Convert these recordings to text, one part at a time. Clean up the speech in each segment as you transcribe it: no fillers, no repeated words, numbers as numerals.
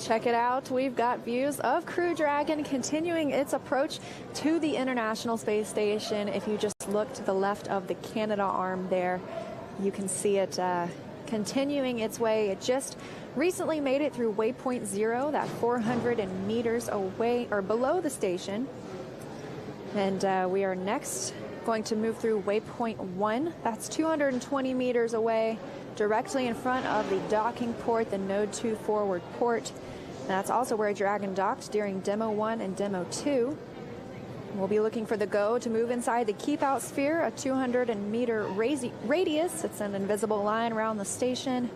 Check it out. We've got views of Crew Dragon continuing its approach to the International Space Station. If you just look to the left of the Canadarm there, you can see it continuing its way. It just recently made it through waypoint 0, that 400 meters away or below the station. And we are next going to move through waypoint 1. That's 220 meters away, directly in front of the docking port, the Node 2 forward port. That's also where Dragon docked during Demo 1 and Demo 2. We'll be looking for the go to move inside the Keep Out Sphere, a 200-meter radius. It's an invisible line around the station.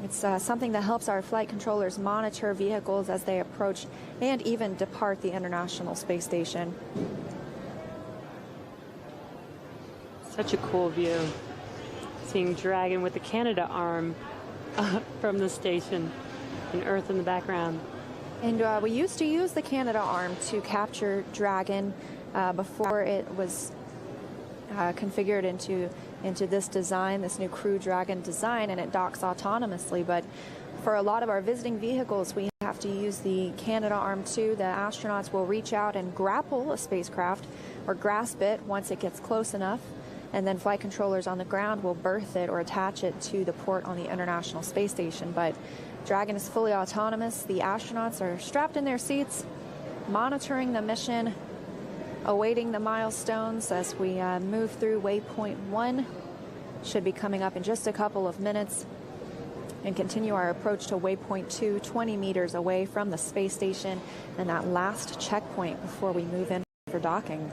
It's something that helps our flight controllers monitor vehicles as they approach and even depart the International Space Station. Such a cool view, seeing Dragon with the Canadarm from the station and Earth in the background. And we used to use the Canadarm to capture Dragon before it was configured into this design, this new Crew Dragon design, and it docks autonomously. But for a lot of our visiting vehicles, we have to use the Canadarm too. The astronauts will reach out and grapple a spacecraft or grasp it once it gets close enough, and then flight controllers on the ground will berth it or attach it to the port on the International Space Station. But Dragon is fully autonomous. The astronauts are strapped in their seats, monitoring the mission, awaiting the milestones as we move through waypoint 1. Should be coming up in just a couple of minutes, and continue our approach to waypoint 2, 20 meters away from the space station, and that last checkpoint before we move in for docking.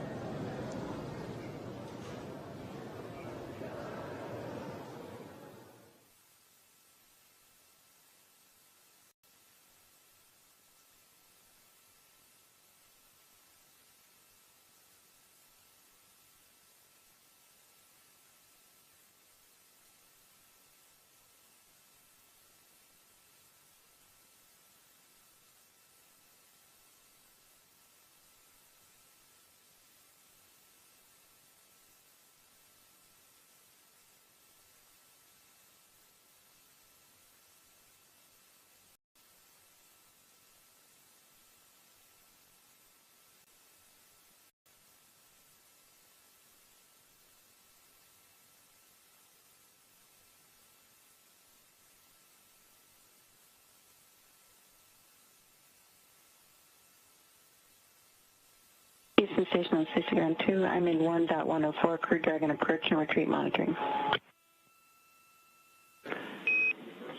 Houston Station on Space Ground 2. I'm in 1.104, Crew Dragon approach and retreat monitoring.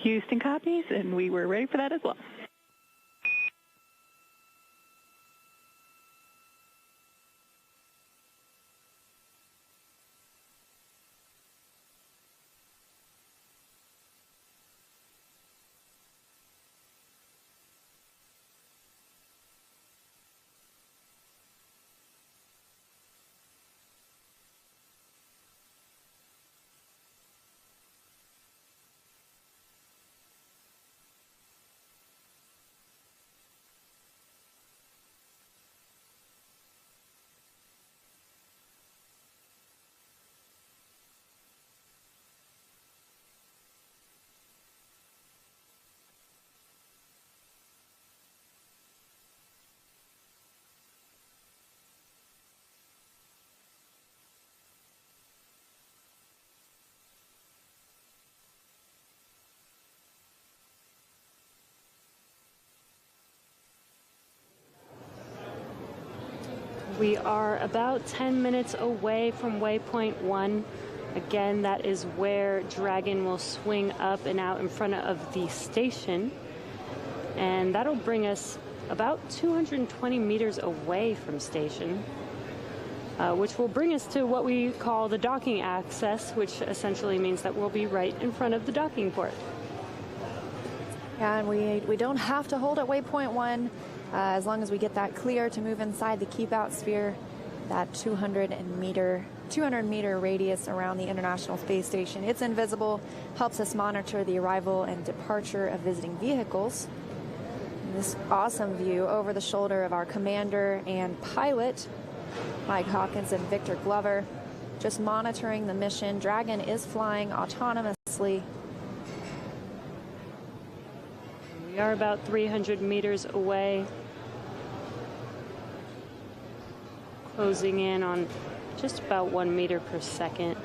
Houston copies, and we were ready for that as well. We are about 10 minutes away from waypoint 1. Again, that is where Dragon will swing up and out in front of the station. And that'll bring us about 220 meters away from station, which will bring us to what we call the docking access, which essentially means that we'll be right in front of the docking port. Yeah, and we don't have to hold at waypoint 1. As long as we get that clear to move inside the Keep Out Sphere, that 200-meter radius around the International Space Station. It's invisible, helps us monitor the arrival and departure of visiting vehicles. And this awesome view over the shoulder of our commander and pilot, Mike Hopkins and Victor Glover, just monitoring the mission. Dragon is flying autonomously. We We are about 300 meters away, closing in on just about 1 meter per second.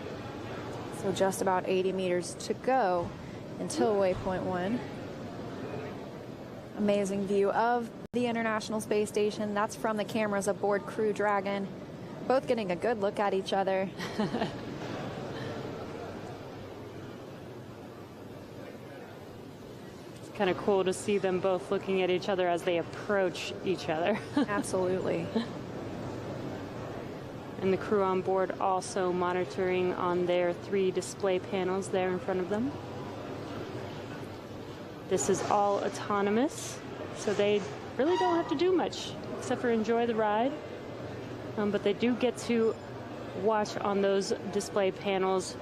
So just about 80 meters to go until waypoint 1. Amazing view of the International Space Station. That's from the cameras aboard Crew Dragon. Both getting a good look at each other. Kind of cool to see them both looking at each other as they approach each other. Absolutely. And the crew on board also monitoring on their 3 display panels there in front of them. This is all autonomous, so they really don't have to do much except for enjoy the ride. But they do get to watch on those display panels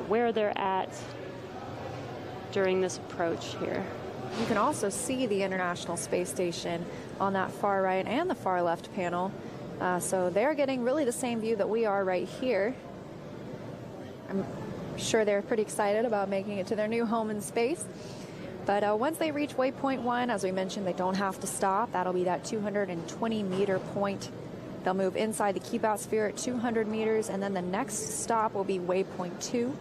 where they're at during this approach here. You can also see the International Space Station on that far right and the far left panel. So they're getting really the same view that we are right here. I'm sure they're pretty excited about making it to their new home in space. But once they reach waypoint 1, as we mentioned, they don't have to stop. That'll be that 220-meter point. They'll move inside the keep-out sphere at 200 meters, and then the next stop will be waypoint 2.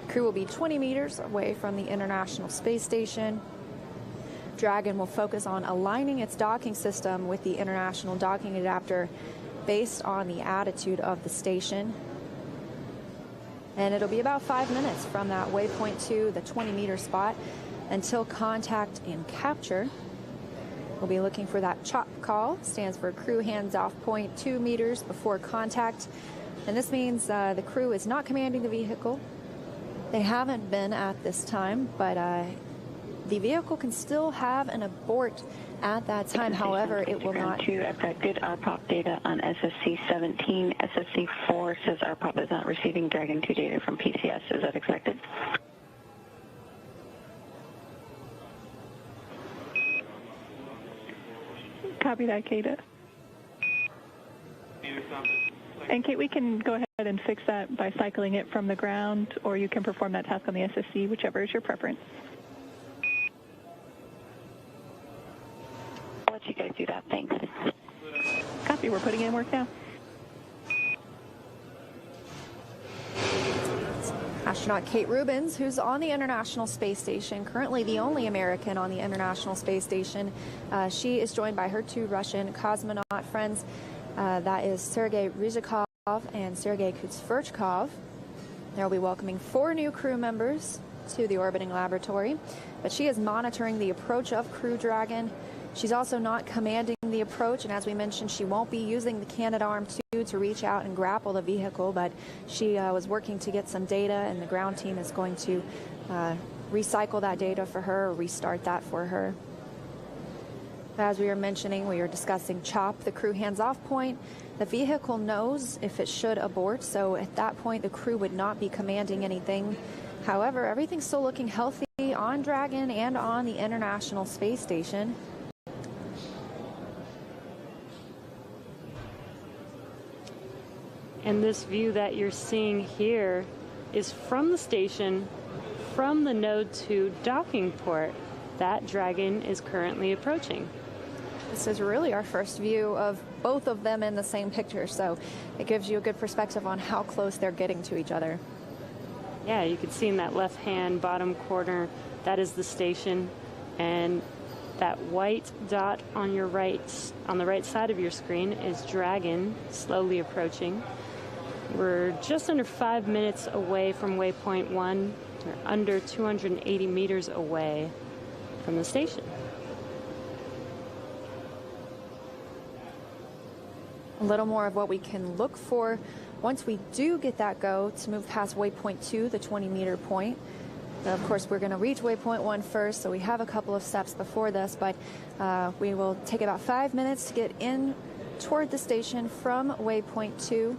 Crew will be 20 meters away from the International Space Station. Dragon will focus on aligning its docking system with the International Docking Adapter based on the attitude of the station. And it'll be about 5 minutes from that waypoint 2, the 20-meter spot, until contact and capture. We'll be looking for that CHOP call, stands for crew hands off point 2 meters before contact. And this means the crew is not commanding the vehicle. They haven't been at this time, but the vehicle can still have an abort at that time. However, it will not. I've got good RPOP data on SSC 17. SSC 4 says RPOP is not receiving Dragon 2 data from PCS. Is that expected? Copy that, Kate. And Kate, we can go ahead and fix that by cycling it from the ground, or you can perform that task on the SSC, whichever is your preference. I'll let you guys do that. Thanks. Copy. We're putting in work now. Astronaut Kate Rubins, who's on the International Space Station, currently the only American on the International Space Station. She is joined by her 2 Russian cosmonaut friends. That is Sergei Ryzhikov and Sergei Kutsverchkov. They'll be welcoming 4 new crew members to the orbiting laboratory, but she is monitoring the approach of Crew Dragon. She's also not commanding the approach, and as we mentioned, she won't be using the Canadarm2 to reach out and grapple the vehicle, but she was working to get some data, and the ground team is going to recycle that data for her, or restart that for her. As we were mentioning, we were discussing CHOP, the crew hands-off point. The vehicle knows if it should abort, so at that point the crew would not be commanding anything. However, everything's still looking healthy on Dragon and on the International Space Station. And this view that you're seeing here is from the station, from the Node 2 docking port that Dragon is currently approaching. This is really our first view of both of them in the same picture, so it gives you a good perspective on how close they're getting to each other. Yeah, you can see in that left-hand bottom corner, that is the station, and that white dot on your right, on the right side of your screen, is Dragon slowly approaching. We're just under 5 minutes away from waypoint 1, or under 280 meters away from the station. A little more of what we can look for once we do get that go to move past waypoint 2, the 20-meter point. Of course, we're going to reach waypoint 1 first, so we have a couple of steps before this, but we will take about 5 minutes to get in toward the station from waypoint 2.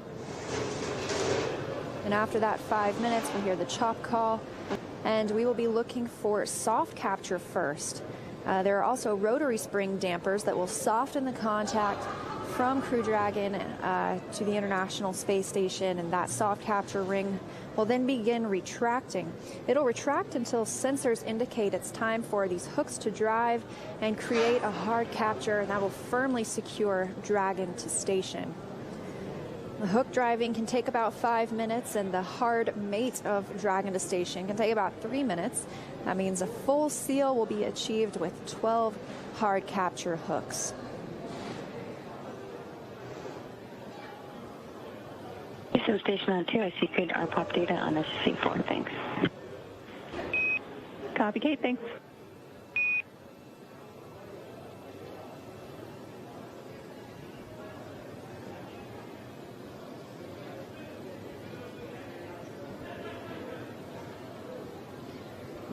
And after that 5 minutes, we'll hear the CHOP call, and we will be looking for soft capture first. There are also rotary spring dampers that will soften the contact from Crew Dragon to the International Space Station, and that soft capture ring will then begin retracting. It'll retract until sensors indicate it's time for these hooks to drive and create a hard capture, and that will firmly secure Dragon to station. The hook driving can take about 5 minutes, and the hard mate of Dragon to station can take about 3 minutes. That means a full seal will be achieved with 12 hard capture hooks. So station on 2, I see good RPOP data on SSC4, thanks. Copy, Kate, thanks.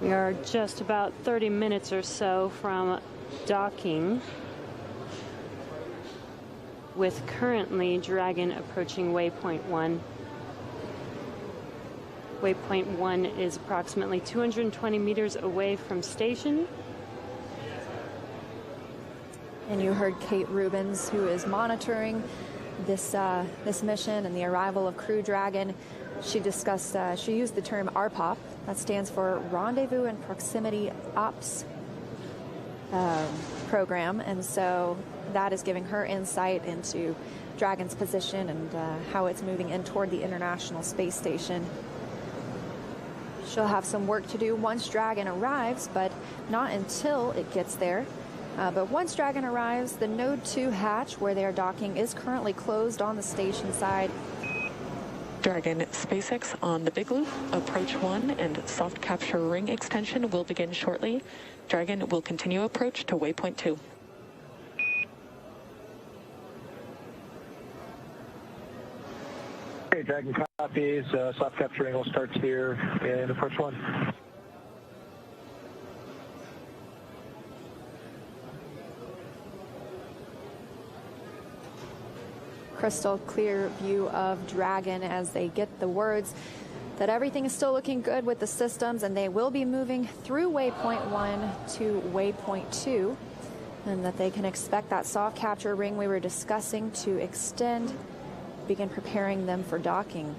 We are just about 30 minutes or so from docking, with currently Dragon approaching waypoint 1. Waypoint 1 is approximately 220 meters away from station. And you heard Kate Rubens, who is monitoring this mission and the arrival of Crew Dragon. She discussed, she used the term RPOP. That stands for Rendezvous and Proximity Ops Program. And so that is giving her insight into Dragon's position and how it's moving in toward the International Space Station. She'll have some work to do once Dragon arrives, but not until it gets there. But once Dragon arrives, the Node 2 hatch where they're docking is currently closed on the station side. Dragon SpaceX on the Big Loop, approach 1 and soft capture ring extension will begin shortly. Dragon will continue approach to waypoint 2. Okay, Dragon copies. Soft capture ring will start here in approach 1. Crystal clear view of Dragon as they get the words that everything is still looking good with the systems, and they will be moving through waypoint 1 to waypoint 2, and that they can expect that soft capture ring we were discussing to extend, begin preparing them for docking.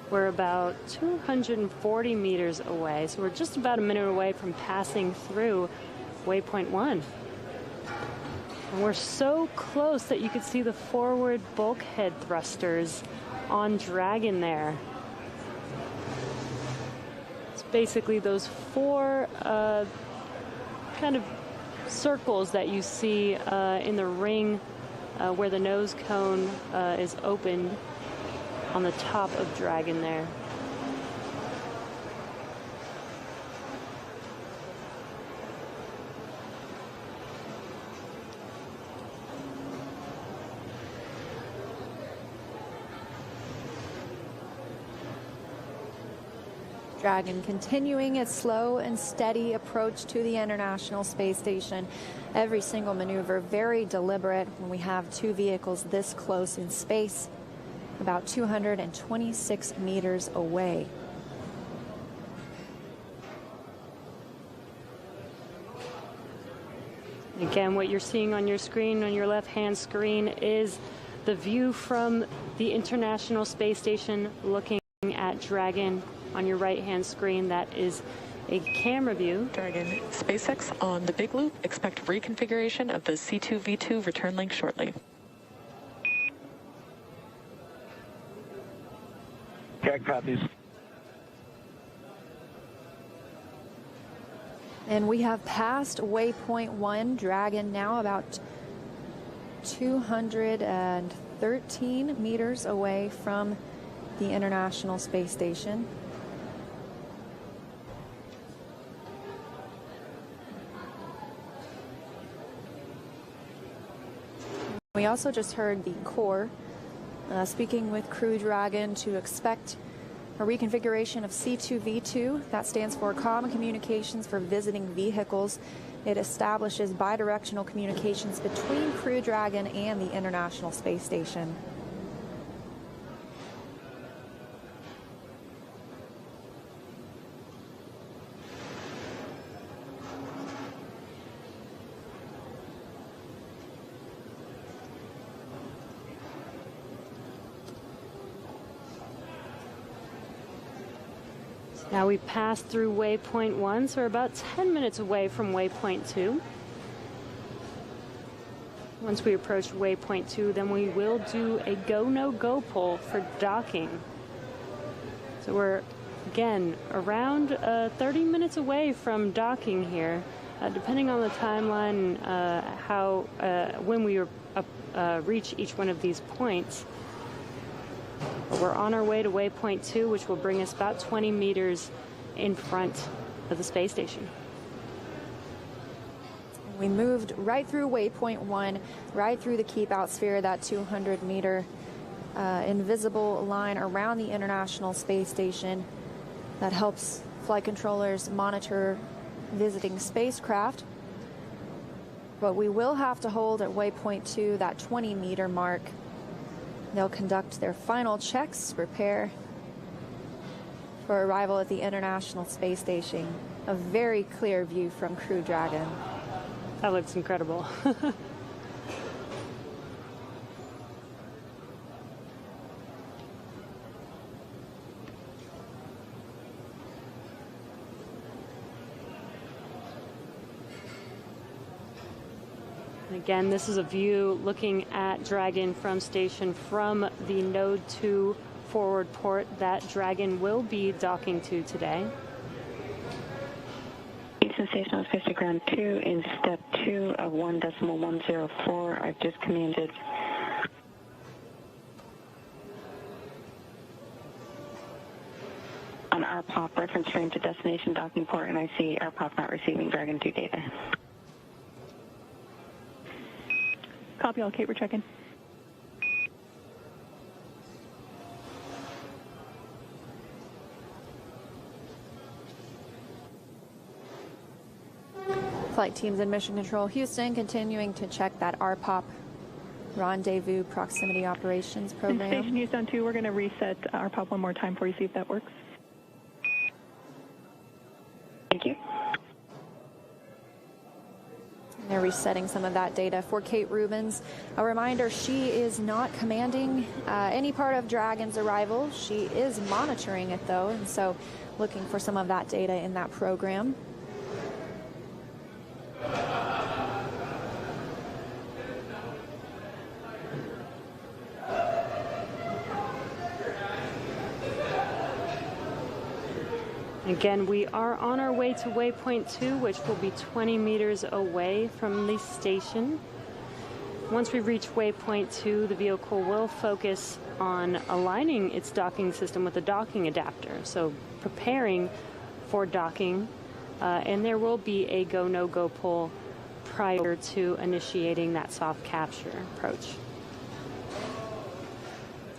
We're about 240 meters away, so we're just about a minute away from passing through waypoint 1. And we're so close that you can see the forward bulkhead thrusters on Dragon there. It's basically those 4 kind of circles that you see in the ring where the nose cone is opened on the top of Dragon there. Dragon continuing its slow and steady approach to the International Space Station. Every single maneuver very deliberate when we have 2 vehicles this close in space, about 226 meters away. Again, what you're seeing on your screen, on your left-hand screen, is the view from the International Space Station looking at Dragon. On your right-hand screen, that is a camera view. Dragon SpaceX on the Big Loop. Expect reconfiguration of the C2V2 return link shortly. Drag copies. And we have passed waypoint 1. Dragon now about 213 meters away from the International Space Station. We also just heard the core speaking with Crew Dragon to expect a reconfiguration of C2V2. That stands for Common Communications for Visiting Vehicles. It establishes bidirectional communications between Crew Dragon and the International Space Station. Now we passed through waypoint 1, so we're about 10 minutes away from waypoint 2. Once we approach waypoint 2, then we will do a go, no go poll for docking. So we're, again, around 30 minutes away from docking here, depending on the timeline, when we reach each one of these points. We're on our way to waypoint 2, which will bring us about 20 meters in front of the space station. We moved right through waypoint 1, right through the keep out sphere, that 200-meter invisible line around the International Space Station that helps flight controllers monitor visiting spacecraft. But we will have to hold at waypoint 2, that 20-meter mark. They'll conduct their final checks, prepare for arrival at the International Space Station. A very clear view from Crew Dragon. That looks incredible. Again, this is a view looking at Dragon from station from the Node 2 forward port that Dragon will be docking to today. Houston Station on space to ground 2 in step 2 of 1.104. I've just commanded. On RPOP, reference frame to destination docking port, and I see RPOP not receiving Dragon 2 data. Copy all, Kate, we're checking. Flight teams in Mission Control Houston continuing to check that RPOP Rendezvous Proximity Operations program. In Station Houston 2, we're going to reset RPOP one more time for you, see if that works. Thank you. They're resetting some of that data for Kate Rubins. A reminder, she is not commanding any part of Dragon's arrival. She is monitoring it, though, and so looking for some of that data in that program. Again, we are on our way to waypoint 2, which will be 20 meters away from the station. Once we reach waypoint 2, the vehicle will focus on aligning its docking system with the docking adapter, so preparing for docking, and there will be a go, no go poll prior to initiating that soft capture approach.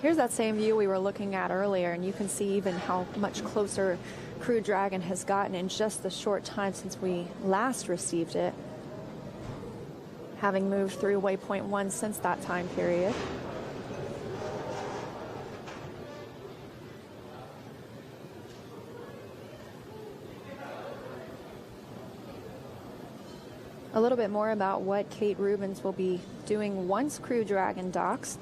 Here's that same view we were looking at earlier, and you can see even how much closer Crew Dragon has gotten in just the short time since we last received it, having moved through waypoint 1 since that time period. A little bit more about what Kate Rubins will be doing once Crew Dragon docks.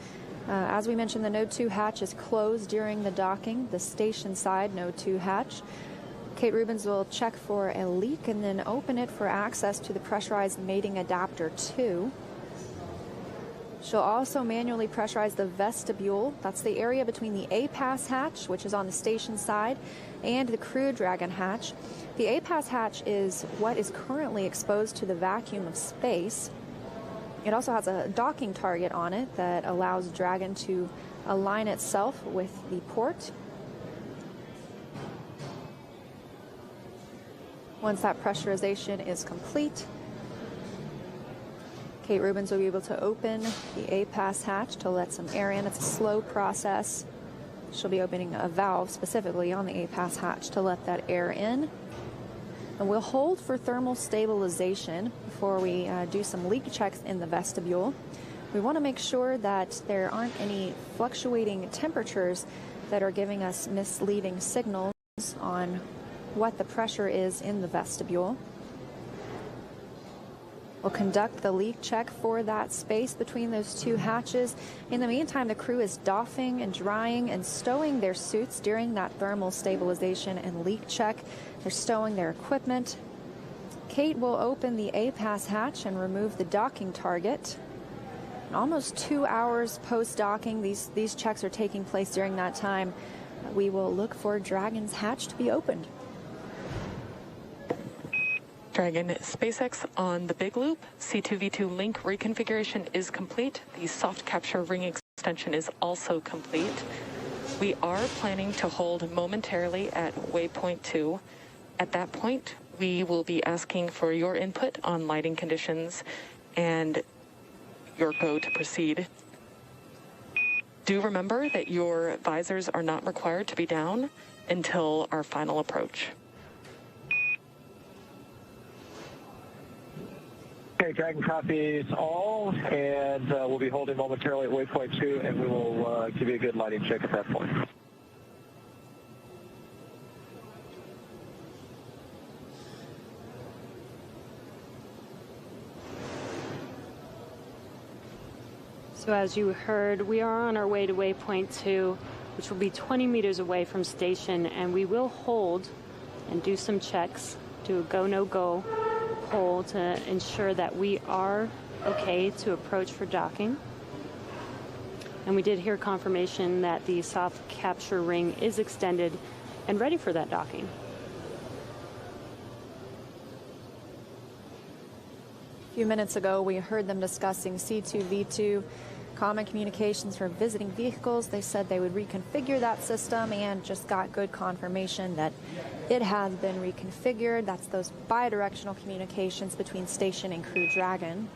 As we mentioned, the Node 2 hatch is closed during the docking, the station side Node 2 hatch. Kate Rubins will check for a leak and then open it for access to the pressurized mating adapter 2. She'll also manually pressurize the vestibule. That's the area between the A-Pass hatch, which is on the station side, and the Crew Dragon hatch. The A-Pass hatch is what is currently exposed to the vacuum of space. It also has a docking target on it that allows Dragon to align itself with the port. Once that pressurization is complete, Kate Rubins will be able to open the A-Pass hatch to let some air in. It's a slow process. She'll be opening a valve specifically on the A-Pass hatch to let that air in. And we'll hold for thermal stabilization before we do some leak checks in the vestibule. We want to make sure that there aren't any fluctuating temperatures that are giving us misleading signals on what the pressure is in the vestibule. We'll conduct the leak check for that space between those two hatches. In the meantime, the crew is doffing and drying and stowing their suits during that thermal stabilization and leak check. They're stowing their equipment. Kate will open the A-pass hatch and remove the docking target. And almost 2 hours post-docking, these checks are taking place during that time. We will look for Dragon's hatch to be opened. Dragon SpaceX on the big loop. C2V2 link reconfiguration is complete. The soft capture ring extension is also complete. We are planning to hold momentarily at waypoint 2. At that point, we will be asking for your input on lighting conditions and your go to proceed. Do remember that your visors are not required to be down until our final approach. Okay, Dragon copies all, and we'll be holding momentarily at waypoint 2, and we will give you a good lighting check at that point. So as you heard, we are on our way to waypoint 2, which will be 20 meters away from station, and we will hold and do some checks, do a go, no go poll to ensure that we are okay to approach for docking. And we did hear confirmation that the soft capture ring is extended and ready for that docking. A few minutes ago, we heard them discussing C2V2 common communications for visiting vehicles. They said they would reconfigure that system and just got good confirmation that it has been reconfigured. That's those bidirectional communications between station and Crew Dragon.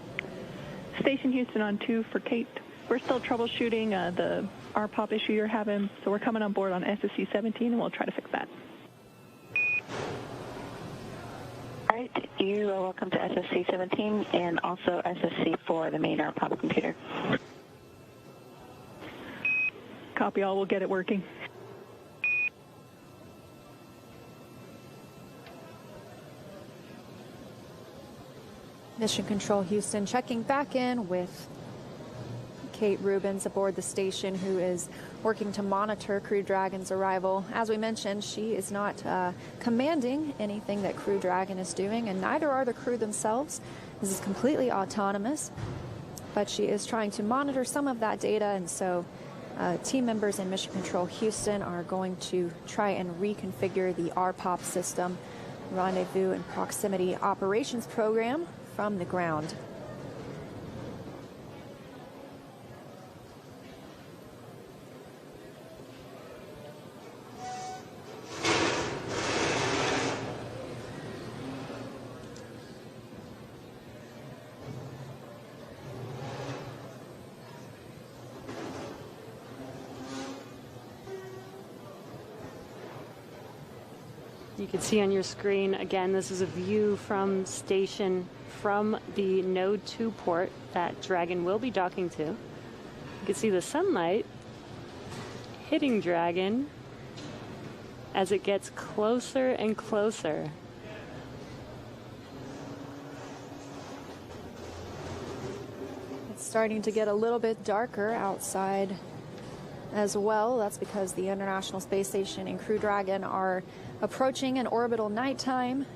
Station Houston on 2 for Kate. We're still troubleshooting the RPOP issue you're having, so we're coming on board on SSC 17 and we'll try to fix that. All right, you are welcome to SSC 17 and also SSC 4, the main RPOP computer. Copy all, we'll get it working. Mission Control Houston checking back in with Kate Rubens aboard the station, who is working to monitor Crew Dragon's arrival. As we mentioned, she is not commanding anything that Crew Dragon is doing, and neither are the crew themselves. This is completely autonomous, but she is trying to monitor some of that data, and so team members in Mission Control Houston are going to try and reconfigure the RPOP system, Rendezvous and Proximity Operations Program, from the ground. You can see on your screen, again, this is a view from station from the Node 2 port that Dragon will be docking to. You can see the sunlight hitting Dragon as it gets closer and closer. It's starting to get a little bit darker outside as well. That's because the International Space Station and Crew Dragon are approaching an orbital nighttime.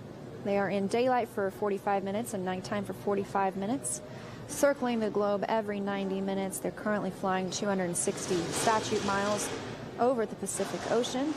They are in daylight for 45 minutes and nighttime for 45 minutes, circling the globe every 90 minutes. They're currently flying 260 statute miles over the Pacific Ocean.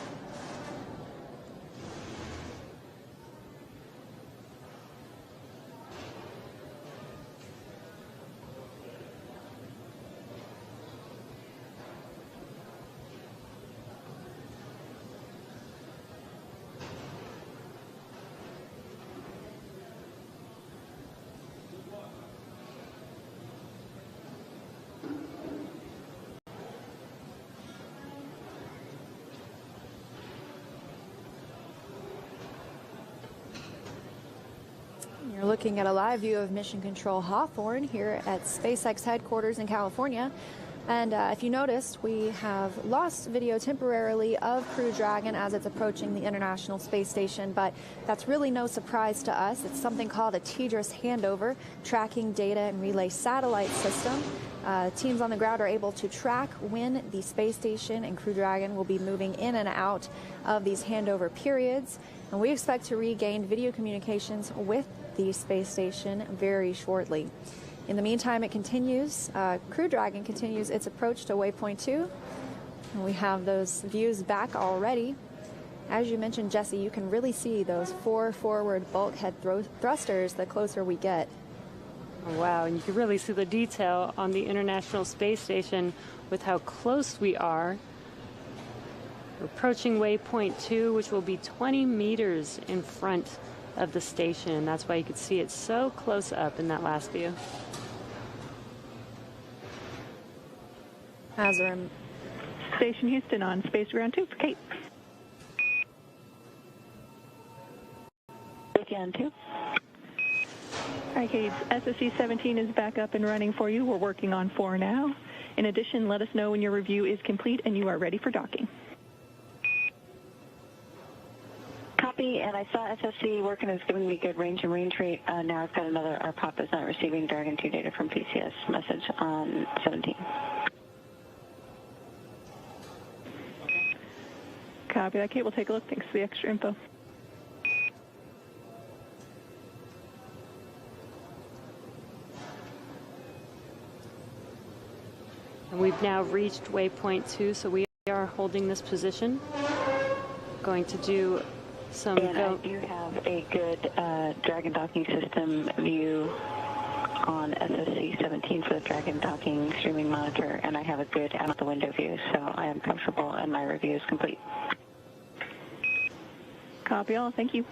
You're looking at a live view of Mission Control Hawthorne here at SpaceX headquarters in California. And if you noticed, we have lost video temporarily of Crew Dragon as it's approaching the International Space Station, but that's really no surprise to us. It's something called a TDRS handover, tracking data and relay satellite system. Teams on the ground are able to track when the space station and Crew Dragon will be moving in and out of these handover periods. And we expect to regain video communications with the space station very shortly. In the meantime, it continues. Crew Dragon continues its approach to waypoint 2. And we have those views back already. As you mentioned, Jesse, you can really see those 4 forward bulkhead thrusters the closer we get. Oh, wow, and you can really see the detail on the International Space Station with how close we are. We're approaching waypoint 2, which will be 20 meters in front of the station. That's why you could see it so close up in that last view. Station Houston on Space Ground 2 for Kate. Again, 2. All right, Kate, SSC 17 is back up and running for you. We're working on 4 now. In addition, let us know when your review is complete and you are ready for docking. Copy, and I saw SSC working. It's giving me good range and range rate. Now I've got another RPOP is not receiving Dragon 2 data from PCS message on 17. Copy that, Kate. We'll take a look. Thanks for the extra info. And we've now reached waypoint 2, so we are holding this position. Going to do some and I do have a good Dragon docking system view on SSC 17 for the Dragon docking streaming monitor, and I have a good out the window view, so I am comfortable and my review is complete. Copy all. Thank you.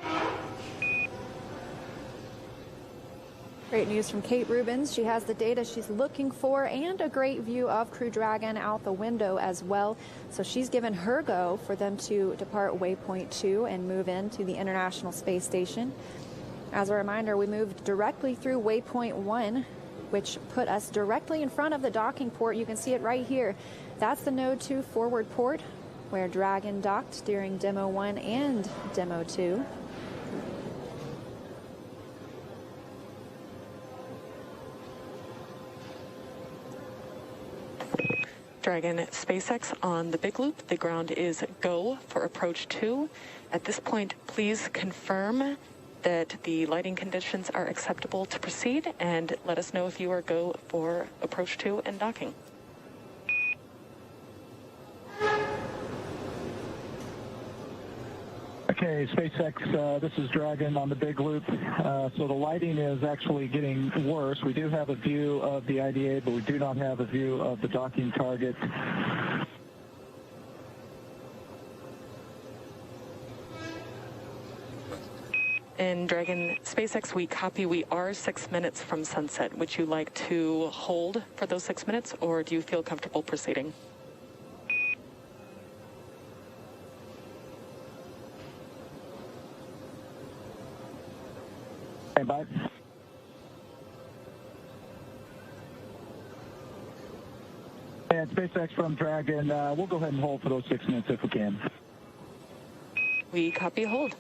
Great news from Kate Rubens. She has the data she's looking for and a great view of Crew Dragon out the window as well. So she's given her go for them to depart waypoint 2 and move into the International Space Station. As a reminder, we moved directly through waypoint 1, which put us directly in front of the docking port. You can see it right here. That's the Node 2 forward port where Dragon docked during Demo 1 and Demo 2. Dragon SpaceX on the big loop. The ground is go for approach 2. At this point, please confirm that the lighting conditions are acceptable to proceed, and let us know if you are go for approach 2 and docking. Okay, SpaceX, this is Dragon on the big loop. So the lighting is actually getting worse. We do have a view of the IDA, but we do not have a view of the docking target. In Dragon SpaceX, we copy. We are 6 minutes from sunset. Would you like to hold for those 6 minutes, or do you feel comfortable proceeding? Bye. And SpaceX from Dragon, we'll go ahead and hold for those 6 minutes if we can. We copy hold.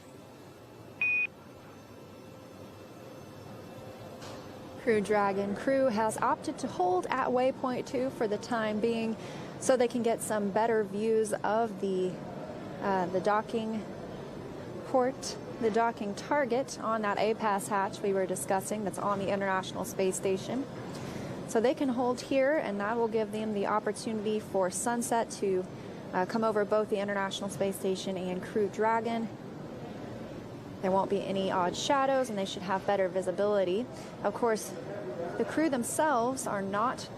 Crew Dragon crew has opted to hold at waypoint 2 for the time being so they can get some better views of the docking port, the docking target on that APAS hatch we were discussing that's on the International Space Station. So they can hold here, and that will give them the opportunity for sunset to come over both the International Space Station and Crew Dragon. There won't be any odd shadows, and they should have better visibility. Of course, the crew themselves are not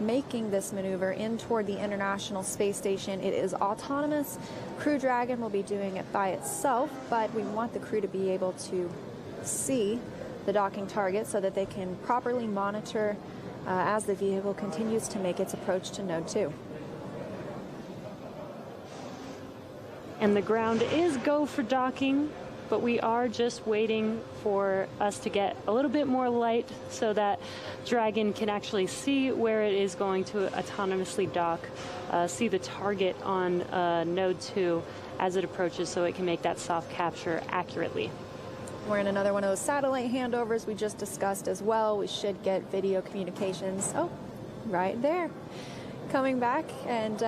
making this maneuver in toward the International Space Station. It is autonomous. Crew Dragon will be doing it by itself, but we want the crew to be able to see the docking target so that they can properly monitor as the vehicle continues to make its approach to Node 2. And the ground is go for docking. but we are just waiting for us to get a little bit more light so that Dragon can actually see where it is going to autonomously dock, see the target on node 2 as it approaches so it can make that soft capture accurately. We're in another one of those satellite handovers we just discussed as well. We should get video communications. Oh, right there. Coming back, and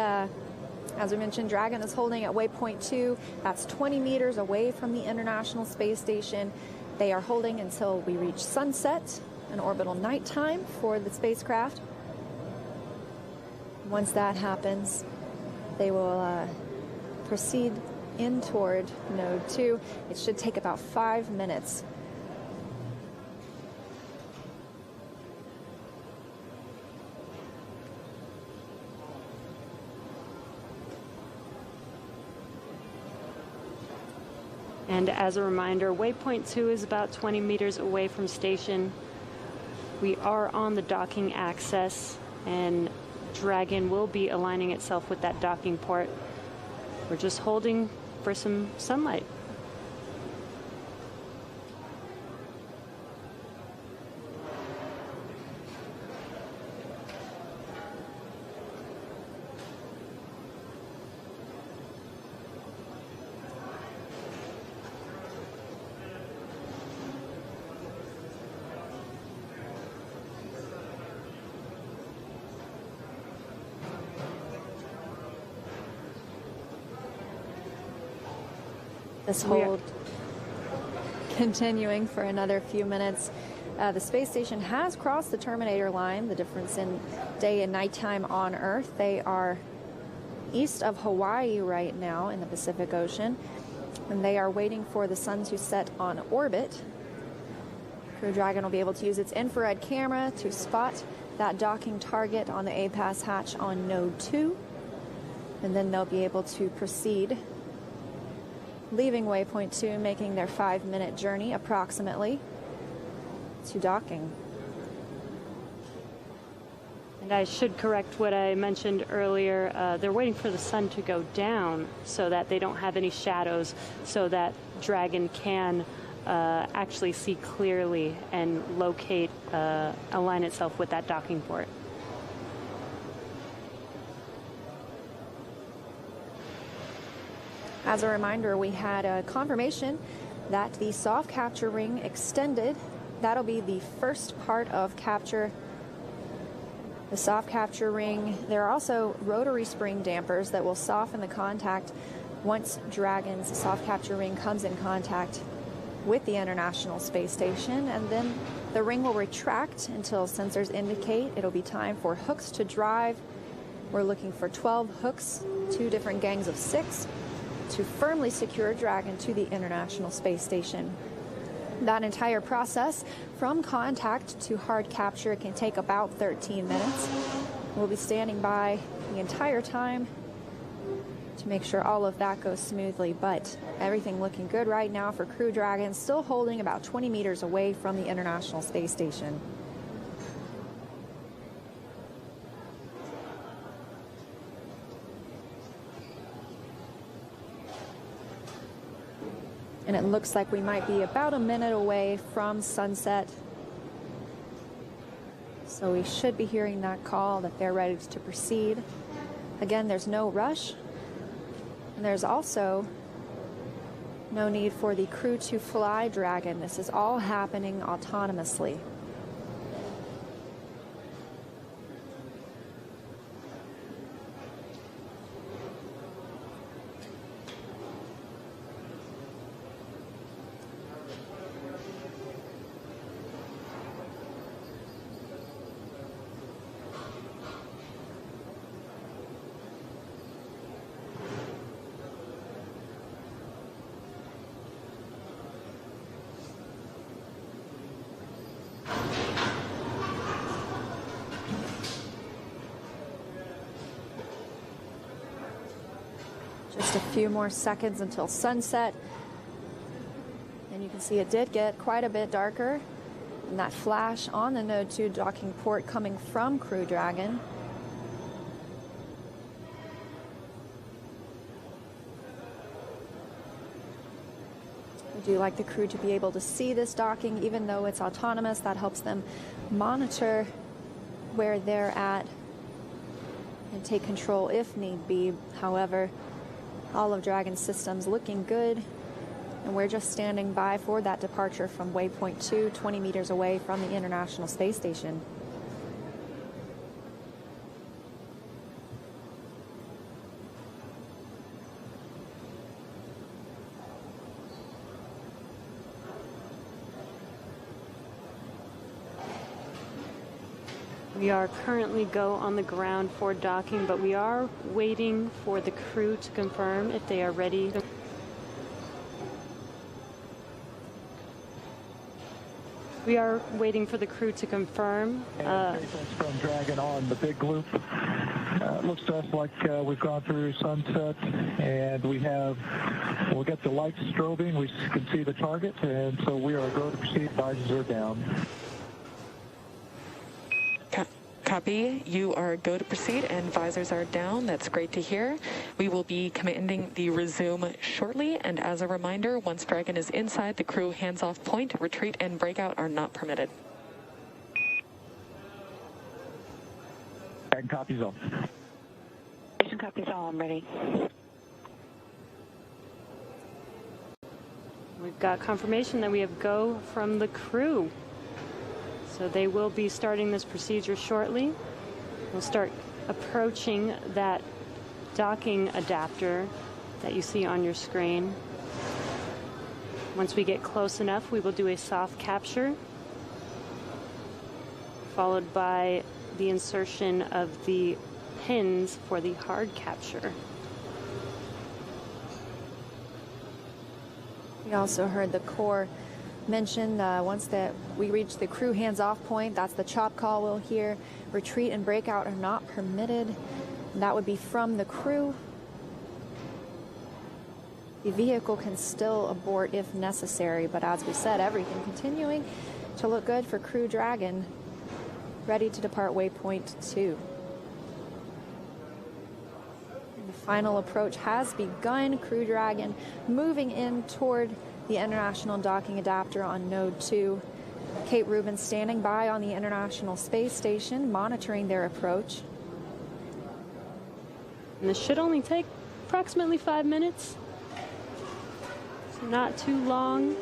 as we mentioned, Dragon is holding at waypoint 2. That's 20 meters away from the International Space Station. They are holding until we reach sunset, an orbital nighttime for the spacecraft. Once that happens, they will proceed in toward node 2. It should take about 5 minutes. And as a reminder, waypoint 2 is about 20 meters away from station. We are on the docking axis, and Dragon will be aligning itself with that docking port. We're just holding for some sunlight. This hold continuing for another few minutes. The space station has crossed the terminator line, the difference in day and nighttime on Earth. They are east of Hawaii right now in the Pacific Ocean, and they are waiting for the sun to set on orbit. Crew Dragon will be able to use its infrared camera to spot that docking target on the APAS hatch on node 2, and then they'll be able to proceed, leaving waypoint 2, making their 5-minute journey approximately to docking. And I should correct what I mentioned earlier. They're waiting for the sun to go down so that they don't have any shadows, so that Dragon can actually see clearly and locate, align itself with that docking port. As a reminder, we had a confirmation that the soft capture ring extended. That'll be the first part of capture. The soft capture ring. There are also rotary spring dampers that will soften the contact once Dragon's soft capture ring comes in contact with the International Space Station, and then the ring will retract until sensors indicate it'll be time for hooks to drive. We're looking for 12 hooks, 2 different gangs of 6, to firmly secure Dragon to the International Space Station. That entire process from contact to hard capture can take about 13 minutes. We'll be standing by the entire time to make sure all of that goes smoothly, but everything looking good right now for Crew Dragon, still holding about 20 meters away from the International Space Station. And it looks like we might be about a minute away from sunset. So we should be hearing that call that they're ready to proceed. Again, there's no rush. And there's also no need for the crew to fly Dragon. This is all happening autonomously. Just a few more seconds until sunset. And you can see it did get quite a bit darker. And that flash on the Node 2 docking port coming from Crew Dragon. We do like the crew to be able to see this docking, even though it's autonomous. That helps them monitor where they're at and take control if need be. However, all of Dragon's systems looking good, and we're just standing by for that departure from waypoint 2, 20 meters away from the International Space Station. We are currently go on the ground for docking, but we are waiting for the crew to confirm if they are ready. We are waiting for the crew to confirm. From Dragon on the big loop. It looks to us like we've gone through sunset, and we'll get the lights strobing. We can see the target, and so we are go to proceed. Visors are down. Copy. You are go to proceed and visors are down. That's great to hear. We will be commanding the resume shortly. And as a reminder, once Dragon is inside the crew hands-off point, retreat and breakout are not permitted. Dragon copies all. Station copies all. I'm ready. We've got confirmation that we have go from the crew. So they will be starting this procedure shortly. We'll start approaching that docking adapter that you see on your screen. Once we get close enough, we will do a soft capture, followed by the insertion of the pins for the hard capture. We also heard the Corps mention once that we reach the crew hands-off point, that's the chop call we'll hear. Retreat and breakout are not permitted. And that would be from the crew. The vehicle can still abort if necessary, but as we said, everything continuing to look good for Crew Dragon, ready to depart waypoint 2. And the final approach has begun. Crew Dragon moving in toward the International Docking Adapter on Node 2. Kate Rubin standing by on the International Space Station, monitoring their approach. And this should only take approximately 5 minutes. So not too long.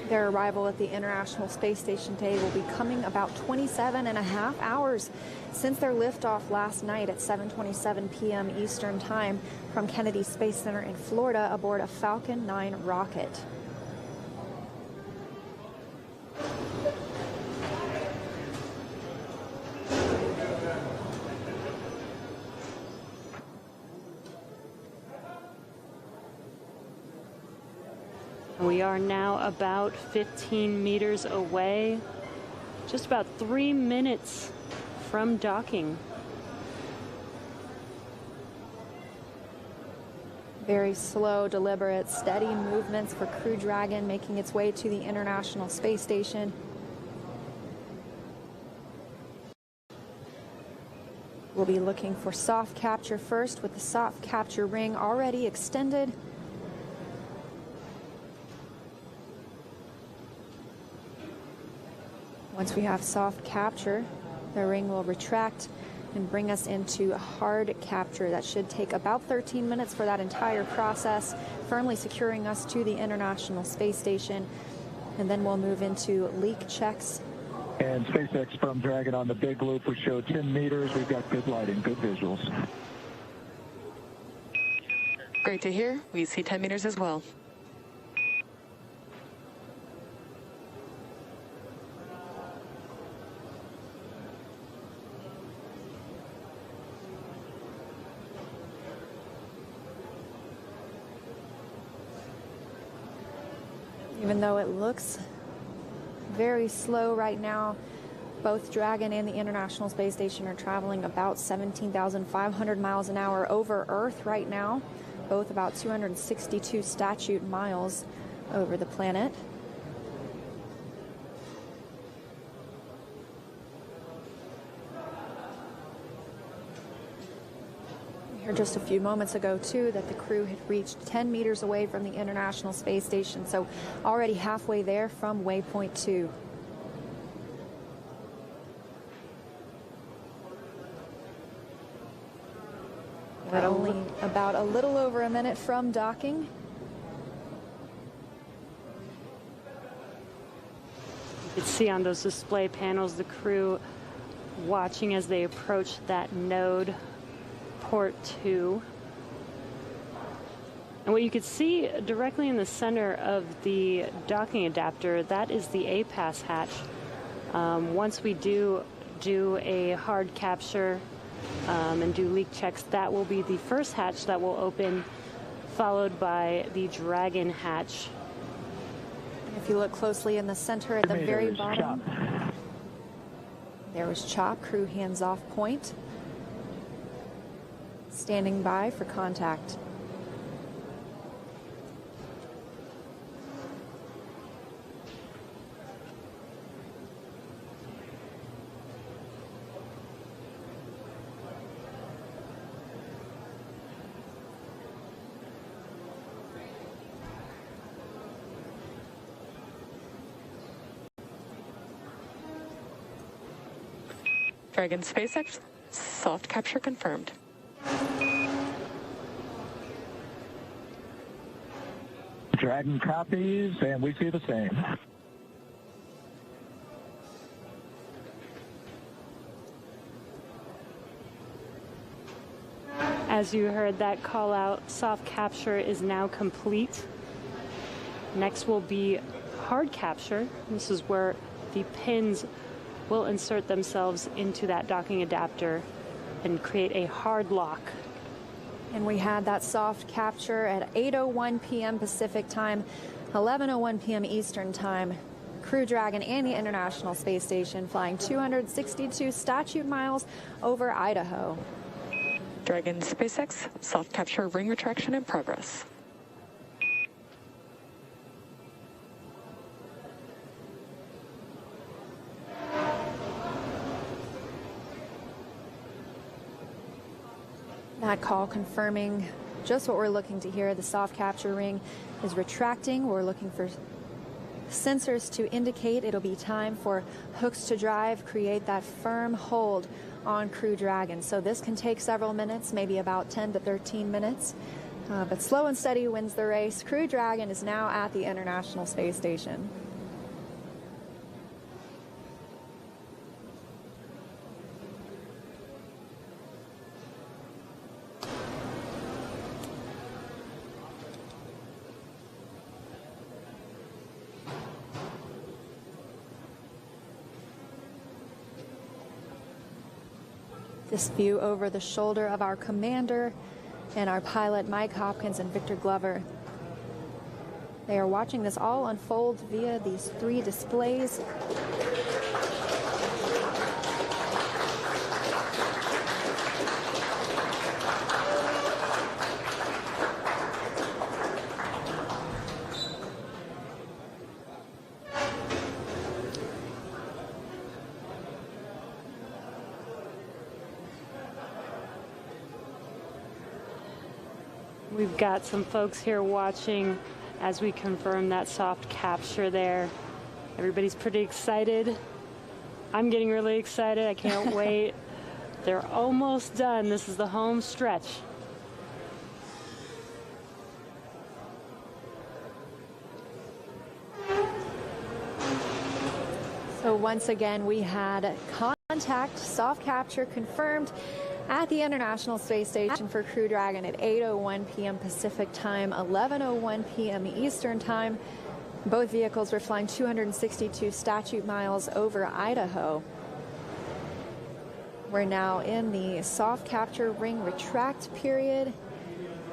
Their arrival at the International Space Station today will be coming about 27.5 hours since their liftoff last night at 7:27 p.m. Eastern Time from Kennedy Space Center in Florida aboard a Falcon 9 rocket. We are now about 15 meters away, just about 3 minutes from docking. Very slow, deliberate, steady movements for Crew Dragon making its way to the International Space Station. We'll be looking for soft capture first, with the soft capture ring already extended. Once we have soft capture, the ring will retract and bring us into a hard capture. That should take about 13 minutes for that entire process, firmly securing us to the International Space Station. And then we'll move into leak checks. And SpaceX from Dragon on the big loop, we show 10 meters. We've got good lighting, good visuals. Great to hear. We see 10 meters as well. Even though it looks very slow right now, both Dragon and the International Space Station are traveling about 17,500 miles an hour over Earth right now, both about 262 statute miles over the planet. Here just a few moments ago, too, that the crew had reached 10 meters away from the International Space Station, so already halfway there from waypoint 2. We're only about a little over a minute from docking. You can see on those display panels the crew watching as they approach that node, port 2. And what you can see directly in the center of the docking adapter, that is the APAS hatch. Once we do a hard capture and do leak checks, that will be the first hatch that will open, followed by the Dragon hatch. If you look closely in the center at the very bottom, there was Chop, crew hands-off point, standing by for contact. Dragon SpaceX, soft capture confirmed. Dragon copies, and we see the same. As you heard that call out, soft capture is now complete. Next will be hard capture. This is where the pins will insert themselves into that docking adapter and create a hard lock. And we had that soft capture at 8:01 p.m. Pacific time, 11:01 p.m. Eastern time. Crew Dragon and the International Space Station flying 262 statute miles over Idaho. Dragon SpaceX, soft capture ring retraction in progress. That call confirming just what we're looking to hear. The soft capture ring is retracting. We're looking for sensors to indicate it'll be time for hooks to drive, create that firm hold on Crew Dragon. So this can take several minutes, maybe about 10 to 13 minutes. But slow and steady wins the race. Crew Dragon is now at the International Space Station. This view over the shoulder of our commander and our pilot, Mike Hopkins and Victor Glover. They are watching this all unfold via these 3 displays. We've got some folks here watching as we confirm that soft capture there. Everybody's pretty excited. I'm getting really excited. I can't wait. They're almost done. This is the home stretch. So once again, we had contact, soft capture confirmed at the International Space Station for Crew Dragon at 8:01 p.m. Pacific time, 11:01 p.m. Eastern time. Both vehicles were flying 262 statute miles over Idaho. We're now in the soft capture ring retract period.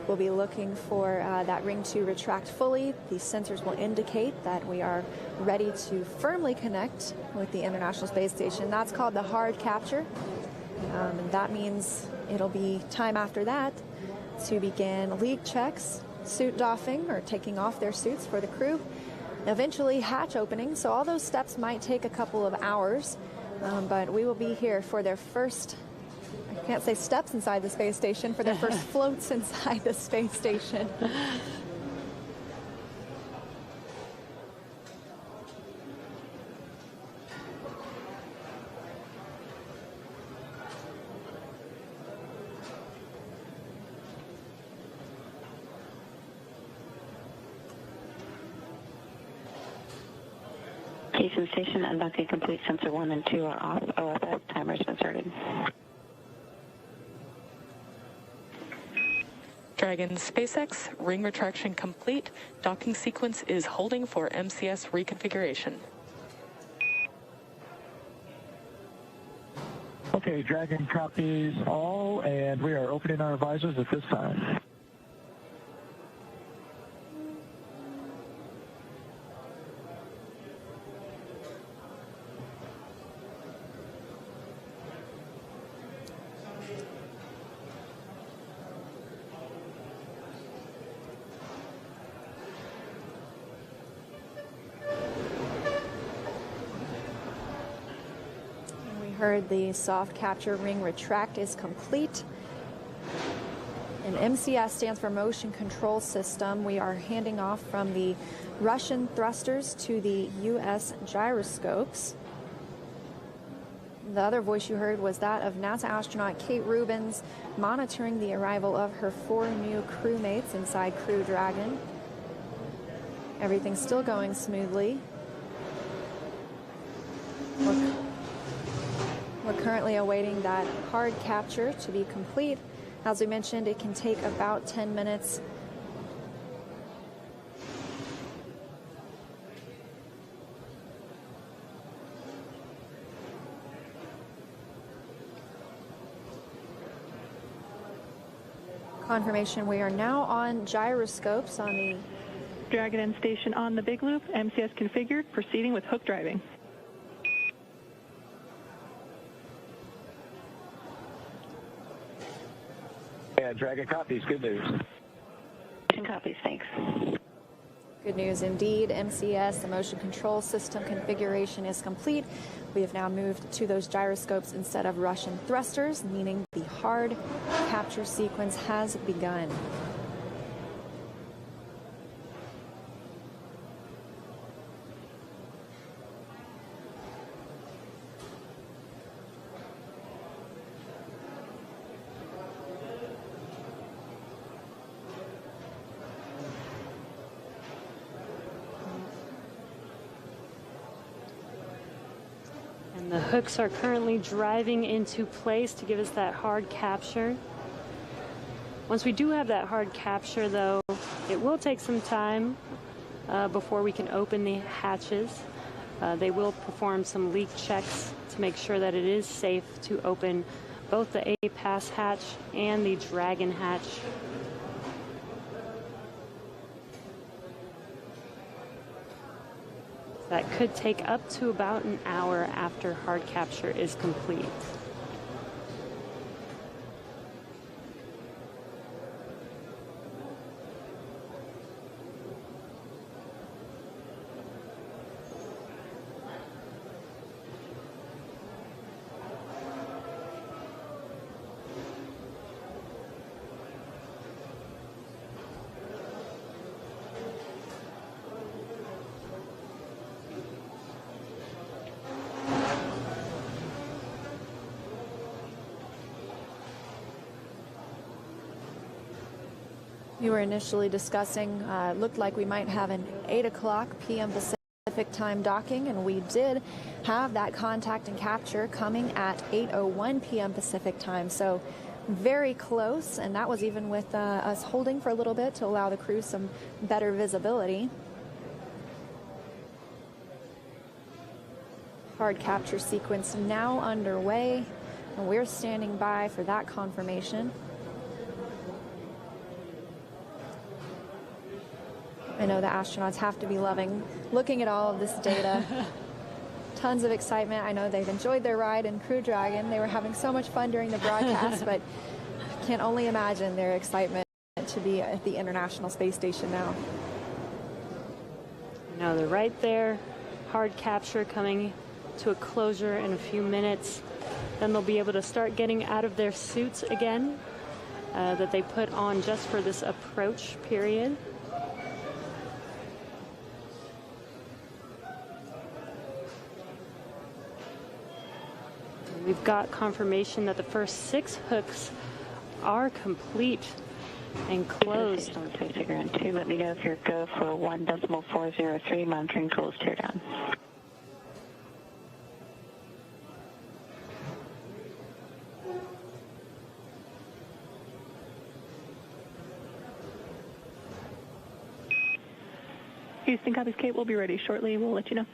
We'll be looking for that ring to retract fully. These sensors will indicate that we are ready to firmly connect with the International Space Station. That's called the hard capture. And that means it'll be time after that to begin leak checks, suit doffing or taking off their suits for the crew, eventually hatch opening. So all those steps might take a couple of hours, but we will be here for their first can't say steps inside the space station, for their first floats inside the space station. Houston Station, unlocking complete. Sensor 1 and 2 are off. OFS timer's been started. Dragon SpaceX, ring retraction complete. Docking sequence is holding for MCS reconfiguration. Okay, Dragon copies all, and we are opening our visors at this time. Heard the soft capture ring retract is complete. And MCS stands for Motion Control System. We are handing off from the Russian thrusters to the U.S. gyroscopes. The other voice you heard was that of NASA astronaut Kate Rubins, monitoring the arrival of her 4 new crewmates inside Crew Dragon. Everything's still going smoothly. We're currently awaiting that hard capture to be complete. As we mentioned, it can take about 10 minutes. Confirmation, we are now on gyroscopes on the Dragon End Station on the Big Loop. MCS configured. Proceeding with hook driving. Yeah, Dragon copies. Good news. Copies, thanks. Good news indeed. MCS, the motion control system configuration is complete. We have now moved to those gyroscopes instead of Russian thrusters, meaning the hard capture sequence has begun. The hooks are currently driving into place to give us that hard capture. Once we do have that hard capture, though, it will take some time before we can open the hatches. They will perform some leak checks to make sure that it is safe to open both the A-Pass hatch and the Dragon hatch. That could take up to about an hour after hard capture is complete. You were initially discussing, looked like we might have an 8 o'clock p.m. Pacific time docking, and we did have that contact and capture coming at 8:01 p.m. Pacific time. So very close, and that was even with us holding for a little bit to allow the crew some better visibility. Hard capture sequence now underway, and we're standing by for that confirmation. I know the astronauts have to be loving looking at all of this data. Tons of excitement. I know they've enjoyed their ride in Crew Dragon. They were having so much fun during the broadcast, but I can only imagine their excitement to be at the International Space Station now. No, they're right there. Hard capture coming to a closure in a few minutes. Then they'll be able to start getting out of their suits again that they put on just for this approach period. We've got confirmation that the first 6 hooks are complete and closed. On Space Ground 2, let me know if you're go for 1.403 monitoring tools tear down. Houston, copies, Kate. We'll be ready shortly. We'll let you know.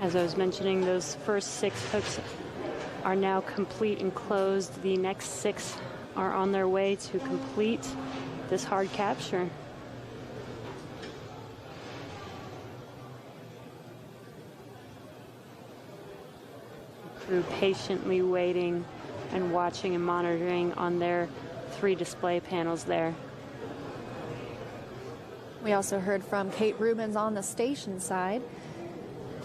As I was mentioning, those first 6 hooks are now complete and closed. The next 6 are on their way to complete this hard capture. Crew patiently waiting and watching and monitoring on their 3 display panels there. We also heard from Kate Rubins on the station side,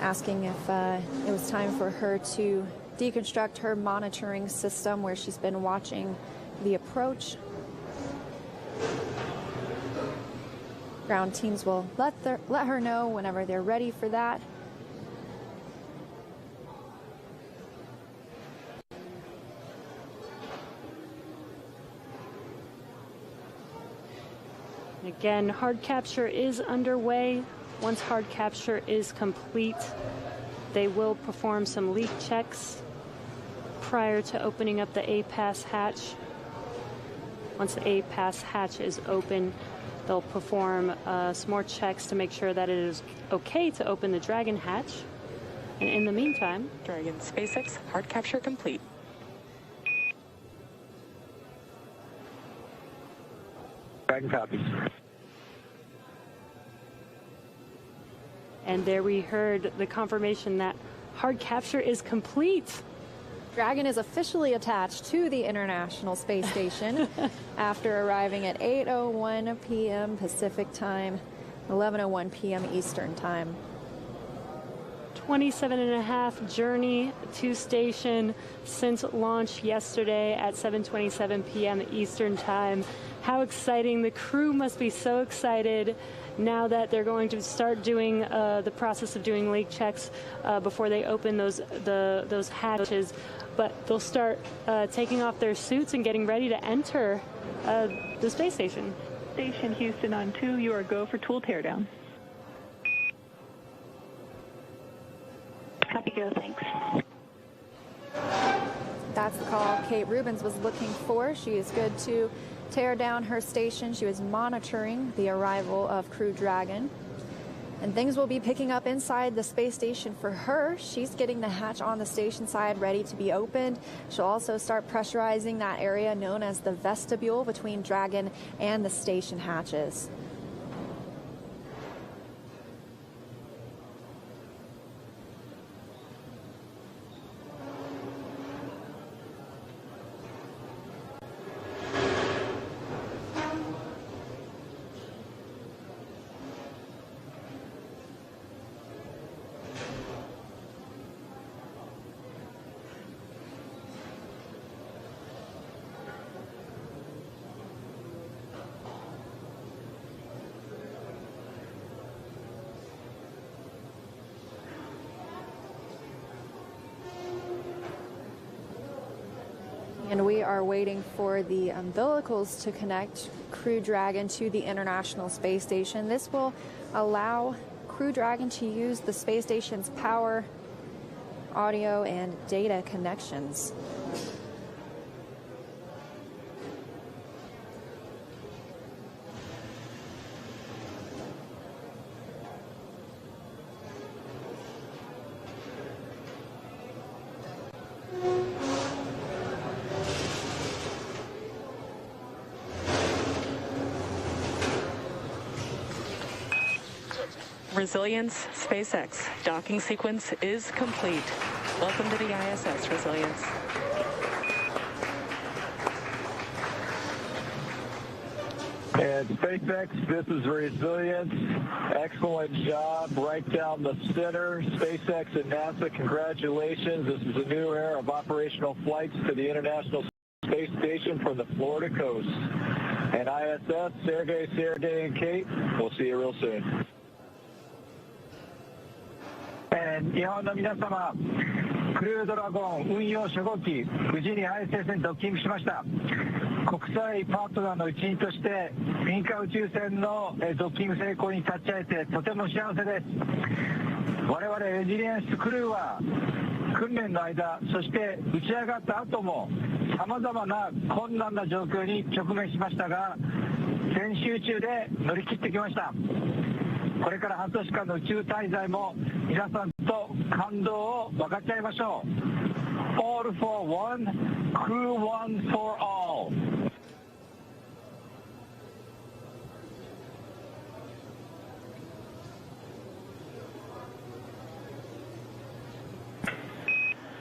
asking if it was time for her to deconstruct her monitoring system where she's been watching the approach. Ground teams will let her know whenever they're ready for that. Again, hard capture is underway. Once hard capture is complete, they will perform some leak checks prior to opening up the APAS hatch. Once the APAS hatch is open, they'll perform some more checks to make sure that it is okay to open the Dragon hatch. And in the meantime, Dragon SpaceX hard capture complete. Dragon copies. And there we heard the confirmation that hard capture is complete. Dragon is officially attached to the International Space Station after arriving at 8:01 p.m. Pacific time, 11:01 p.m. Eastern time. 27.5 journey to station since launch yesterday at 7:27 p.m. Eastern time. How exciting. The crew must be so excited now that they're going to start doing the process of doing leak checks before they open those hatches. But they'll start taking off their suits and getting ready to enter the space station. Station Houston on 2, you are go for tool teardown. Copy, go, thanks. That's the call Kate Rubins was looking for. She is good to tear down her station. She was monitoring the arrival of Crew Dragon. And things will be picking up inside the space station for her. She's getting the hatch on the station side ready to be opened. She'll also start pressurizing that area known as the vestibule between Dragon and the station hatches. And we are waiting for the umbilicals to connect Crew Dragon to the International Space Station. This will allow Crew Dragon to use the space station's power, audio, and data connections. Resilience, SpaceX. Docking sequence is complete. Welcome to the ISS, Resilience. And SpaceX, this is Resilience. Excellent job right down the center. SpaceX and NASA, congratulations. This is a new era of operational flights to the International Space Station from the Florida coast. And ISS, Sergey, and Kate, we'll see you real soon. 日本の皆様、クルードラゴン運用初号機、無事に ISS にドッキングしました。国際パートナーの一員として民間宇宙船のドッキング成功に立ち会えてとても幸せです。我々レジリエンスクルーは訓練の間、そして打ち上がった後もさまざまな困難な状況に直面しましたが、全集中で乗り切ってきました。これから半年間の宇宙滞在も皆さんと感動を分かち合いましょう。All for one, crew one for all.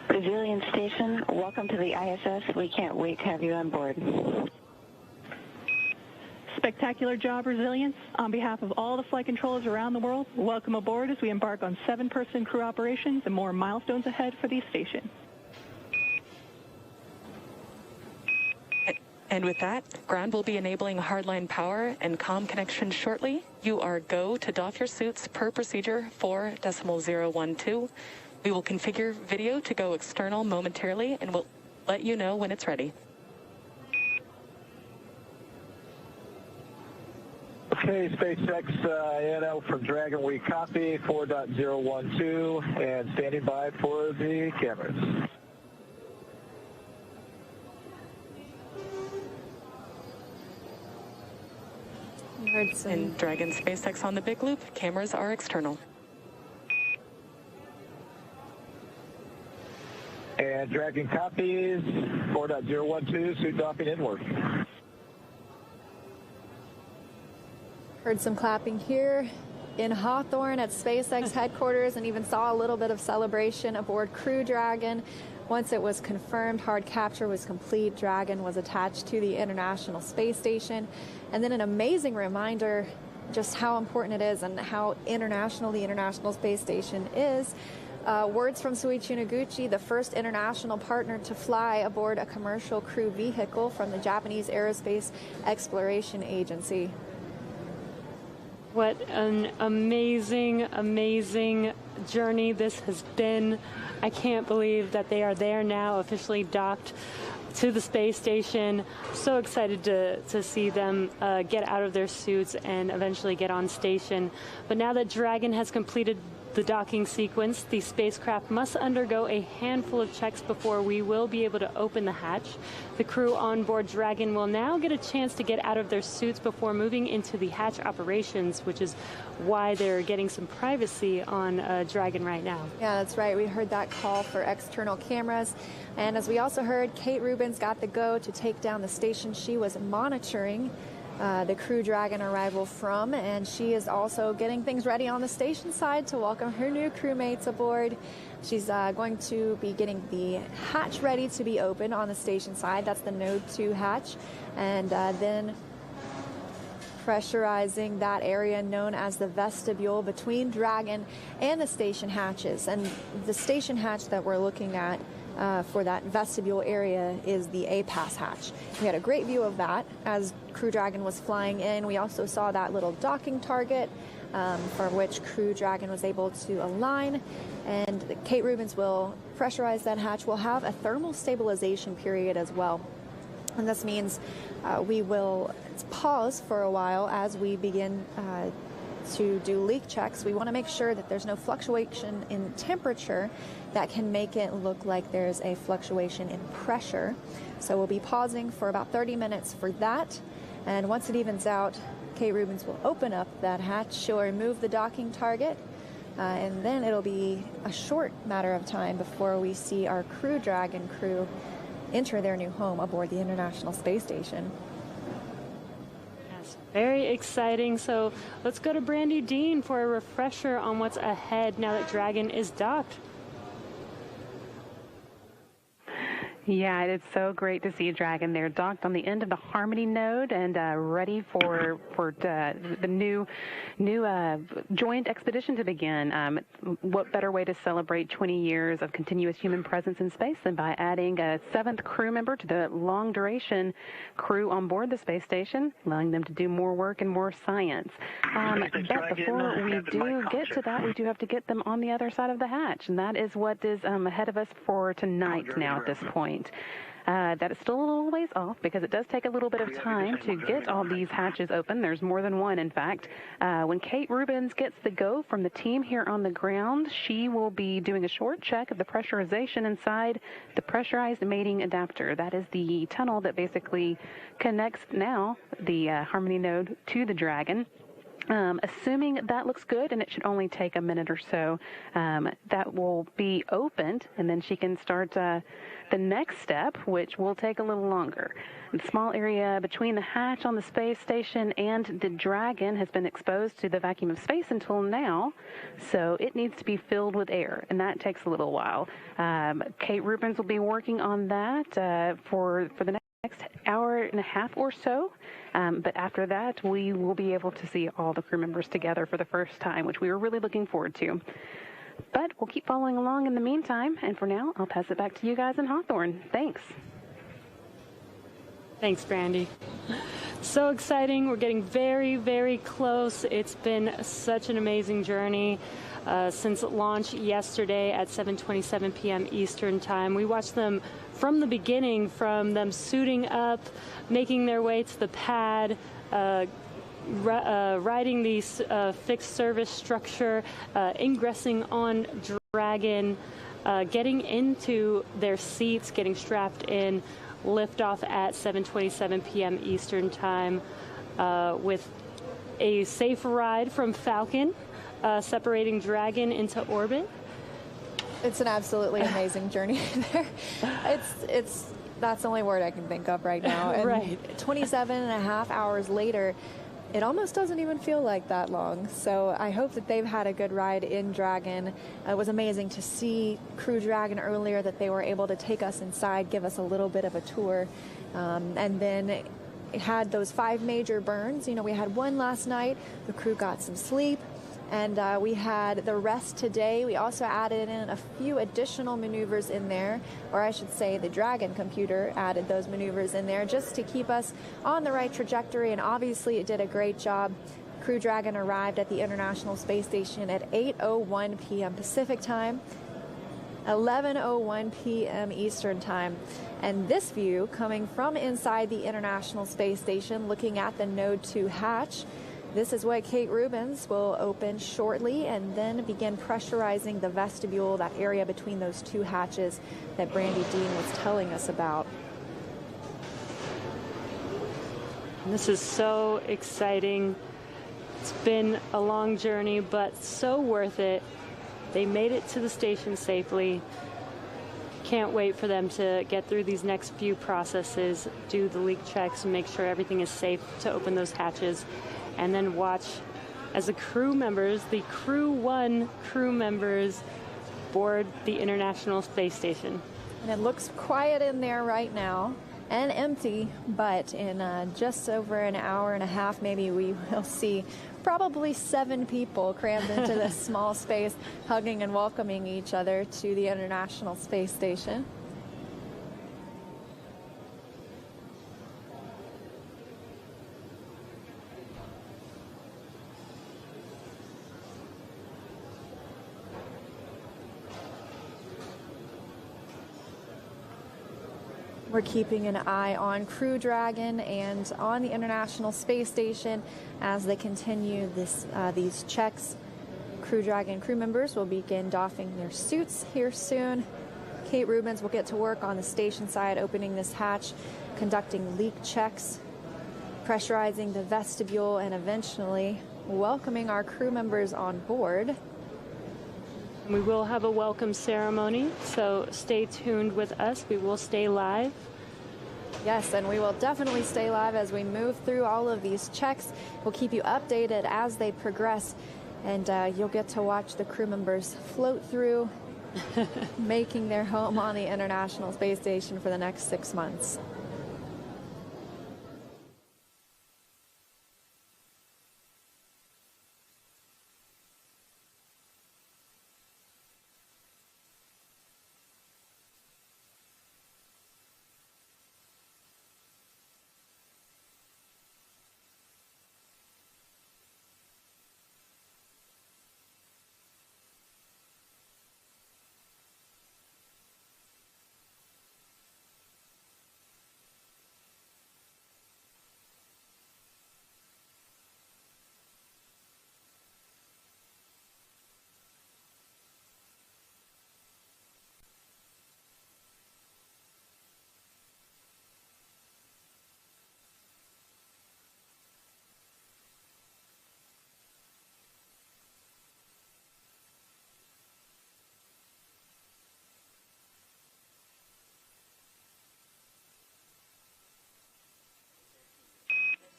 Resilience Station, welcome to the ISS. We can't wait to have you on board. Spectacular job, Resilience. On behalf of all the flight controllers around the world, welcome aboard as we embark on 7-person crew operations and more milestones ahead for the station. And with that, ground will be enabling hardline power and comm connection shortly. You are go to doff your suits per procedure 4.012. We will configure video to go external momentarily, and we'll let you know when it's ready. Okay, SpaceX, NL from Dragon, we copy 4.012 and standing by for the cameras. And Dragon SpaceX on the big loop, cameras are external. And Dragon copies 4.012, suit doffing inward. Heard some clapping here in Hawthorne at SpaceX headquarters, and even saw a little bit of celebration aboard Crew Dragon. Once it was confirmed hard capture was complete, Dragon was attached to the International Space Station. And then an amazing reminder just how important it is and how international the International Space Station is. Words from Soichi Noguchi, the first international partner to fly aboard a commercial crew vehicle from the Japanese Aerospace Exploration Agency. What an amazing, amazing journey this has been. I can't believe that they are there now, officially docked to the space station. So excited to see them get out of their suits and eventually get on station. But now that Dragon has completed the docking sequence, the spacecraft must undergo a handful of checks before we will be able to open the hatch. The crew on board Dragon will now get a chance to get out of their suits before moving into the hatch operations, which is why they're getting some privacy on Dragon right now. Yeah, that's right. We heard that call for external cameras. And as we also heard, Kate Rubins got the go to take down the station she was monitoring the Crew Dragon arrival from, and she is also getting things ready on the station side to welcome her new crewmates aboard. She's going to be getting the hatch ready to be opened on the station side. That's the Node 2 hatch. And then pressurizing that area known as the vestibule between Dragon and the station hatches. And the station hatch that we're looking at for that vestibule area is the A-Pass hatch. We had a great view of that as Crew Dragon was flying in. We also saw that little docking target for which Crew Dragon was able to align. And Kate Rubins will pressurize that hatch. We'll have a thermal stabilization period as well. And this means we will pause for a while as we begin to do leak checks. We want to make sure that there's no fluctuation in temperature that can make it look like there's a fluctuation in pressure. So we'll be pausing for about 30 minutes for that. And once it evens out, Kate Rubins will open up that hatch. She'll remove the docking target. And then it'll be a short matter of time before we see our Crew Dragon crew enter their new home aboard the International Space Station. Yes, very exciting. So let's go to Brandy Dean for a refresher on what's ahead now that Dragon is docked. Yeah, it's so great to see Dragon there docked on the end of the Harmony node and ready for the new joint expedition to begin. What better way to celebrate 20 years of continuous human presence in space than by adding a 7th crew member to the long-duration crew on board the space station, allowing them to do more work and more science. But before we do get to that, we do have to get them on the other side of the hatch, and that is what is ahead of us for tonight now at this point. That is still a little ways off because it does take a little bit of time to get all these hatches open. There's more than one, in fact. When Kate Rubens gets the go from the team here on the ground, she will be doing a short check of the pressurization inside the pressurized mating adapter. That is the tunnel that basically connects now the Harmony node to the Dragon. Assuming that looks good, and it should only take a minute or so, that will be opened, and then she can start the next step, which will take a little longer. The small area between the hatch on the space station and the Dragon has been exposed to the vacuum of space until now, so it needs to be filled with air, and that takes a little while. Kate Rubens will be working on that for the next hour and a half or so. But after that, we will be able to see all the crew members together for the first time, which we were really looking forward to. But we'll keep following along in the meantime. And for now, I'll pass it back to you guys in Hawthorne. Thanks. Thanks, Brandy. So exciting. We're getting very, very close. It's been such an amazing journey. Since launch yesterday at 7:27 p.m. Eastern Time. We watched them from the beginning, from them suiting up, making their way to the pad, riding the fixed service structure, ingressing on Dragon, getting into their seats, getting strapped in, liftoff at 7:27 p.m. Eastern Time with a safe ride from Falcon. Separating Dragon into orbit. It's an absolutely amazing journey there. That's the only word I can think of right now. And right. 27 and a half hours later, it almost doesn't even feel like that long. So I hope that they've had a good ride in Dragon. It was amazing to see Crew Dragon earlier, that they were able to take us inside, give us a little bit of a tour, and then it had those 5 major burns. You know, we had one last night. The crew got some sleep. And we had the rest today. We also added in a few additional maneuvers in there, or I should say the Dragon computer added those maneuvers in there just to keep us on the right trajectory, and obviously it did a great job. Crew Dragon arrived at the International Space Station at 8:01 p.m. Pacific Time, 11:01 p.m. Eastern Time. And this view coming from inside the International Space Station, looking at the Node 2 hatch, this is what Kate Rubens will open shortly and then begin pressurizing the vestibule, that area between those 2 hatches that Brandy Dean was telling us about. This is so exciting. It's been a long journey, but so worth it. They made it to the station safely. Can't wait for them to get through these next few processes, do the leak checks, and make sure everything is safe to open those hatches. And then watch as the crew members, the Crew 1 crew members, board the International Space Station. And it looks quiet in there right now and empty, but in just over an hour and a half, maybe we will see probably 7 people crammed into this small space, hugging and welcoming each other to the International Space Station. We're keeping an eye on Crew Dragon and on the International Space Station as they continue these checks. Crew Dragon crew members will begin doffing their suits here soon. Kate Rubens will get to work on the station side, opening this hatch, conducting leak checks, pressurizing the vestibule, and eventually welcoming our crew members on board. We will have a welcome ceremony, so stay tuned with us. We will stay live. Yes, and we will definitely stay live as we move through all of these checks. We'll keep you updated as they progress, and you'll get to watch the crew members float through making their home on the International Space Station for the next 6 months.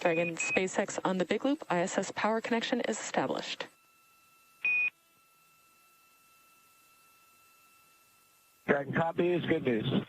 Dragon SpaceX on the Big Loop. ISS power connection is established. Dragon copies. Good news.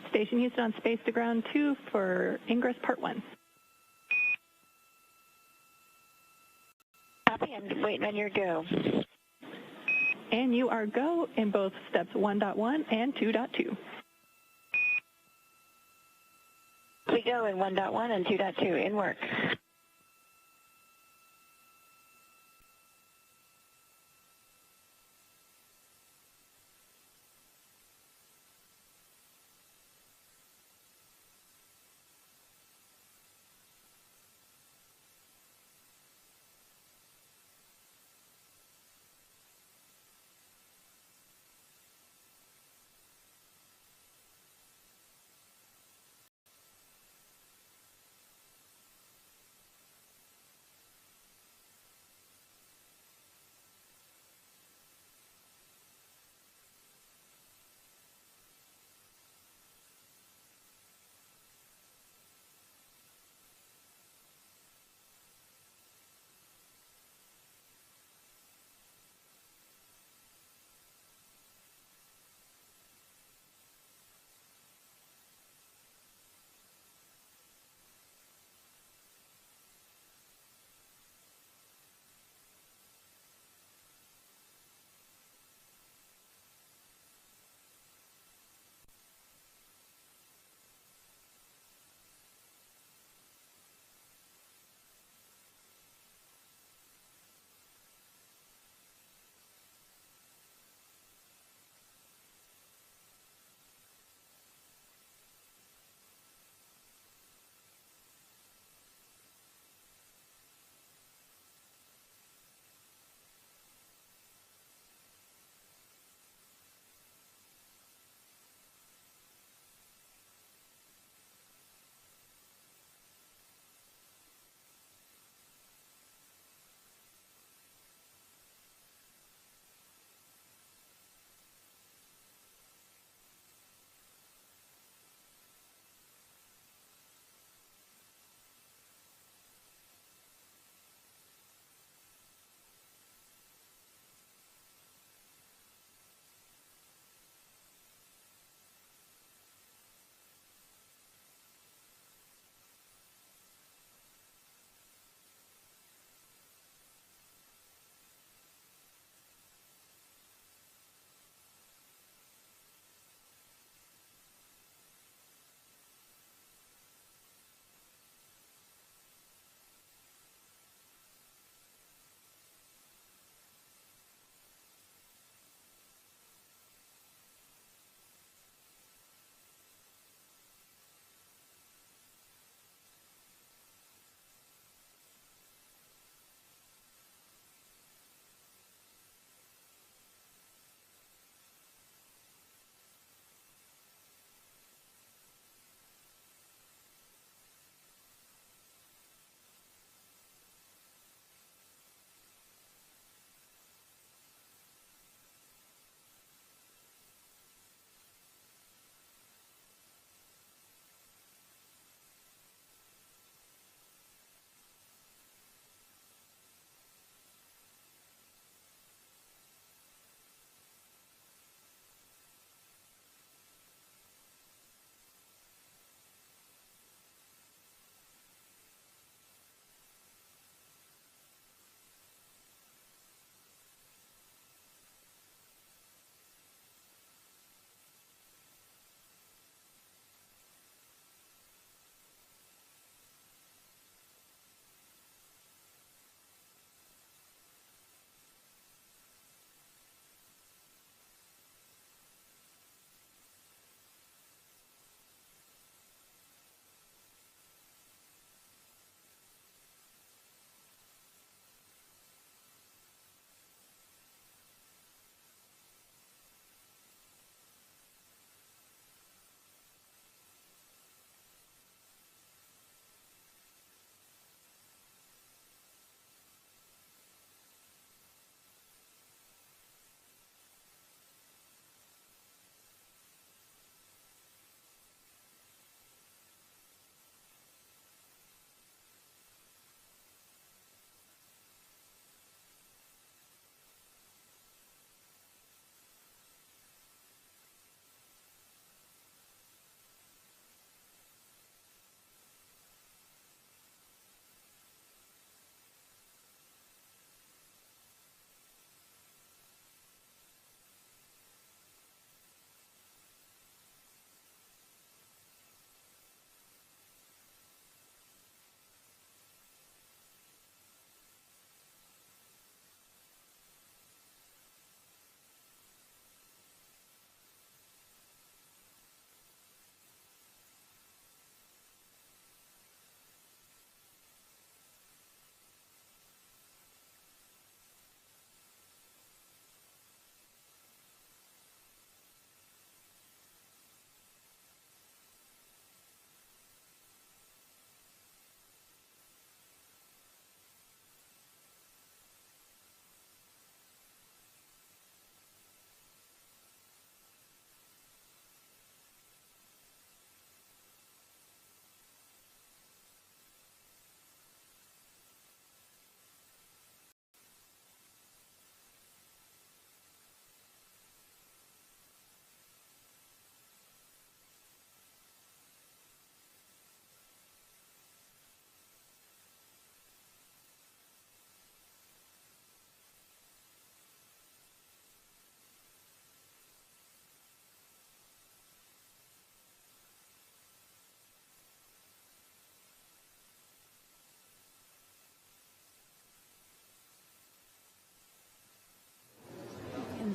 Station Houston on space to ground 2 for Ingress Part 1. Copy, I'm waiting on your go. And you are go in both steps 1.1 and 2.2. We go in 1.1 and 2.2 in work.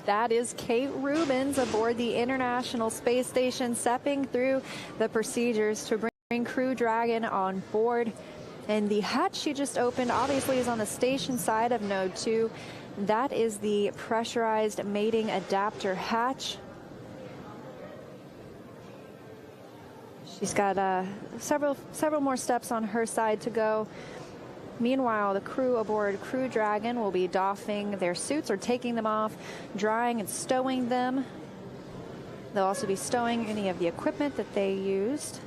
That is Kate Rubins aboard the International Space Station, stepping through the procedures to bring Crew Dragon on board. And the hatch she just opened obviously is on the station side of Node 2. That is the pressurized mating adapter hatch. She's got several more steps on her side to go. Meanwhile, the crew aboard Crew Dragon will be doffing their suits or taking them off, drying and stowing them. They'll also be stowing any of the equipment that they used.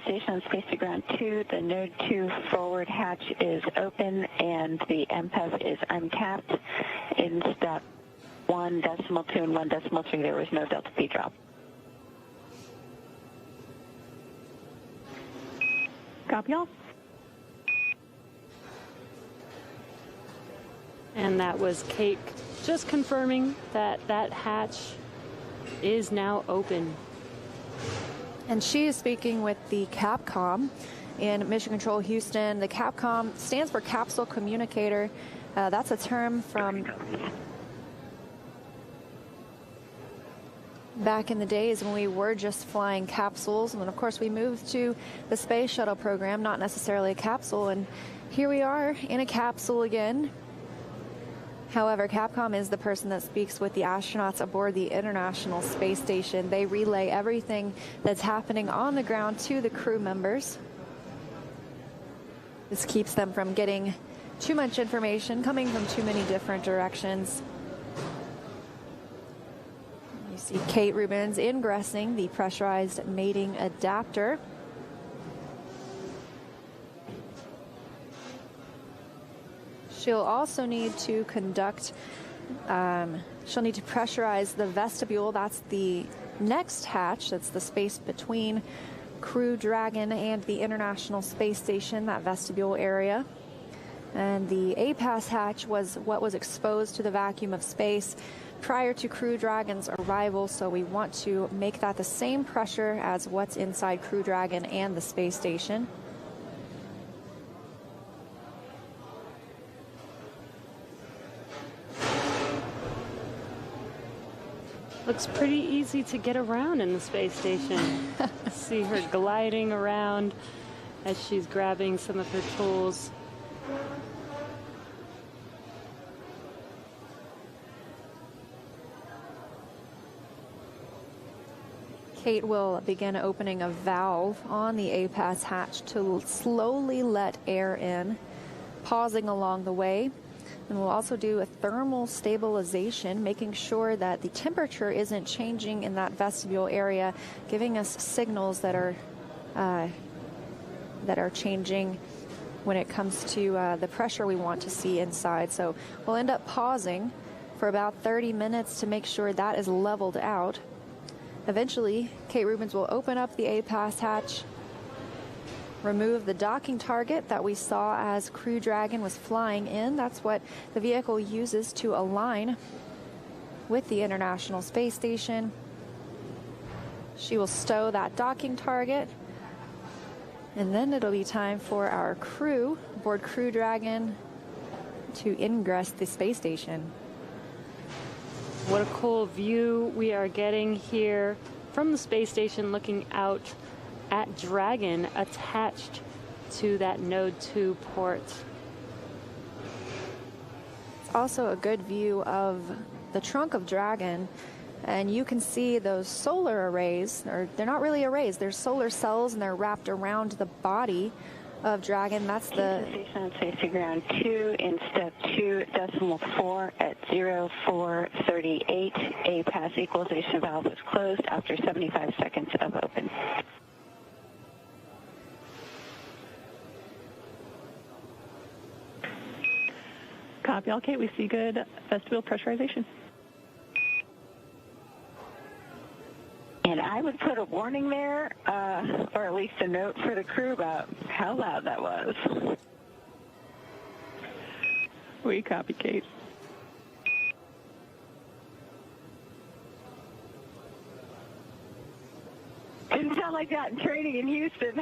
Station on Space to Ground 2, the Node 2 forward hatch is open and the MPEV is uncapped. In step 1.2 and 1.3, there was no Delta P drop. Copy all. And that was Kate just confirming that that hatch is now open. And she is speaking with the Capcom in Mission Control Houston. The Capcom stands for Capsule Communicator. That's a term from back in the days when we were just flying capsules. And then, of course, we moved to the Space Shuttle program, not necessarily a capsule. And here we are in a capsule again. However, Capcom is the person that speaks with the astronauts aboard the International Space Station. They relay everything that's happening on the ground to the crew members. This keeps them from getting too much information coming from too many different directions. You see Kate Rubins ingressing the pressurized mating adapter. She'll also need to conduct, she'll need to pressurize the vestibule. That's the next hatch. That's the space between Crew Dragon and the International Space Station, that vestibule area. And the APAS hatch was what was exposed to the vacuum of space prior to Crew Dragon's arrival, so we want to make that the same pressure as what's inside Crew Dragon and the space station. Looks pretty easy to get around in the space station. See her gliding around as she's grabbing some of her tools. Kate will begin opening a valve on the APAS hatch to slowly let air in, pausing along the way. And we'll also do a thermal stabilization, making sure that the temperature isn't changing in that vestibule area, giving us signals that are changing when it comes to the pressure we want to see inside. So we'll end up pausing for about 30 minutes to make sure that is leveled out. Eventually, Kate Rubins will open up the APAS hatch, remove the docking target that we saw as Crew Dragon was flying in. That's what the vehicle uses to align with the International Space Station. She will stow that docking target, and then it'll be time for our crew aboard Crew Dragon to ingress the space station. What a cool view we are getting here from the space station, looking out at Dragon attached to that Node 2 port. It's also a good view of the trunk of Dragon, and you can see those solar arrays, or they're not really arrays, they're solar cells, and they're wrapped around the body of Dragon. That's the station on Space to Ground 2 in step 2.4 at 0438. APAS equalization valve was closed after 75 seconds of open. Copy all, Kate. We see good vestibule pressurization. And I would put a warning there, or at least a note for the crew about how loud that was. We copy, Kate. Didn't sound like like that in training in Houston.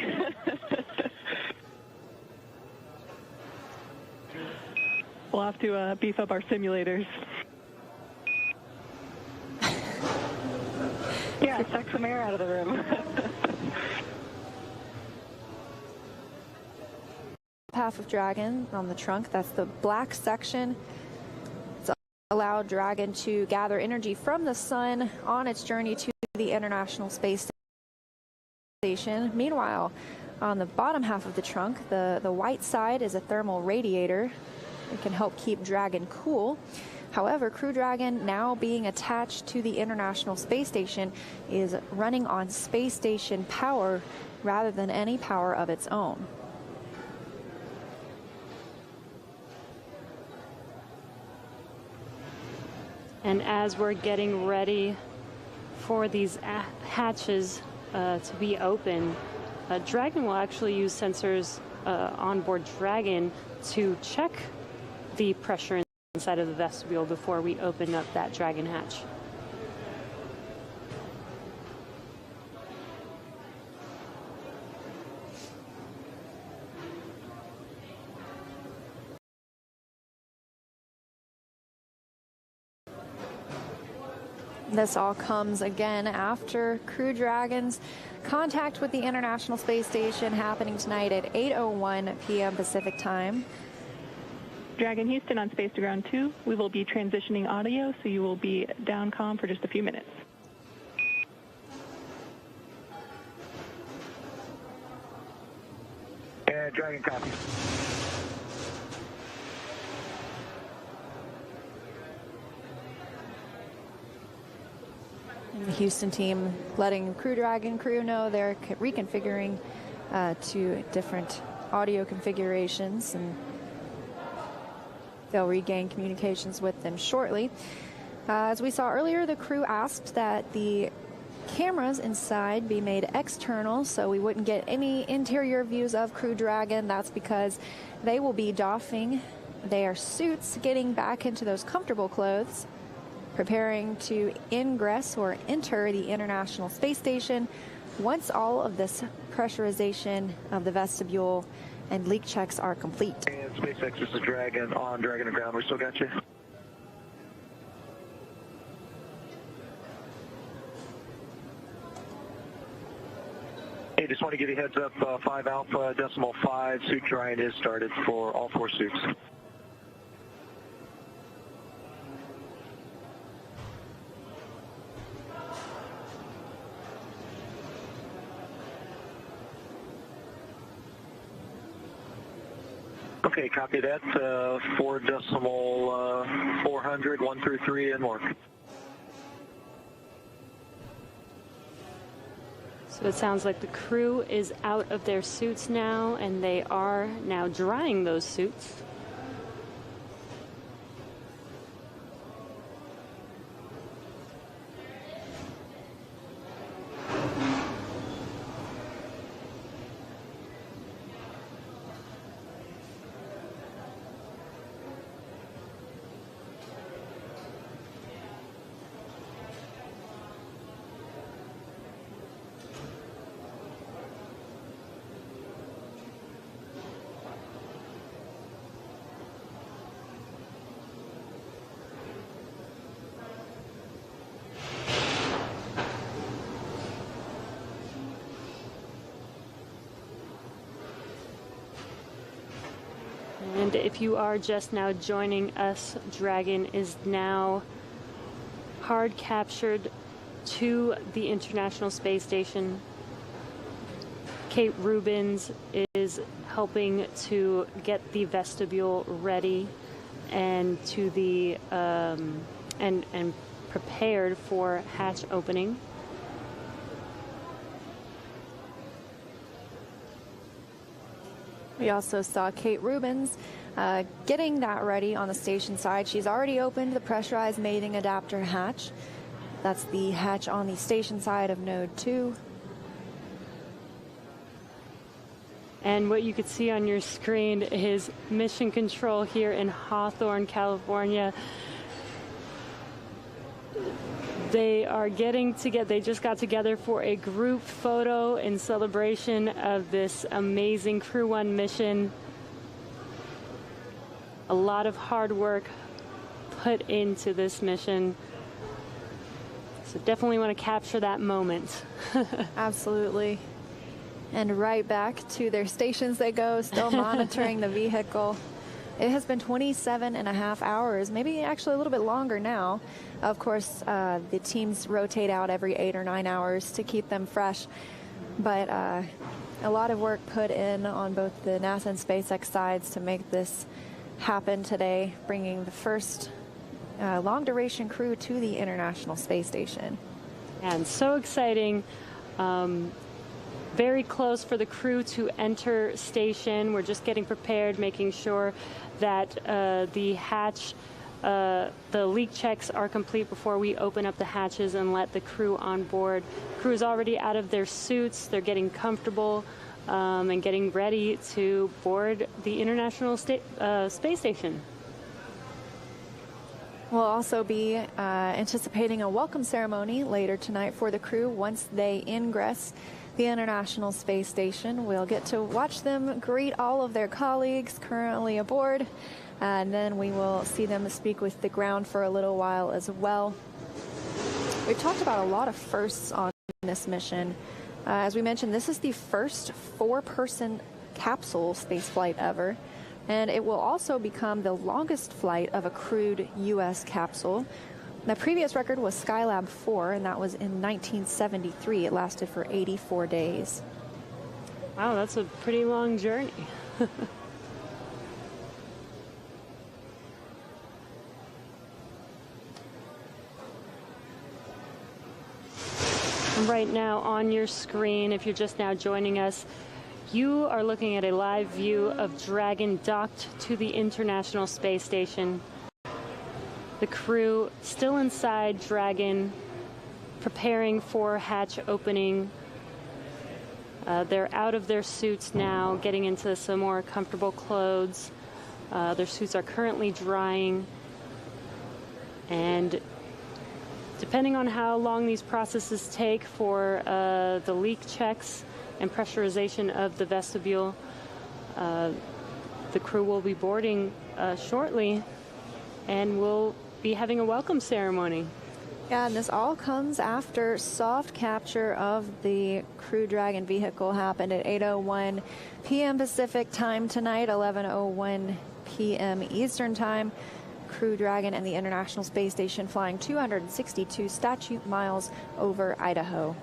We'll have to beef up our simulators. Yeah, suck some air out of the room. Half of Dragon on the trunk, that's the black section. It's allowed Dragon to gather energy from the sun on its journey to the International Space Station. Meanwhile, on the bottom half of the trunk, the white side is a thermal radiator. It can help keep Dragon cool. However, Crew Dragon, now being attached to the International Space Station, is running on space station power rather than any power of its own. And as we're getting ready for these hatches to be open, Dragon will actually use sensors on board Dragon to check the pressure inside of the vestibule before we open up that Dragon hatch. This all comes again after Crew Dragon's contact with the International Space Station happening tonight at 8:01 p.m. Pacific time. Dragon Houston on Space to Ground 2. We will be transitioning audio, so you will be down comm for just a few minutes. And Dragon copy. And the Houston team letting Crew Dragon crew know they're reconfiguring to different audio configurations, and they'll regain communications with them shortly. As we saw earlier, the crew asked that the cameras inside be made external so we wouldn't get any interior views of Crew Dragon. That's because they will be doffing their suits, getting back into those comfortable clothes, preparing to ingress or enter the International Space Station once all of this pressurization of the vestibule and leak checks are complete. And SpaceX, this is Dragon on Dragon to ground. We still got you. Hey, just want to give you a heads up, 5 Alpha decimal 5, suit drying is started for all 4 suits. Okay, copy that. 4 decimal 400, 1 through 3, and more. So it sounds like the crew is out of their suits now, and they are now drying those suits. And if you are just now joining us, Dragon is now hard captured to the International Space Station. Kate Rubins is helping to get the vestibule ready and to the and prepared for hatch opening. We also saw Kate Rubins getting that ready on the station side. She's already opened the pressurized mating adapter hatch. That's the hatch on the station side of Node 2. And what you could see on your screen is Mission Control here in Hawthorne, California. They are getting together. They just got together for a group photo in celebration of this amazing Crew 1 mission. A lot of hard work put into this mission. So definitely want to capture that moment. Absolutely. And right back to their stations they go, still monitoring the vehicle. It has been 27 and a half hours, maybe actually a little bit longer now. Of course, the teams rotate out every 8 or 9 hours to keep them fresh. But a lot of work put in on both the NASA and SpaceX sides to make this happen today, bringing the first long-duration crew to the International Space Station. And so exciting. Very close for the crew to enter station. We're just getting prepared, making sure that the hatch, the leak checks are complete before we open up the hatches and let the crew on board. Crew is already out of their suits. They're getting comfortable and getting ready to board the International Space Station. We'll also be anticipating a welcome ceremony later tonight for the crew once they ingress the International Space Station. We'll get to watch them greet all of their colleagues currently aboard, and then we will see them speak with the ground for a little while as well. We've talked about a lot of firsts on this mission. As we mentioned, this is the first 4-person capsule spaceflight ever, and it will also become the longest flight of a crewed U.S. capsule. The previous record was Skylab 4, and that was in 1973. It lasted for 84 days. Wow, that's a pretty long journey. Right now on your screen, if you're just now joining us, you are looking at a live view of Dragon docked to the International Space Station. The crew still inside Dragon, preparing for hatch opening. They're out of their suits now, getting into some more comfortable clothes. Their suits are currently drying. And depending on how long these processes take for the leak checks and pressurization of the vestibule, the crew will be boarding shortly, and we'll be having a welcome ceremony. Yeah, and this all comes after soft capture of the Crew Dragon vehicle happened at 8:01 p.m. Pacific time tonight, 11:01 p.m. Eastern time. Crew Dragon and the International Space Station flying 262 statute miles over Idaho.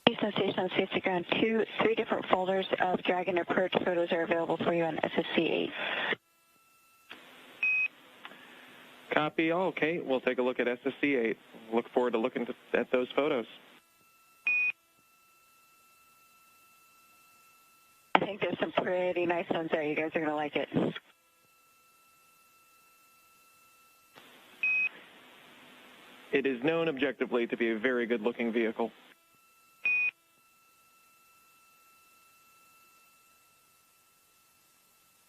Houston Station on Safety Ground 2, 3 different folders of Dragon approach photos are available for you on SSC 8. Copy. Okay, we'll take a look at SSC 8. Look forward to looking at those photos. I think there's some pretty nice ones there. You guys are going to like it. It is known objectively to be a very good-looking vehicle.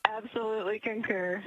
Absolutely concur.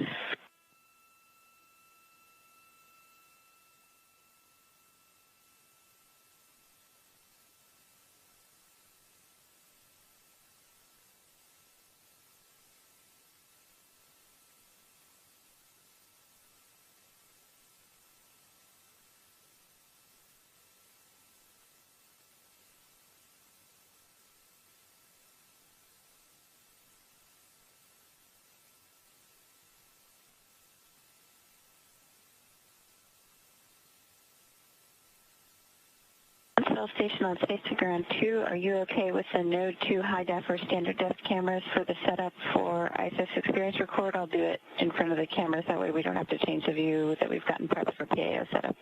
Bell Station on Space to Ground 2. Are you okay with the Node 2 high def or standard def cameras for the setup for ISS Experience Record? I'll do it in front of the cameras. That way we don't have to change the view that we've gotten prepped for PAO setup.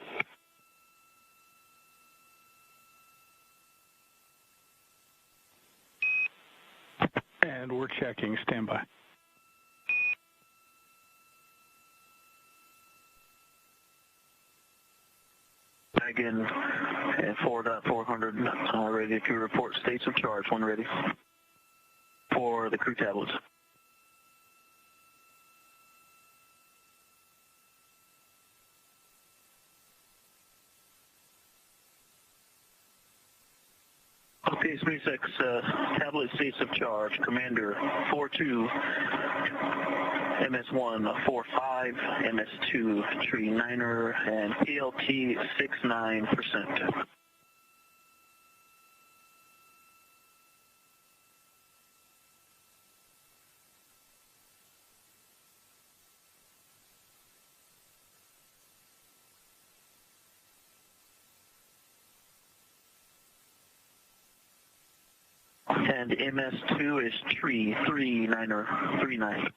And we're checking. Stand by. Again, at 4.400, ready to report states of charge when ready for the crew tablets. Okay, SpaceX tablet states of charge. Commander 42, MS1 45, MS2 Tree 9er, and PLT 69%. And MS2 is Tree 39er 39.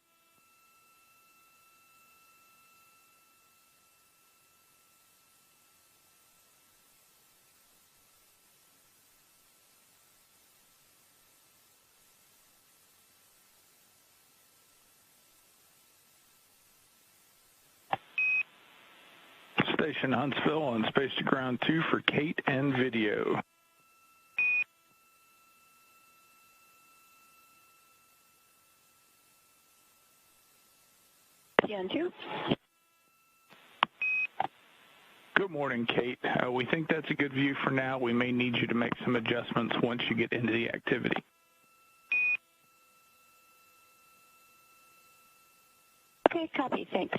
Station Huntsville on Space to Ground 2 for Kate and video. PN2. Good morning, Kate. We think that's a good view for now. We may need you to make some adjustments once you get into the activity. Okay, copy. Thanks.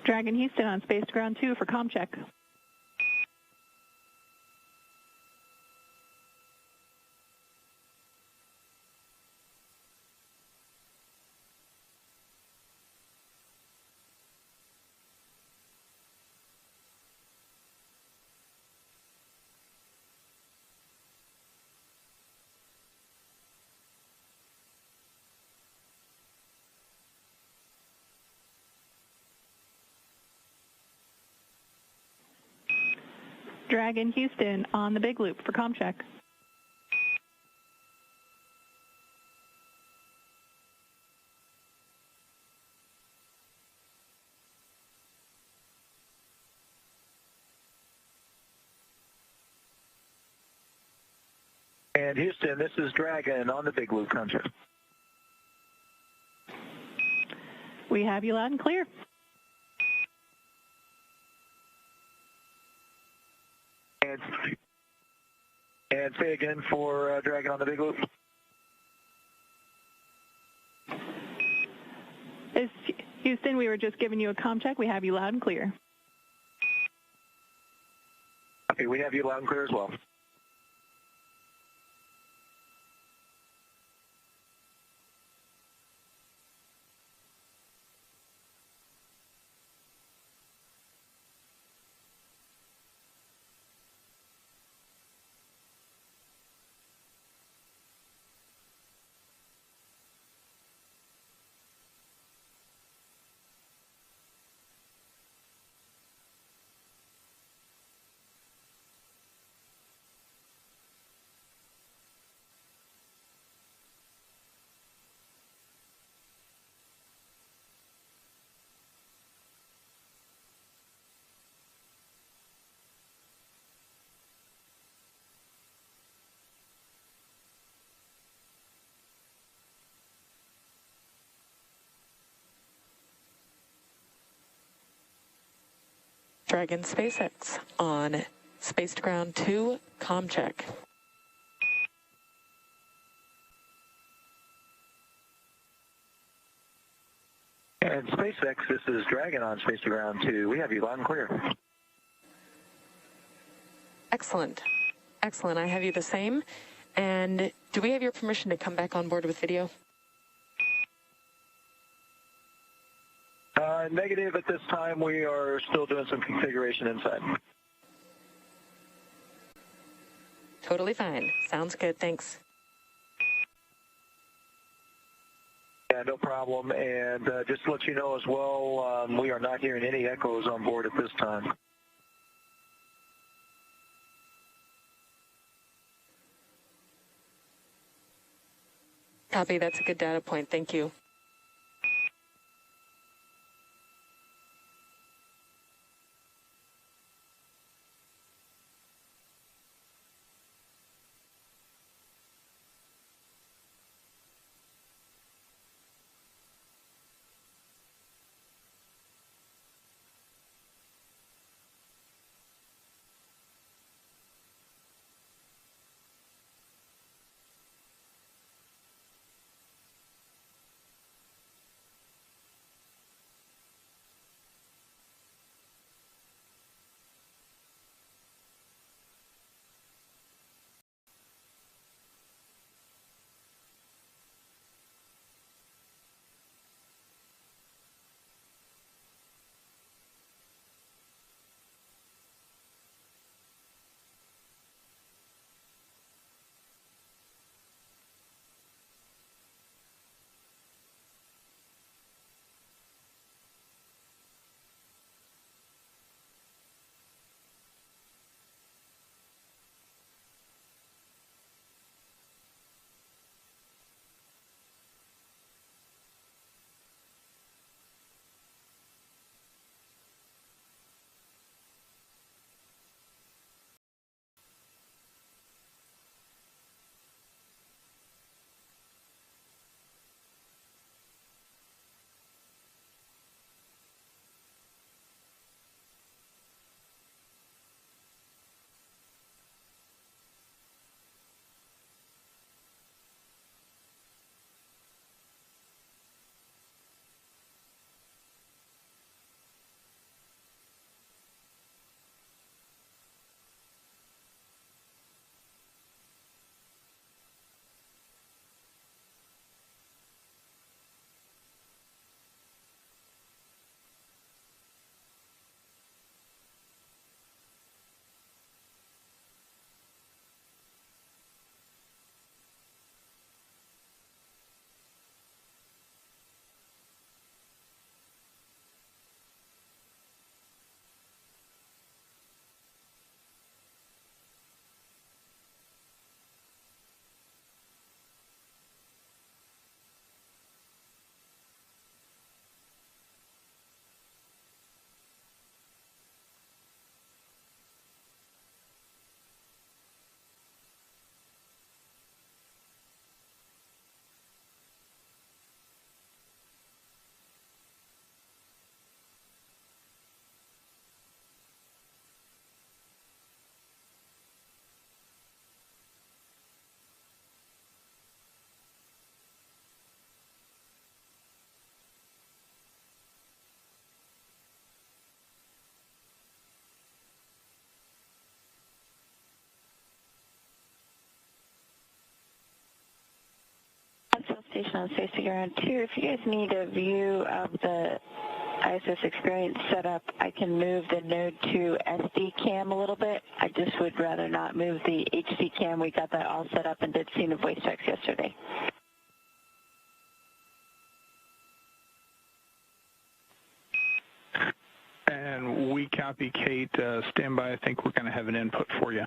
Dragon Houston on Space to Ground 2 for comm check. Dragon Houston on the big loop for comm check. And Houston, this is Dragon on the big loop comm check. We have you loud and clear. And say again for Dragon on the big loop. Houston, we were just giving you a comm check. We have you loud and clear. Okay, we have you loud and clear as well. Dragon SpaceX on Space to Ground 2, comm check. And SpaceX, this is Dragon on Space to Ground 2. We have you loud and clear. Excellent. Excellent. I have you the same. And do we have your permission to come back on board with video? Negative at this time. We are still doing some configuration inside. Totally fine. Sounds good. Thanks. Yeah, no problem. And just to let you know as well, we are not hearing any echoes on board at this time. Copy. That's a good data point. Thank you. station on Space Ground 2. If you guys need a view of the ISS experience setup, I can move the node to SD cam a little bit. I just would rather not move the HD cam. We got that all set up and did scene of voice checks yesterday. And we copy, Kate. Stand by. I think we're going to have an input for you.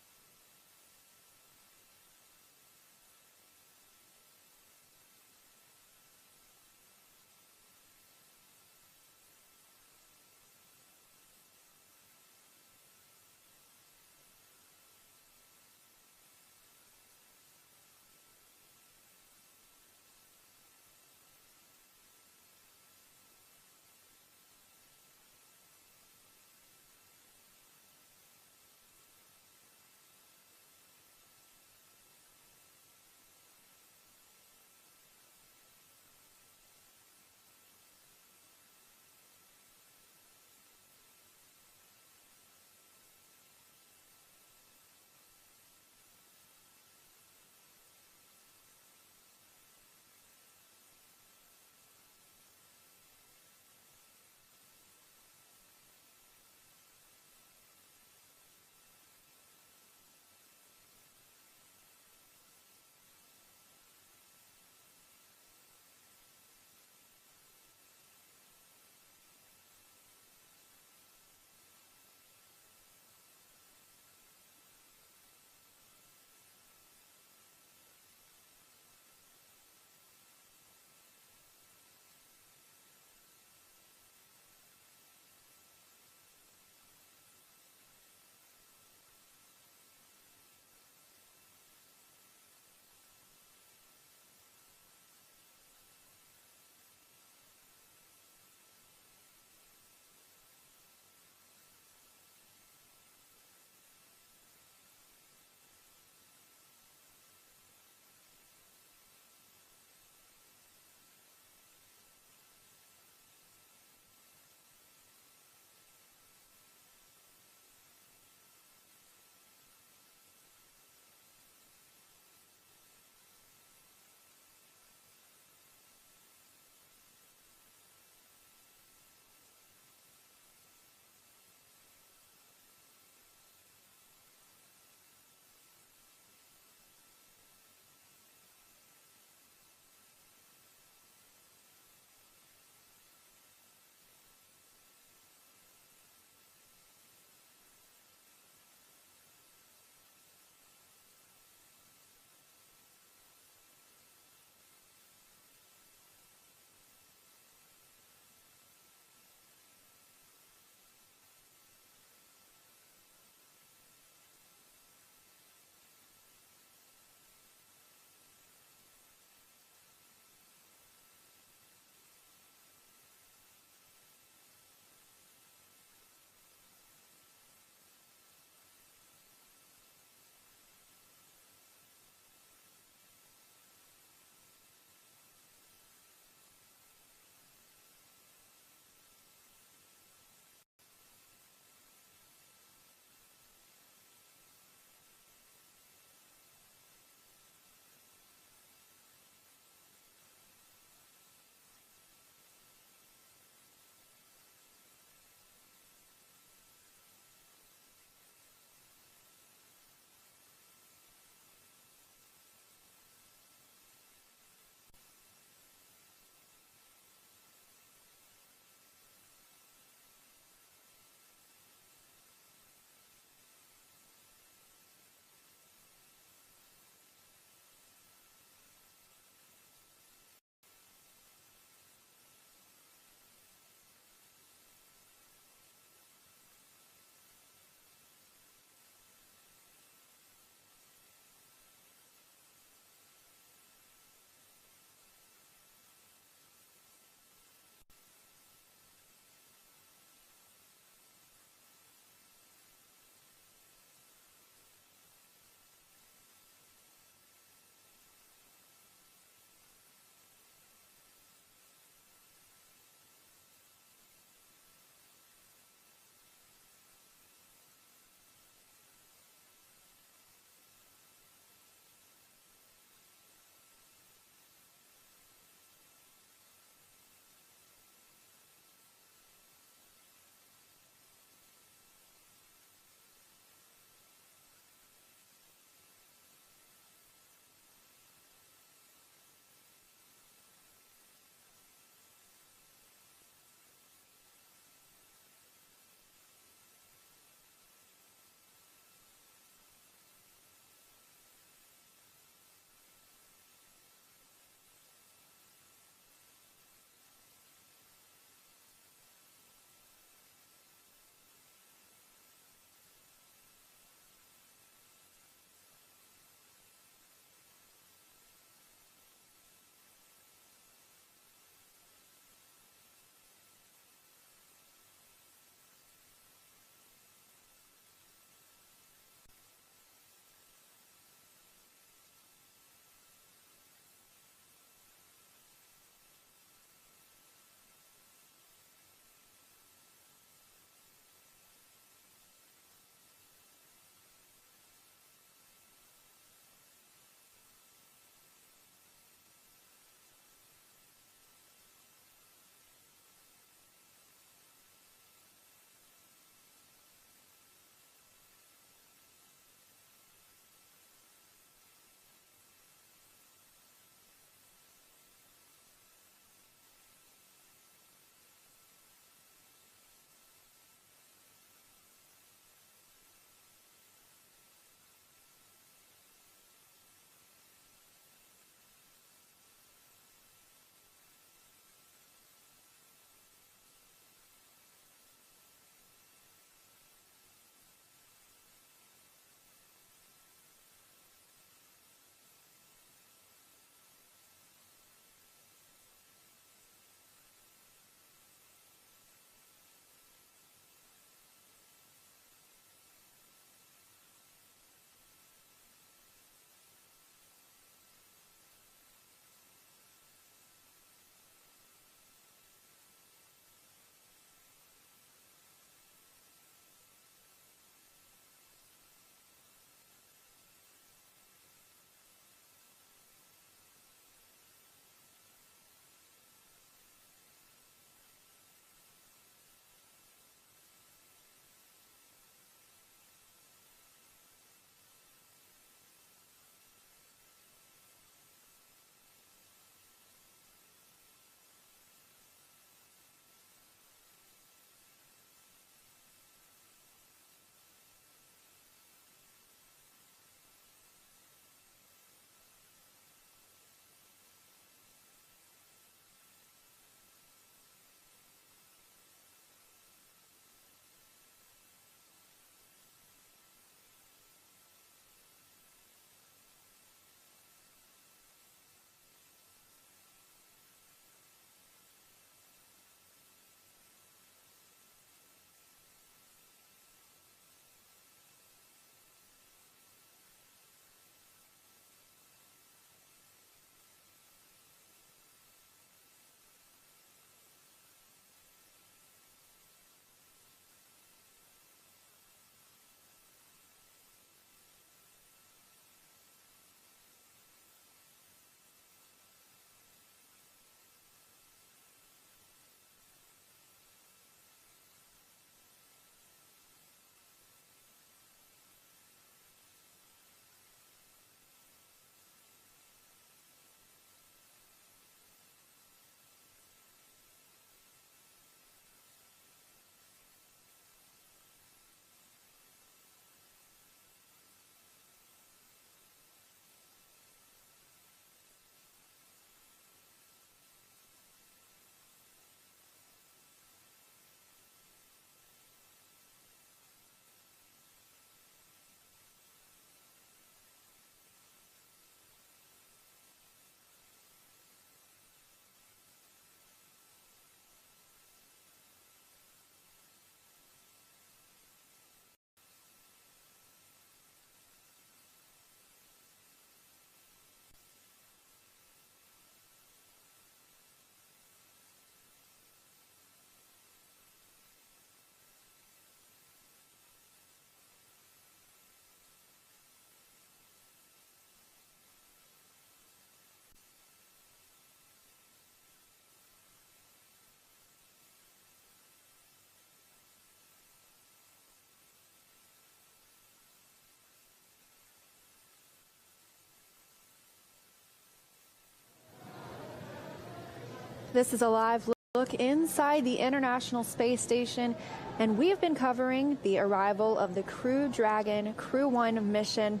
This is a live look inside the International Space Station, and we have been covering the arrival of the Crew Dragon Crew 1 mission.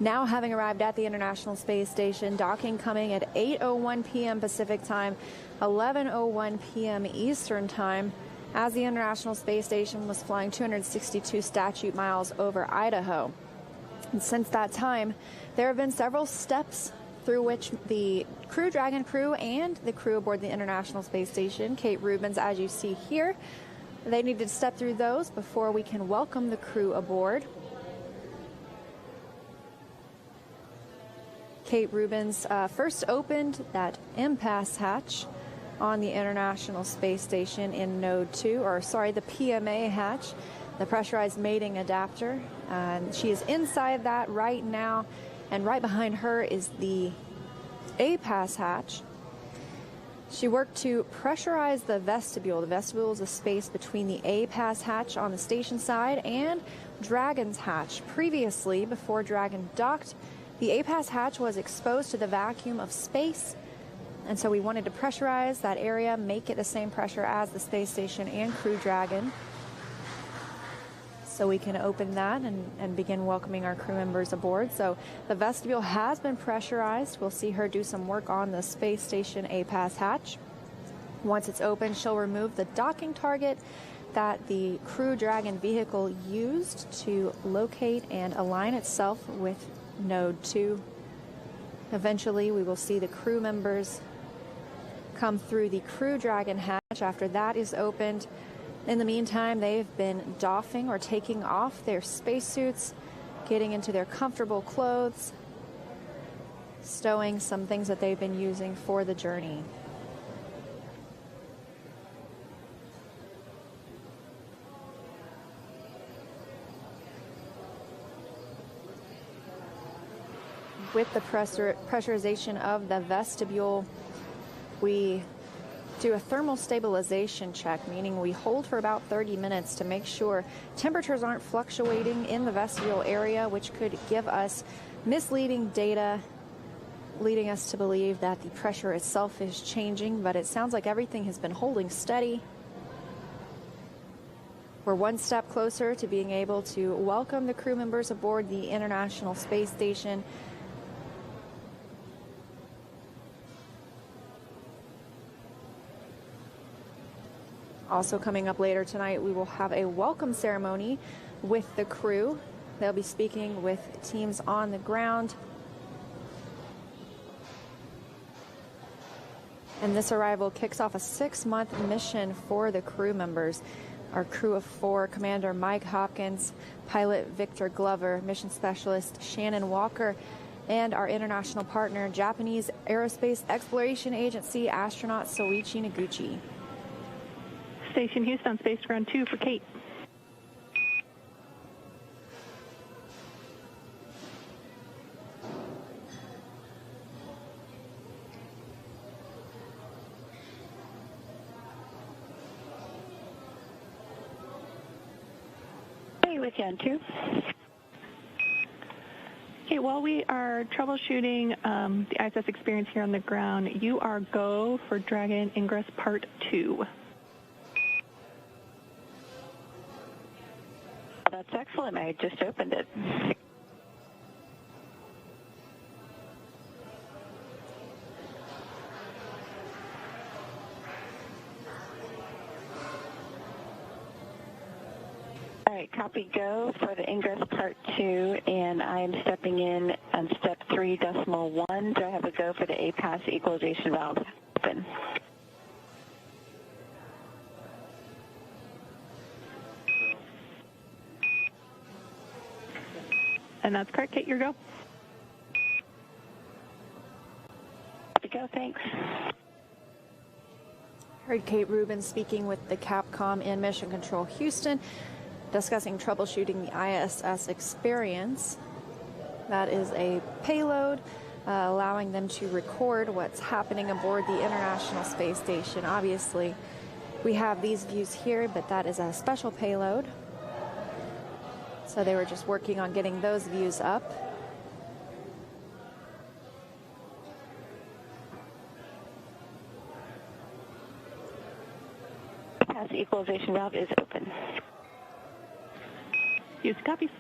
Now having arrived at the International Space Station, docking coming at 8:01 p.m. Pacific Time, 11:01 p.m. Eastern Time, as the International Space Station was flying 262 statute miles over Idaho. And since that time, there have been several steps through which the Crew Dragon crew and the crew aboard the International Space Station, Kate Rubins, as you see here, they needed to step through those before we can welcome the crew aboard. Kate Rubins first opened that impasse hatch on the International Space Station in Node 2, or sorry, the PMA hatch, the pressurized mating adapter. And she is inside that right now, and right behind her is the APAS hatch. She worked to pressurize the vestibule. The vestibule is a space between the APAS hatch on the station side and Dragon's hatch. Previously, before Dragon docked, the APAS hatch was exposed to the vacuum of space, and so we wanted to pressurize that area, make it the same pressure as the space station and Crew Dragon. So we can open that and begin welcoming our crew members aboard. So the vestibule has been pressurized. We'll see her do some work on the space station APAS hatch. Once it's open, she'll remove the docking target that the Crew Dragon vehicle used to locate and align itself with Node 2. Eventually, we will see the crew members come through the Crew Dragon hatch after that is opened. In the meantime, they've been doffing or taking off their spacesuits, getting into their comfortable clothes, stowing some things that they've been using for the journey. With the pressurization of the vestibule, we do a thermal stabilization check, meaning we hold for about 30 minutes to make sure temperatures aren't fluctuating in the vestibule area, which could give us misleading data, leading us to believe that the pressure itself is changing, but it sounds like everything has been holding steady. We're one step closer to being able to welcome the crew members aboard the International Space Station. Also coming up later tonight, we will have a welcome ceremony with the crew. They'll be speaking with teams on the ground. And this arrival kicks off a 6-month mission for the crew members. Our crew of 4, Commander Mike Hopkins, Pilot Victor Glover, Mission Specialist Shannon Walker, and our international partner, Japanese Aerospace Exploration Agency astronaut Soichi Noguchi. Station Houston, Space Ground 2 for Kate. Hey, with you on 2. Okay, while we are troubleshooting the ISS experience here on the ground, you are go for Dragon Ingress Part 2. That's excellent. I just opened it. All right, copy go for the Ingress Part 2, and I am stepping in on step 3.1. Do I have a go for the APAS equalization valve open? And that's correct, Kate, your go. Go, thanks. Heard Kate Rubins speaking with the Capcom in Mission Control Houston, discussing troubleshooting the ISS experience. That is a payload allowing them to record what's happening aboard the International Space Station. Obviously, we have these views here, but that is a special payload. So they were just working on getting those views up. equalization valve is open. Use copy.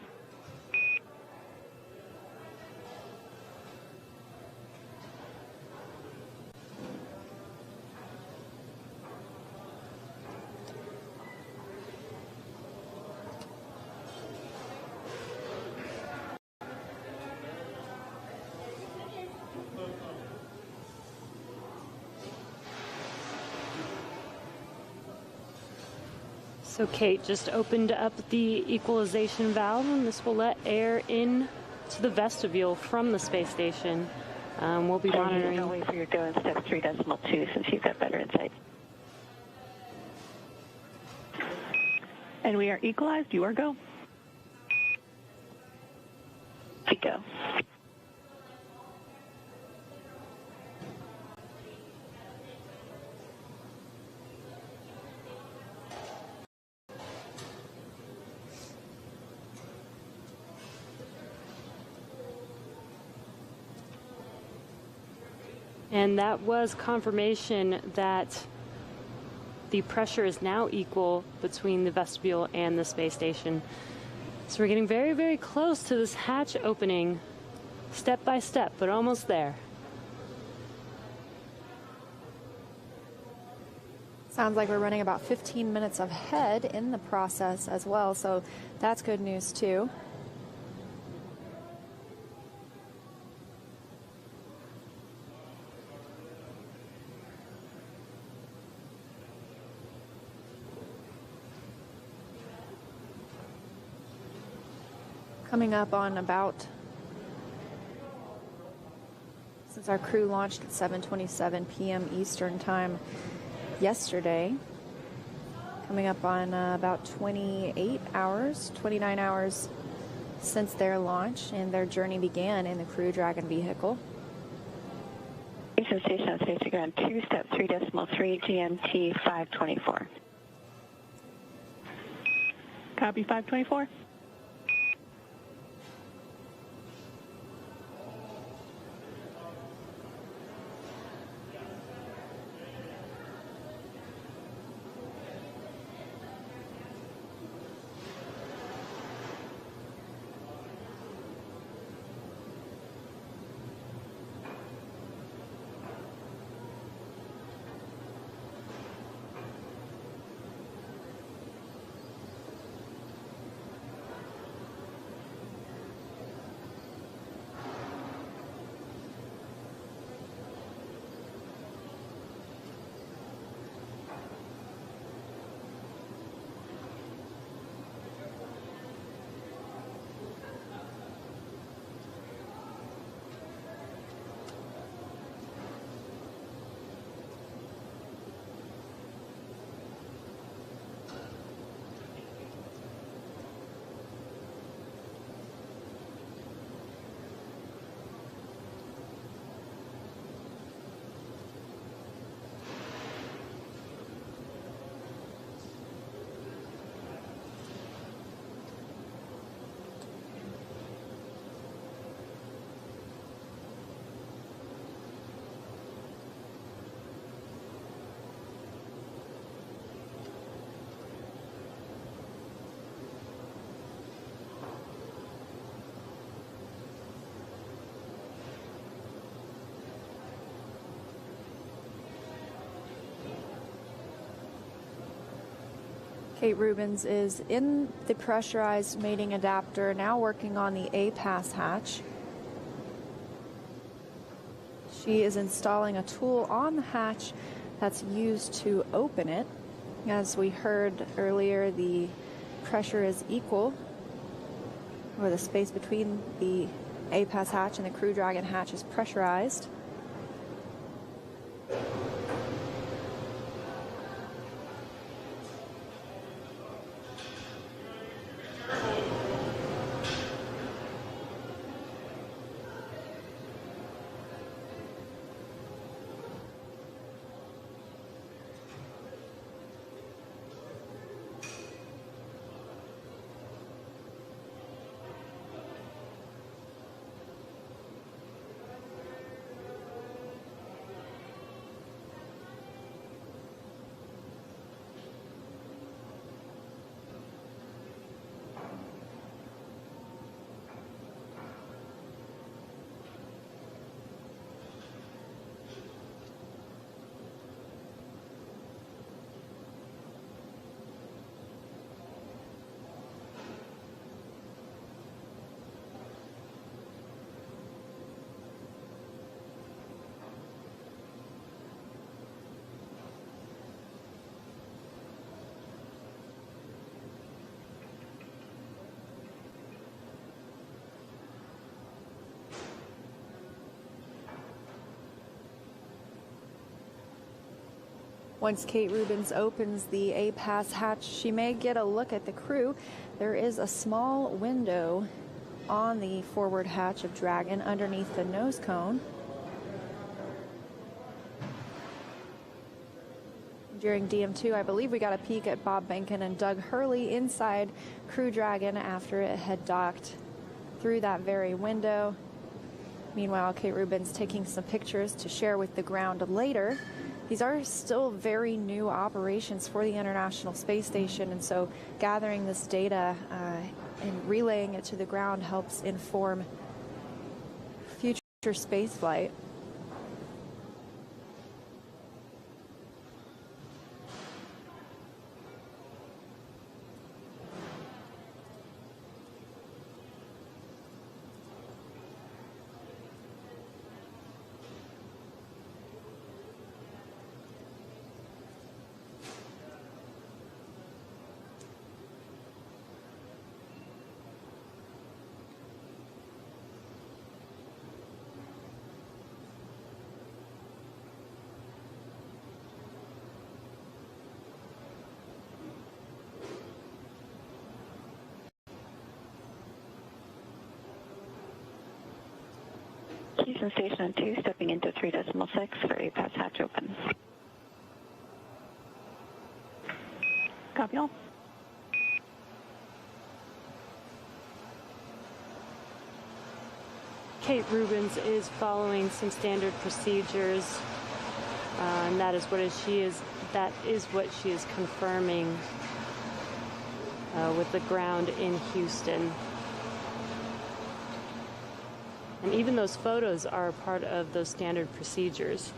So Kate just opened up the equalization valve, and this will let air in to the vestibule from the space station. We'll be monitoring. Don't wait for your go in step 3.2 since you've got better insight. And we are equalized. You are go. We go. And that was confirmation that the pressure is now equal between the vestibule and the space station. So we're getting very, very close to this hatch opening, step by step, but almost there. Sounds like we're running about 15 minutes ahead in the process as well, so that's good news too. Coming up on about, since our crew launched at 7:27 p.m. Eastern time yesterday, coming up on about 29 hours since their launch, and their journey began in the Crew Dragon vehicle. Station station on station ground 2 step 3.3 GMT 524. Copy 524. Kate Rubens is in the pressurized mating adapter, now working on the A-pass hatch. She is installing a tool on the hatch that's used to open it. As we heard earlier, the pressure is equal, or the space between the A-pass hatch and the Crew Dragon hatch is pressurized. Once Kate Rubins opens the A-Pass hatch, she may get a look at the crew. There is a small window on the forward hatch of Dragon underneath the nose cone. During DM2, I believe we got a peek at Bob Benken and Doug Hurley inside Crew Dragon after it had docked through that very window. Meanwhile, Kate Rubins taking some pictures to share with the ground later. These are still very new operations for the International Space Station, and so gathering this data and relaying it to the ground helps inform future spaceflight. Houston Station 2, stepping into 3.6 for A-Pass hatch open. Copy all. Kate Rubins is following some standard procedures, and that is what she is confirming with the ground in Houston. And even those photos are a part of those standard procedures.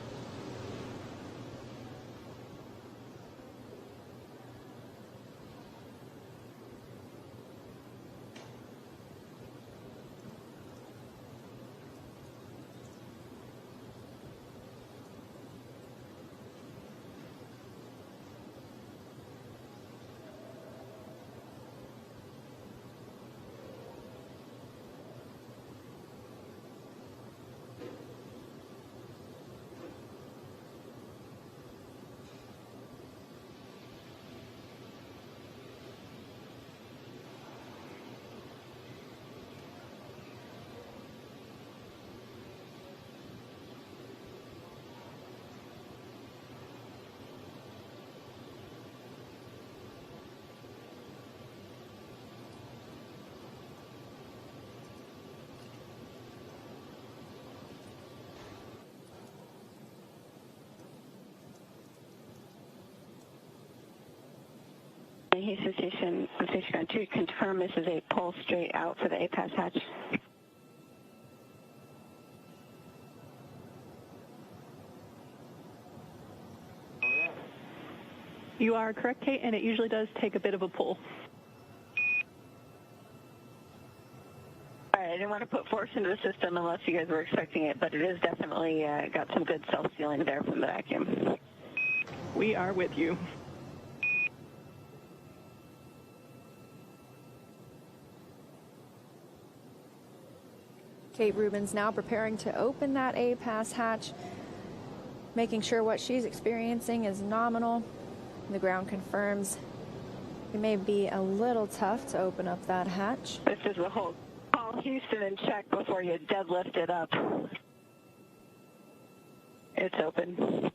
Houston Station 2, confirm this is a pull straight out for the A-Pass hatch. You are correct, Kate, and it usually does take a bit of a pull. All right, I didn't want to put force into the system unless you guys were expecting it, but it is definitely got some good self-sealing there from the vacuum. We are with you. Kate Rubins now preparing to open that A-Pass hatch, making sure what she's experiencing is nominal. The ground confirms it may be a little tough to open up that hatch. This is the whole call Houston and check before you deadlift it up. It's open.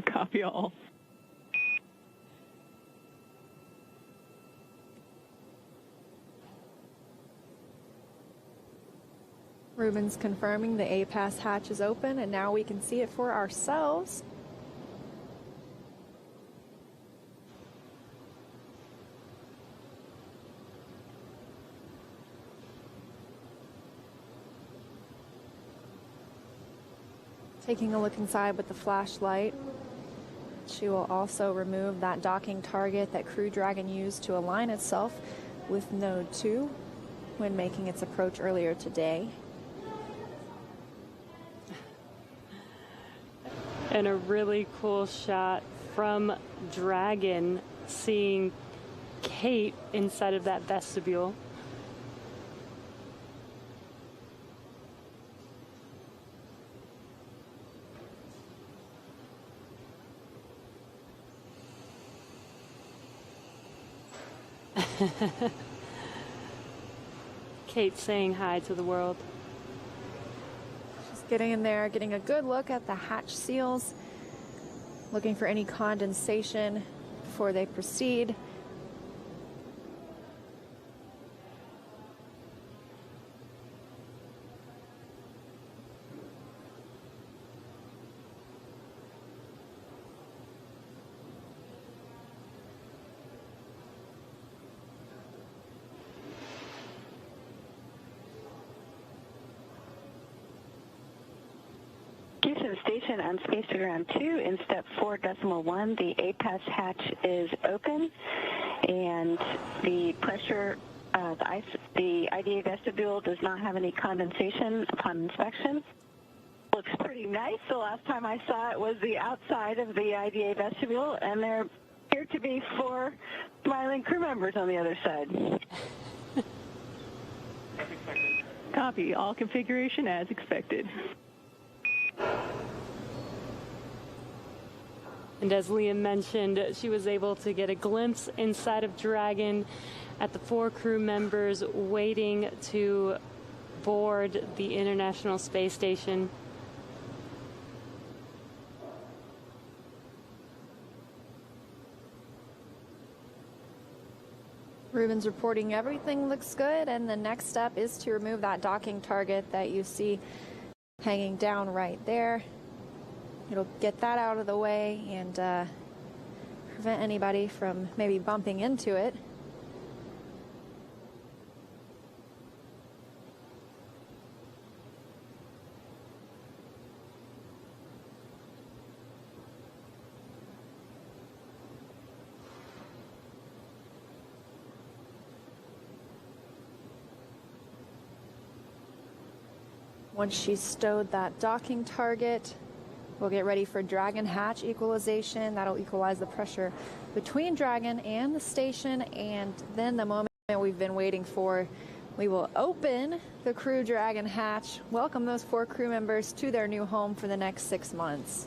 Copy all. Rubins confirming the A-Pass hatch is open, and now we can see it for ourselves. Taking a look inside with the flashlight. She will also remove that docking target that Crew Dragon used to align itself with Node 2 when making its approach earlier today. And a really cool shot from Dragon, seeing Kate inside of that vestibule. Kate saying hi to the world. Just getting in there, getting a good look at the hatch seals, looking for any condensation before they proceed. Houston Station on Space to Ground 2 in step 4.1. The APAS hatch is open, and the pressure, the IDA vestibule does not have any condensation upon inspection. Looks pretty nice. The last time I saw it was the outside of the IDA vestibule, and there appear to be 4 smiling crew members on the other side. Copy. All configuration as expected. And as Liam mentioned, she was able to get a glimpse inside of Dragon at the 4 crew members waiting to board the International Space Station. Ruben's reporting everything looks good, and the next step is to remove that docking target that you see hanging down right there. It'll get that out of the way and prevent anybody from maybe bumping into it. Once she's stowed that docking target, we'll get ready for Dragon hatch equalization. That'll equalize the pressure between Dragon and the station, and then the moment we've been waiting for, we will open the Crew Dragon hatch, welcome those 4 crew members to their new home for the next 6 months.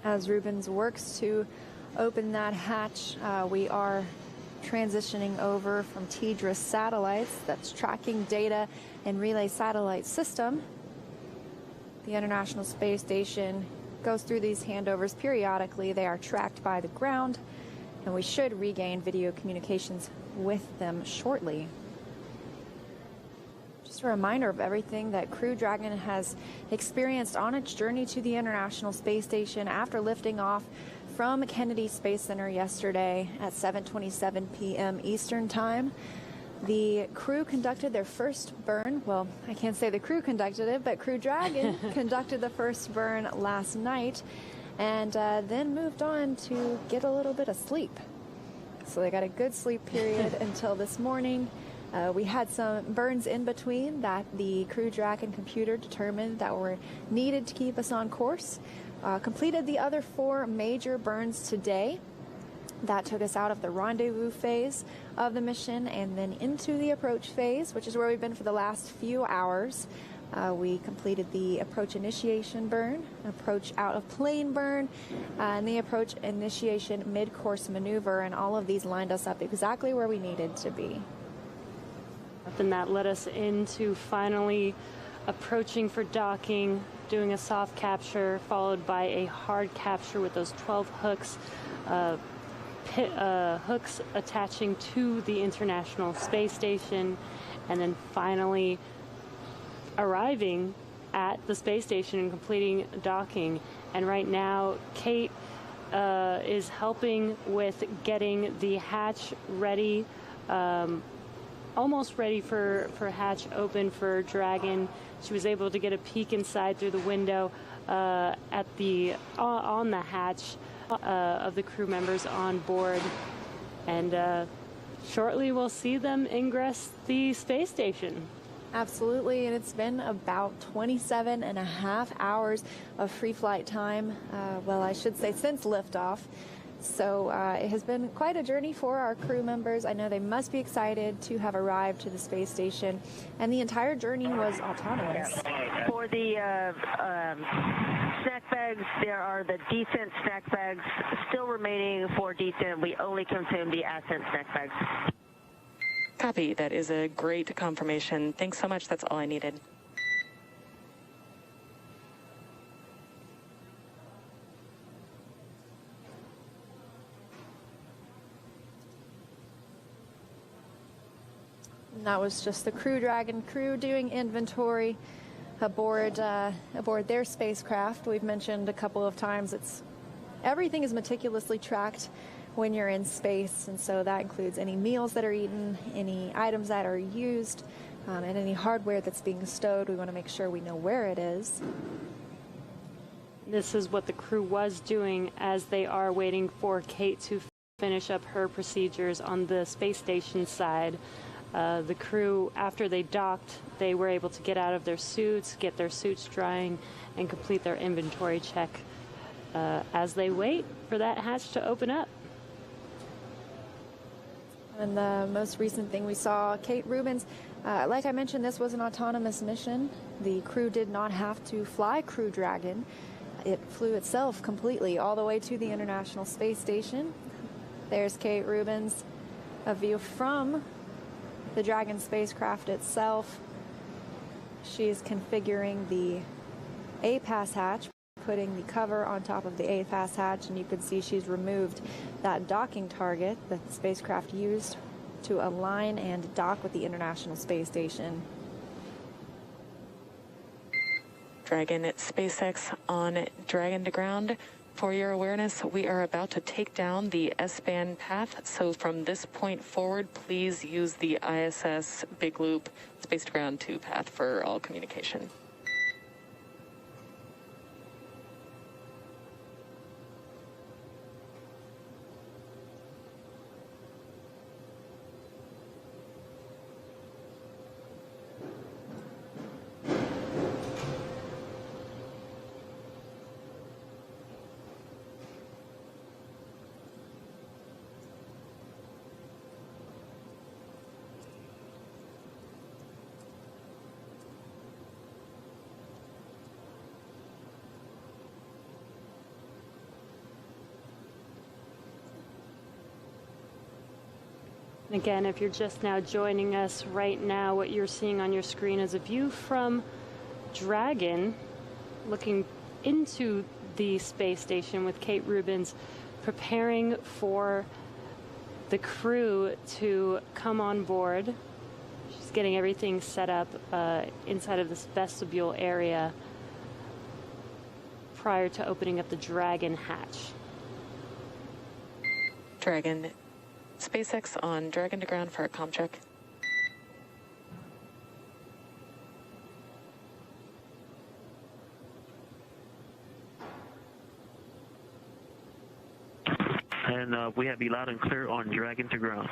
As Rubens works to open that hatch, we are transitioning over from TDRS satellites, that's tracking data and relay satellite system. The International Space Station goes through these handovers periodically. They are tracked by the ground, and we should regain video communications with them shortly. Just a reminder of everything that Crew Dragon has experienced on its journey to the International Space Station after lifting off from Kennedy Space Center yesterday at 7:27 p.m. Eastern Time. The crew conducted their first burn well, I can't say the crew conducted it, but Crew Dragon conducted the first burn last night and then moved on to get a little bit of sleep. So they got a good sleep period until this morning. We had some burns in between that the Crew Dragon computer determined that were needed to keep us on course. Completed the other 4 major burns today. That took us out of the rendezvous phase of the mission and then into the approach phase, which is where we've been for the last few hours. We completed the approach initiation burn, approach out of plane burn, and the approach initiation mid-course maneuver, and all of these lined us up exactly where we needed to be. And that led us into finally approaching for docking, doing a soft capture, followed by a hard capture with those 12 hooks. Hooks attaching to the International Space Station, and then finally arriving at the space station and completing docking. And right now, Kate is helping with getting the hatch ready, almost ready for hatch open for Dragon. She was able to get a peek inside through the window at the on the hatch of the crew members on board, and shortly we'll see them ingress the space station. Absolutely, and it's been about 27 and a half hours of free flight time, well, I should say since liftoff. So it has been quite a journey for our crew members. I know they must be excited to have arrived to the space station, and the entire journey was autonomous. For the snack bags, there are the decent snack bags still remaining for decent. We only consume the ascent snack bags. Copy. That is a great confirmation. Thanks so much. That's all I needed. And that was just the Crew Dragon crew doing inventory aboard their spacecraft. We've mentioned a couple of times everything is meticulously tracked when you're in space, and so that includes any meals that are eaten, any items that are used, and any hardware that's being stowed. We want to make sure we know where it is. This is what the crew was doing as they are waiting for Kate to finish up her procedures on the space station side. The crew, after they docked, they were able to get out of their suits, get their suits drying, and complete their inventory check as they wait for that hatch to open up. And the most recent thing we saw, Kate Rubins, like I mentioned, this was an autonomous mission. The crew did not have to fly Crew Dragon. It flew itself completely all the way to the International Space Station. There's Kate Rubins, a view from the Dragon spacecraft itself. She's configuring the A-Pass hatch, putting the cover on top of the A-Pass hatch, and you can see she's removed that docking target that the spacecraft used to align and dock with the International Space Station. Dragon at SpaceX on Dragon to ground. For your awareness, we are about to take down the S-band path, so from this point forward, please use the ISS Big Loop Space to Ground 2 path for all communication. Again, if you're just now joining us right now, what you're seeing on your screen is a view from Dragon looking into the space station with Kate Rubins preparing for the crew to come on board. She's getting everything set up inside of this vestibule area prior to opening up the Dragon hatch. Dragon, SpaceX on Dragon to ground for a comm check. And we have you loud and clear on Dragon to ground.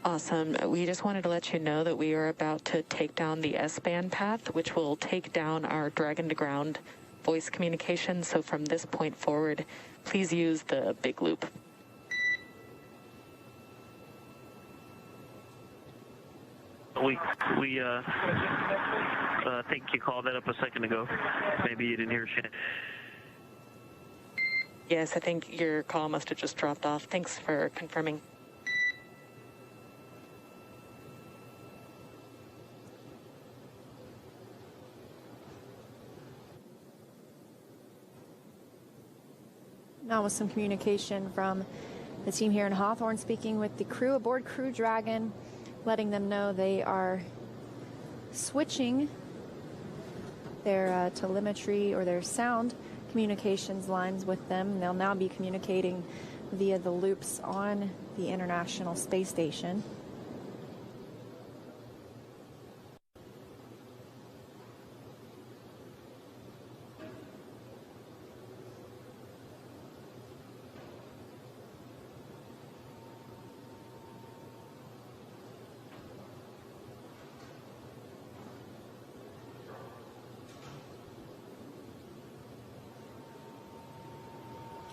Awesome. We just wanted to let you know that we are about to take down the S-band path, which will take down our Dragon to ground voice communication. So from this point forward, please use the big loop. We think you called that up a second ago. Maybe you didn't hear shit. Yes, I think your call must have just dropped off. Thanks for confirming. Now with some communication from the team here in Hawthorne, speaking with the crew aboard Crew Dragon, letting them know they are switching their telemetry or their sound communications lines with them. They'll now be communicating via the loops on the International Space Station.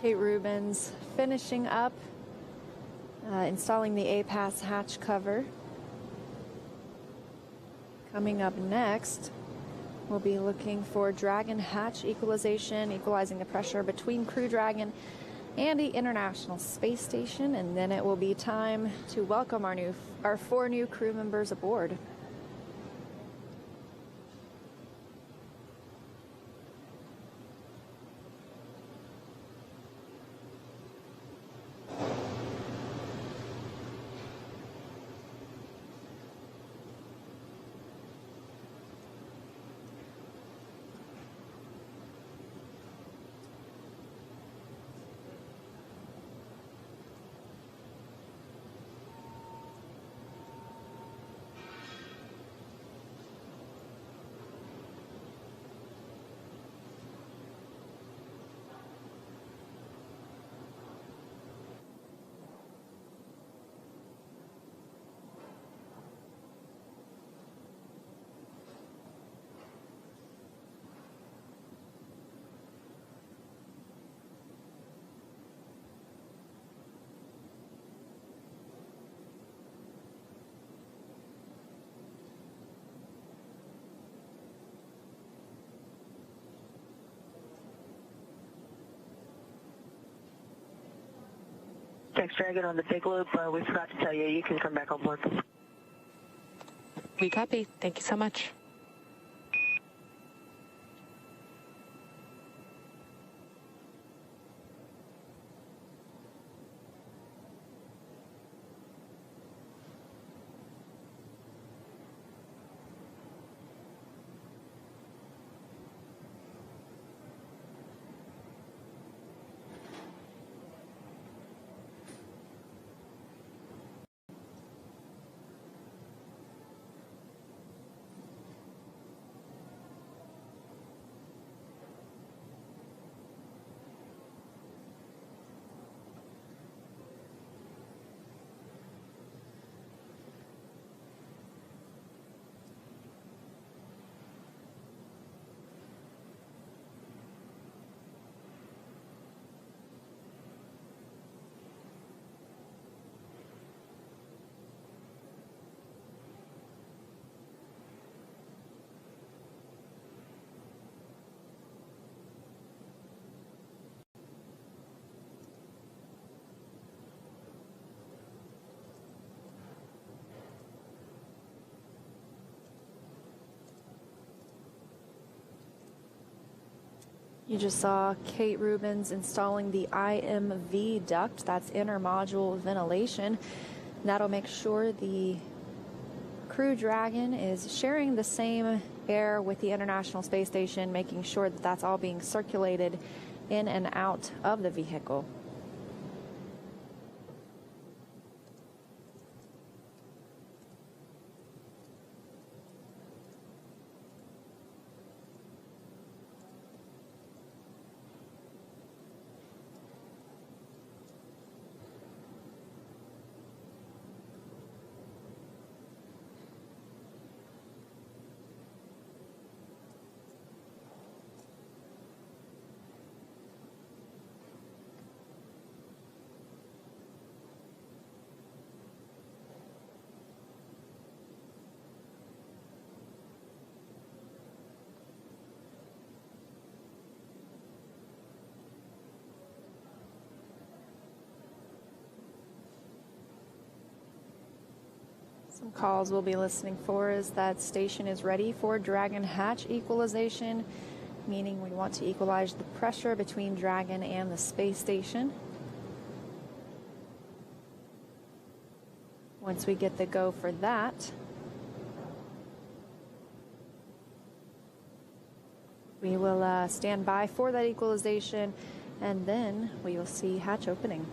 Kate Rubins finishing up installing the A-Pass hatch cover. Coming up next, we'll be looking for Dragon hatch equalization, equalizing the pressure between Crew Dragon and the International Space Station, and then it will be time to welcome our 4 new crew members aboard. Thanks, Dragon, on the big loop. We forgot to tell you, you can come back on board. We copy. Thank you so much. You just saw Kate Rubins installing the IMV duct, that's intermodule ventilation. That'll make sure the Crew Dragon is sharing the same air with the International Space Station, making sure that that's all being circulated in and out of the vehicle. Some calls we'll be listening for is that station is ready for Dragon hatch equalization, meaning we want to equalize the pressure between Dragon and the space station. Once we get the go for that, we will stand by for that equalization, and then we will see hatch opening.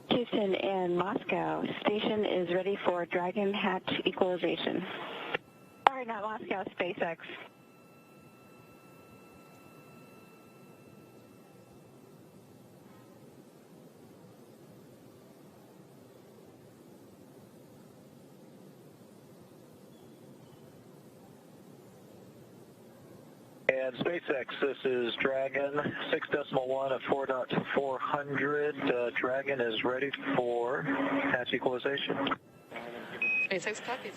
Houston and Moscow, station is ready for Dragon hatch equalization. Sorry, not Moscow, SpaceX. And SpaceX, this is Dragon, 6.1 at 4.400. Dragon is ready for hatch equalization. SpaceX copies.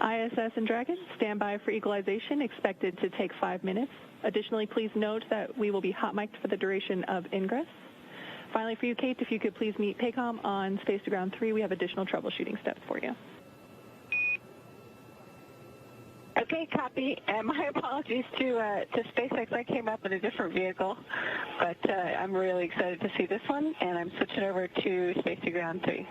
ISS and Dragon, stand by for equalization, expected to take 5 minutes. Additionally, please note that we will be hot mic'd for the duration of Ingress. Finally, for you, Kate, if you could please meet PACOM on Space to Ground 3, we have additional troubleshooting steps for you. Okay, copy. And my apologies to SpaceX. I came up in a different vehicle, but I'm really excited to see this one, and I'm switching over to Space to Ground 3.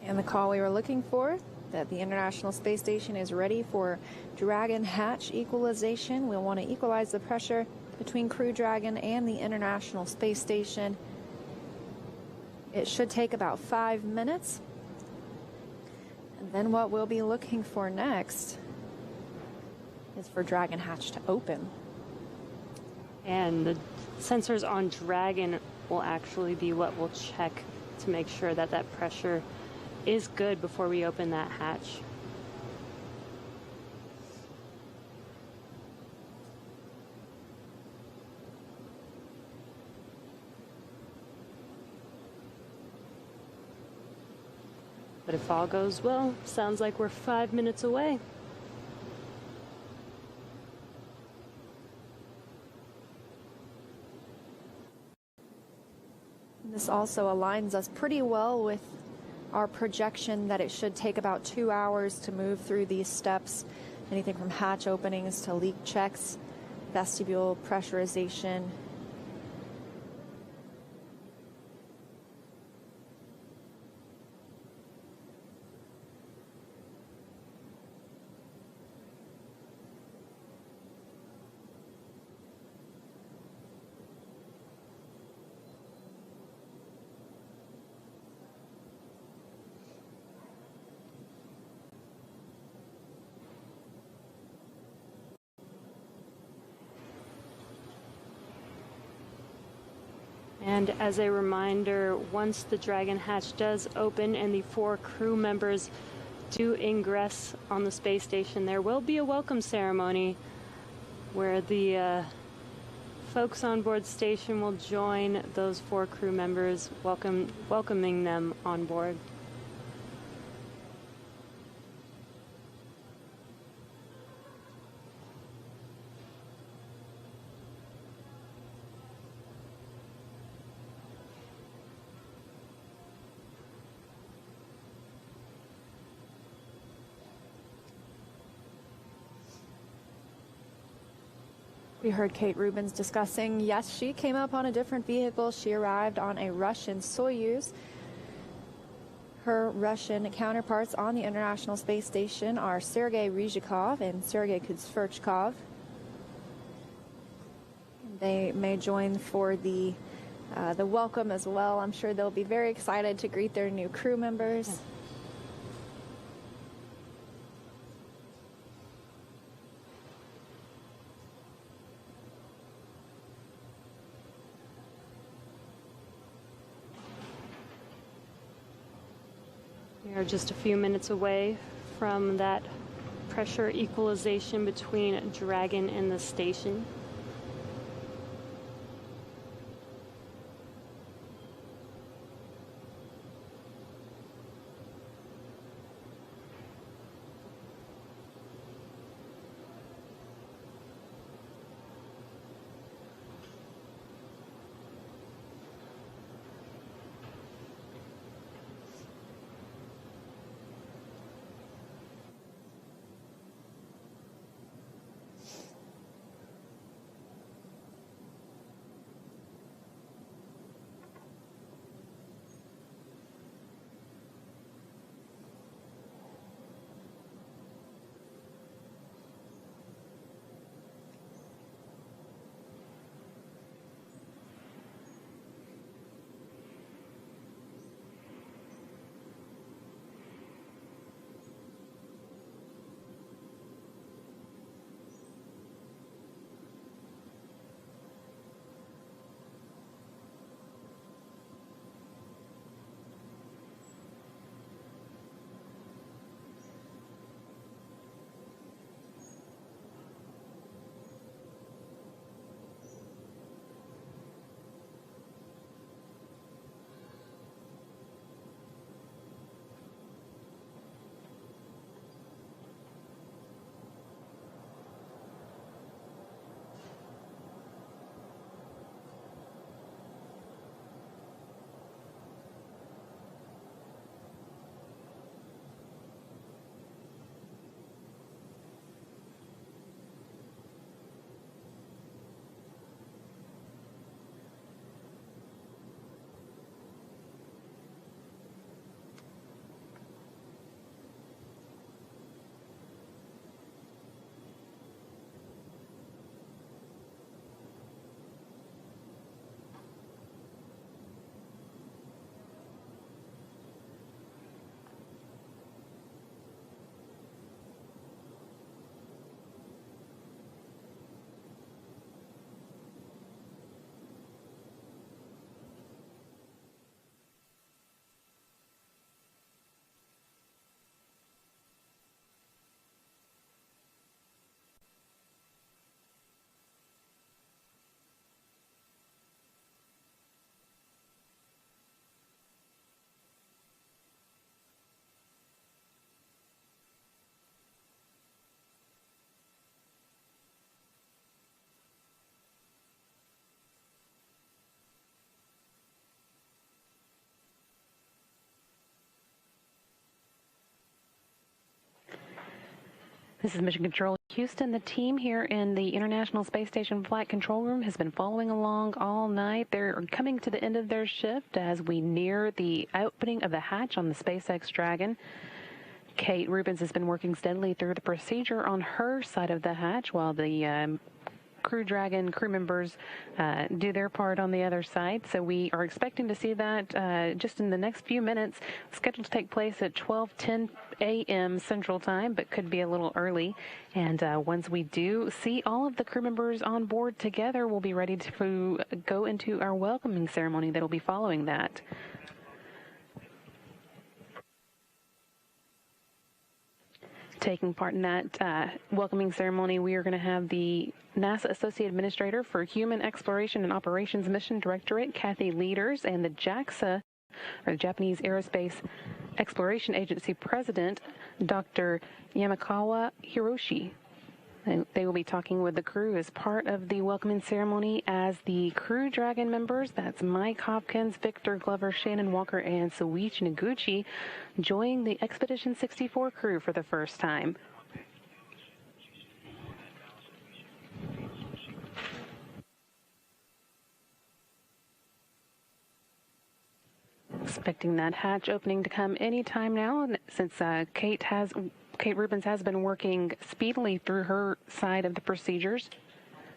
And the call we were looking for, that the International Space Station is ready for Dragon hatch equalization. We'll want to equalize the pressure between Crew Dragon and the International Space Station. It should take about 5 minutes. And then what we'll be looking for next is for Dragon hatch to open. And the sensors on Dragon will actually be what we'll check to make sure that that pressure is good before we open that hatch. But if all goes well, sounds like we're 5 minutes away. This also aligns us pretty well with our projection that it should take about 2 hours to move through these steps, anything from hatch openings to leak checks, vestibule pressurization. And as a reminder, once the Dragon hatch does open and the 4 crew members do ingress on the space station, there will be a welcome ceremony where the folks on board station will join those 4 crew members, welcoming them on board. We heard Kate Rubins discussing, yes, she came up on a different vehicle. She arrived on a Russian Soyuz. Her Russian counterparts on the International Space Station are Sergei Ryzhikov and Sergei Kudzverchkov. They may join for the welcome as well. I'm sure they'll be very excited to greet their new crew members. We are just a few minutes away from that pressure equalization between Dragon and the station. This is Mission Control Houston. The team here in the International Space Station Flight Control Room has been following along all night. They're coming to the end of their shift as we near the opening of the hatch on the SpaceX Dragon. Kate Rubins has been working steadily through the procedure on her side of the hatch while the Crew Dragon crew members do their part on the other side. So we are expecting to see that just in the next few minutes. Scheduled to take place at 12:10 a.m. Central Time, but could be a little early. And once we do see all of the crew members on board together, we'll be ready to go into our welcoming ceremony that will be following that. Taking part in that welcoming ceremony, we are going to have the NASA Associate Administrator for Human Exploration and Operations Mission Directorate, Kathy Leaders, and the JAXA, or the Japanese Aerospace Exploration Agency President, Dr. Yamakawa Hiroshi. They will be talking with the crew as part of the welcoming ceremony as the Crew Dragon members, that's Mike Hopkins, Victor Glover, Shannon Walker, and Soichi Noguchi, join the Expedition 64 crew for the first time. Expecting that hatch opening to come any time now, since Kate Rubens has been working speedily through her side of the procedures.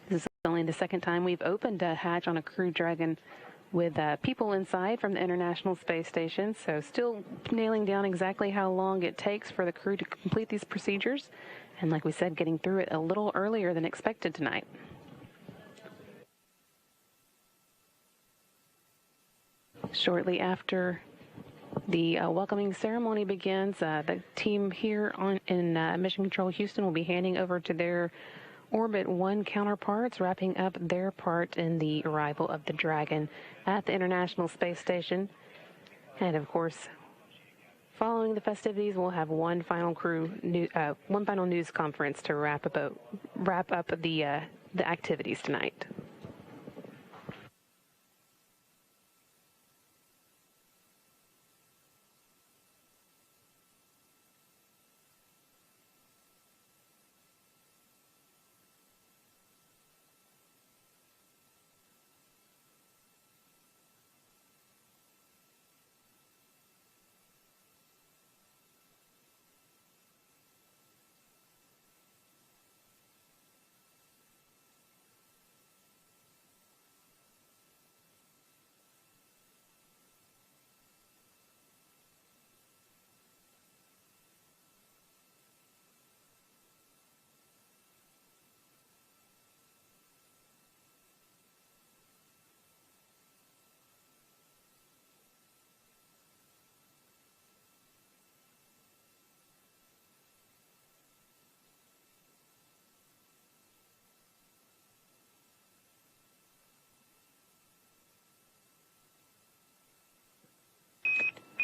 This is only the second time we've opened a hatch on a Crew Dragon with people inside from the International Space Station, so still nailing down exactly how long it takes for the crew to complete these procedures. And like we said, getting through it a little earlier than expected tonight. Shortly after the welcoming ceremony begins, the team here in Mission Control Houston will be handing over to their Orbit 1 counterparts, wrapping up their part in the arrival of the Dragon at the International Space Station. And of course, following the festivities, we'll have one final news conference to wrap up the activities tonight.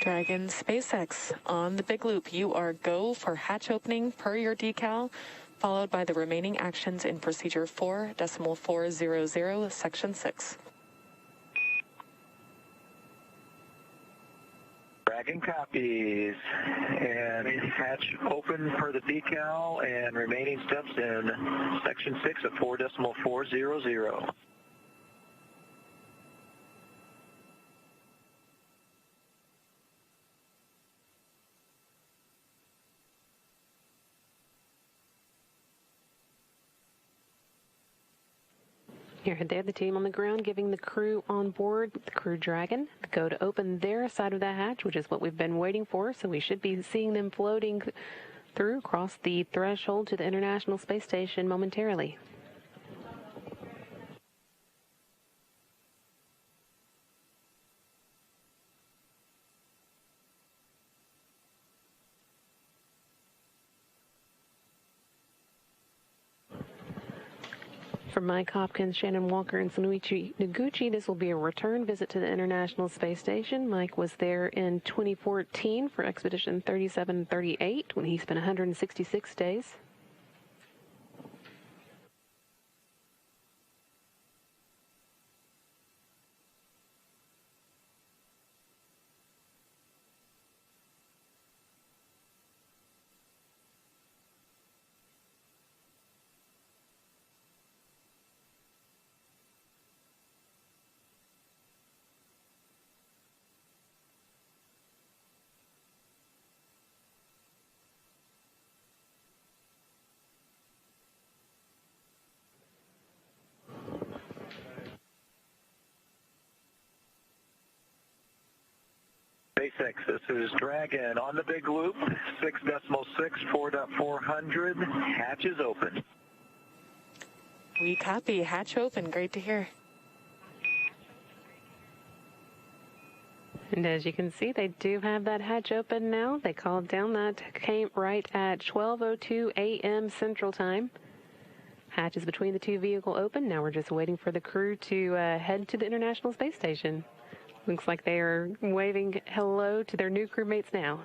Dragon SpaceX on the big loop. You are go for hatch opening per your decal, followed by the remaining actions in procedure 4.400, section 6. Dragon copies. And hatch open per the decal and remaining steps in section 6 of 4.400. Here, there, the team on the ground giving the crew on board the Crew Dragon the go to open their side of the hatch, which is what we've been waiting for. So we should be seeing them floating through across the threshold to the International Space Station momentarily. For Mike Hopkins, Shannon Walker, and Soichi Noguchi, this will be a return visit to the International Space Station. Mike was there in 2014 for Expedition 3738 when he spent 166 days. SpaceX, this is Dragon on the big loop, 6.6, 4.400, hatch is open. We copy, hatch open, great to hear. And as you can see, they do have that hatch open now. They called down. That came right at 12:02 a.m. Central Time. Hatch is between the two vehicles open. Now we're just waiting for the crew to head to the International Space Station. Looks like they are waving hello to their new crewmates now.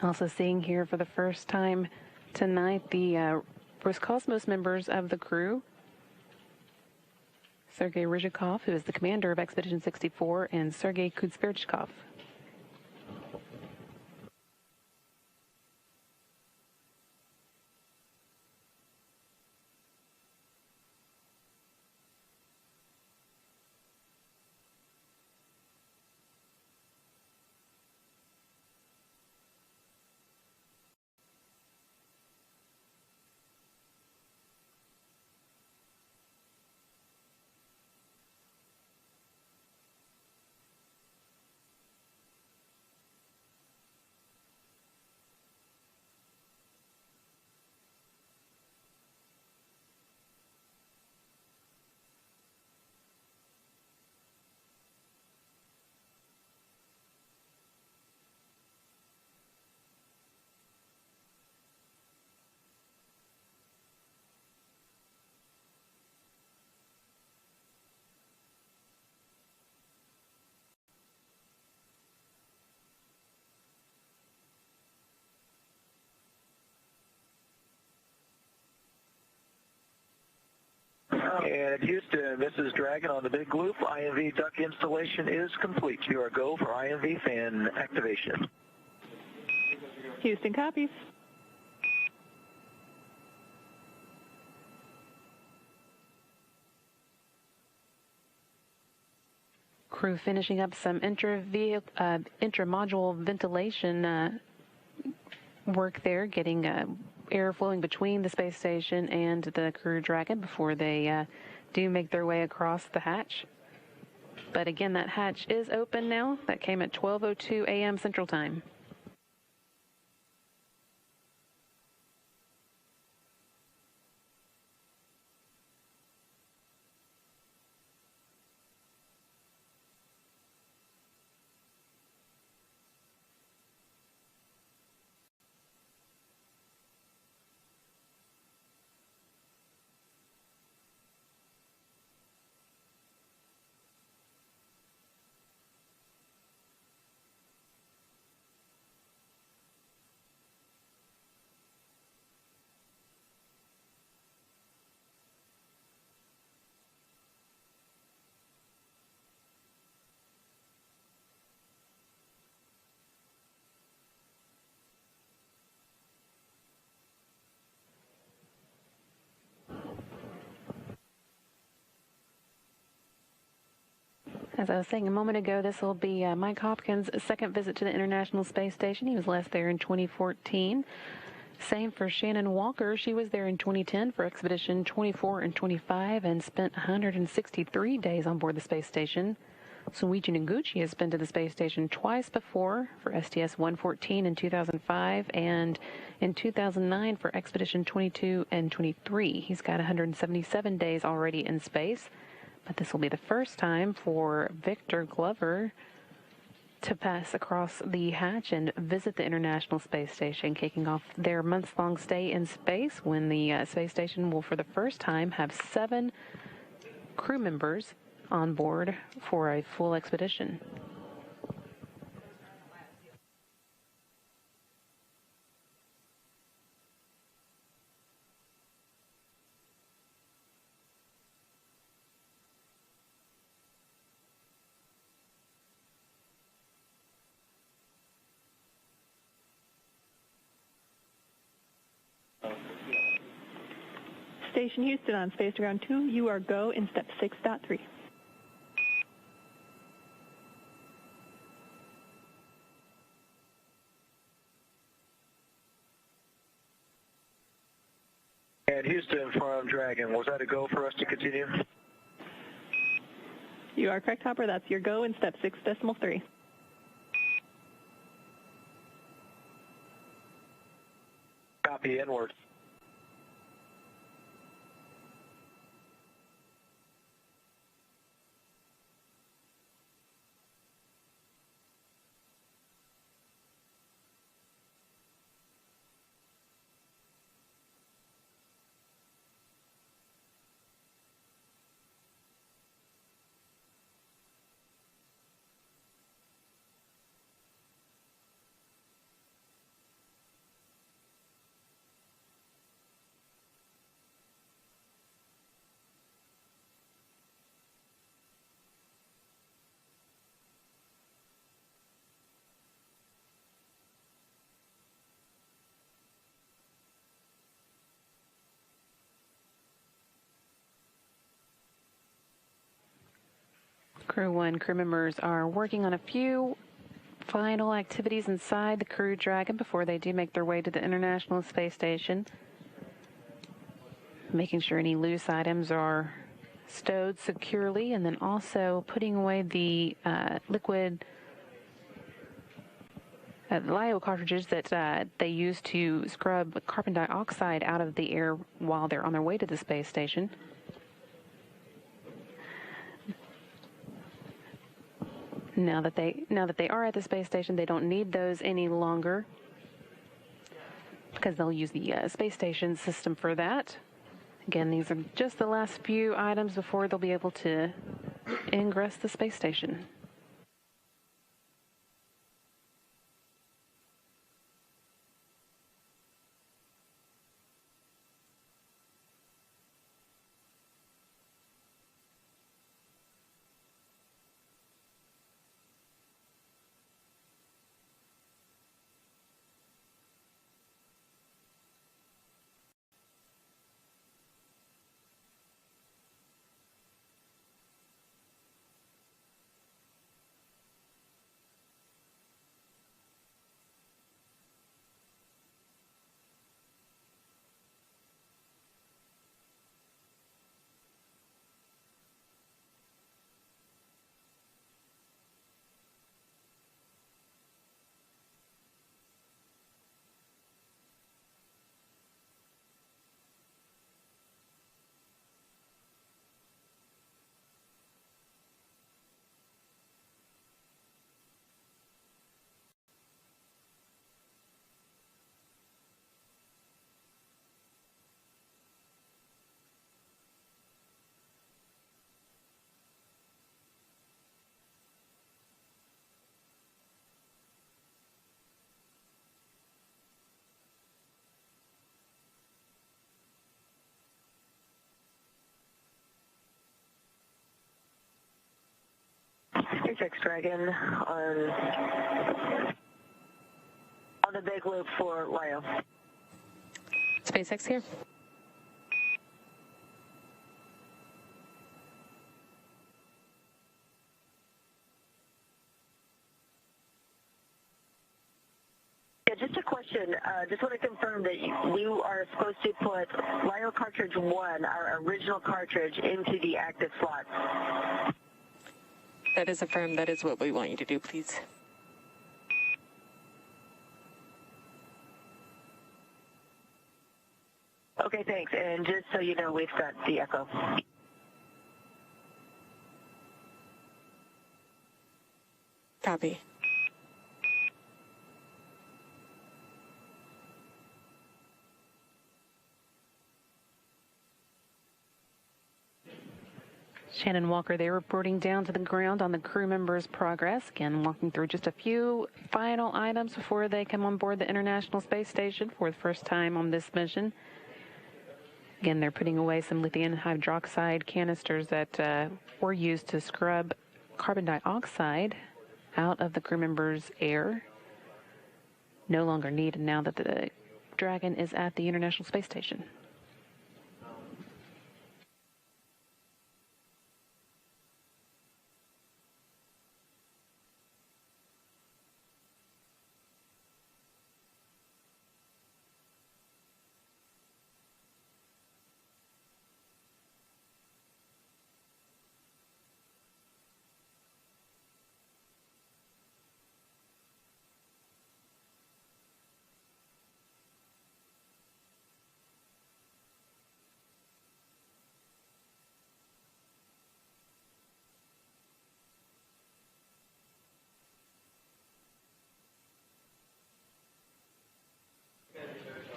Also seeing here for the first time tonight the Roscosmos members of the crew. Sergei Ryzhikov, who is the commander of Expedition 64, and Sergei Kudzberchkov. And Houston, this is Dragon on the Big Loop. IMV duct installation is complete. You are go for IMV fan activation. Houston copies. Crew finishing up some intra-module ventilation work there, getting air flowing between the space station and the Crew Dragon before they do make their way across the hatch. But again, that hatch is open now. That came at 12:02 a.m. Central Time. As I was saying a moment ago, this will be Mike Hopkins' second visit to the International Space Station. He was last there in 2014. Same for Shannon Walker. She was there in 2010 for Expedition 24 and 25 and spent 163 days on board the space station. Soichi Noguchi has been to the space station twice before for STS-114 in 2005 and in 2009 for Expedition 22 and 23. He's got 177 days already in space. But this will be the first time for Victor Glover to pass across the hatch and visit the International Space Station, kicking off their months-long stay in space when the space station will, for the first time, have 7 crew members on board for a full expedition. Station Houston on Space to Ground 2, you are go in step 6.3. And Houston from Dragon, was that a go for us to continue? You are correct, Hopper. That's your go in step 6.3. Copy, inward. Crew 1 crew members are working on a few final activities inside the Crew Dragon before they do make their way to the International Space Station. Making sure any loose items are stowed securely, and then also putting away the liquid LiO cartridges that they use to scrub carbon dioxide out of the air while they're on their way to the space station. Now that they are at the space station, they don't need those any longer because they'll use the space station system for that. Again, these are just the last few items before they'll be able to ingress the space station. SpaceX Dragon on the big loop for LiO. SpaceX here. Yeah, just a question. Just want to confirm that you are supposed to put LiO cartridge 1, our original cartridge, into the active slot. That is affirmed. That is what we want you to do, please. Okay, thanks. And just so you know, we've got the echo. Copy. Shannon Walker, they're reporting down to the ground on the crew members' progress. Again, walking through just a few final items before they come on board the International Space Station for the first time on this mission. Again, they're putting away some lithium hydroxide canisters that were used to scrub carbon dioxide out of the crew members' air. No longer needed now that the Dragon is at the International Space Station.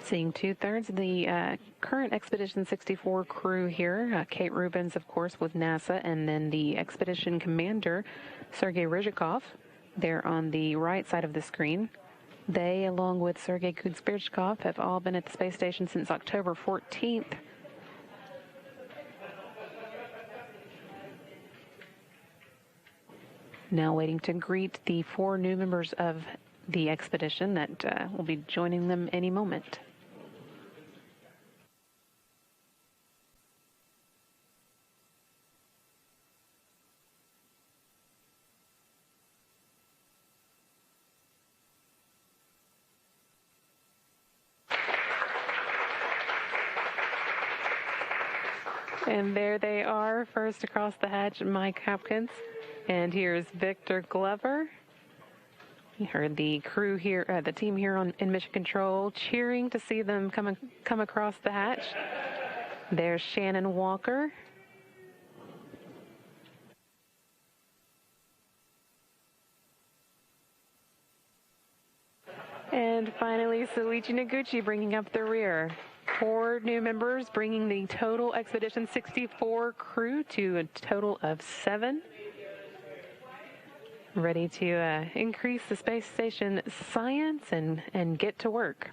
Seeing 2/3 of the current Expedition 64 crew here. Kate Rubins, of course, with NASA, and then the Expedition Commander, Sergei Ryzhikov, there on the right side of the screen. They, along with Sergei Kuzbirchkov, have all been at the space station since October 14th. Now waiting to greet the 4 new members of the expedition that will be joining them any moment. And there they are, first across the hatch, Mike Hopkins. And here's Victor Glover. You heard the crew here, the team here in Mission Control cheering to see them come across the hatch. There's Shannon Walker. And finally, Soichi Noguchi bringing up the rear. 4 new members, bringing the total Expedition 64 crew to a total of 7. Ready to increase the space station science and get to work.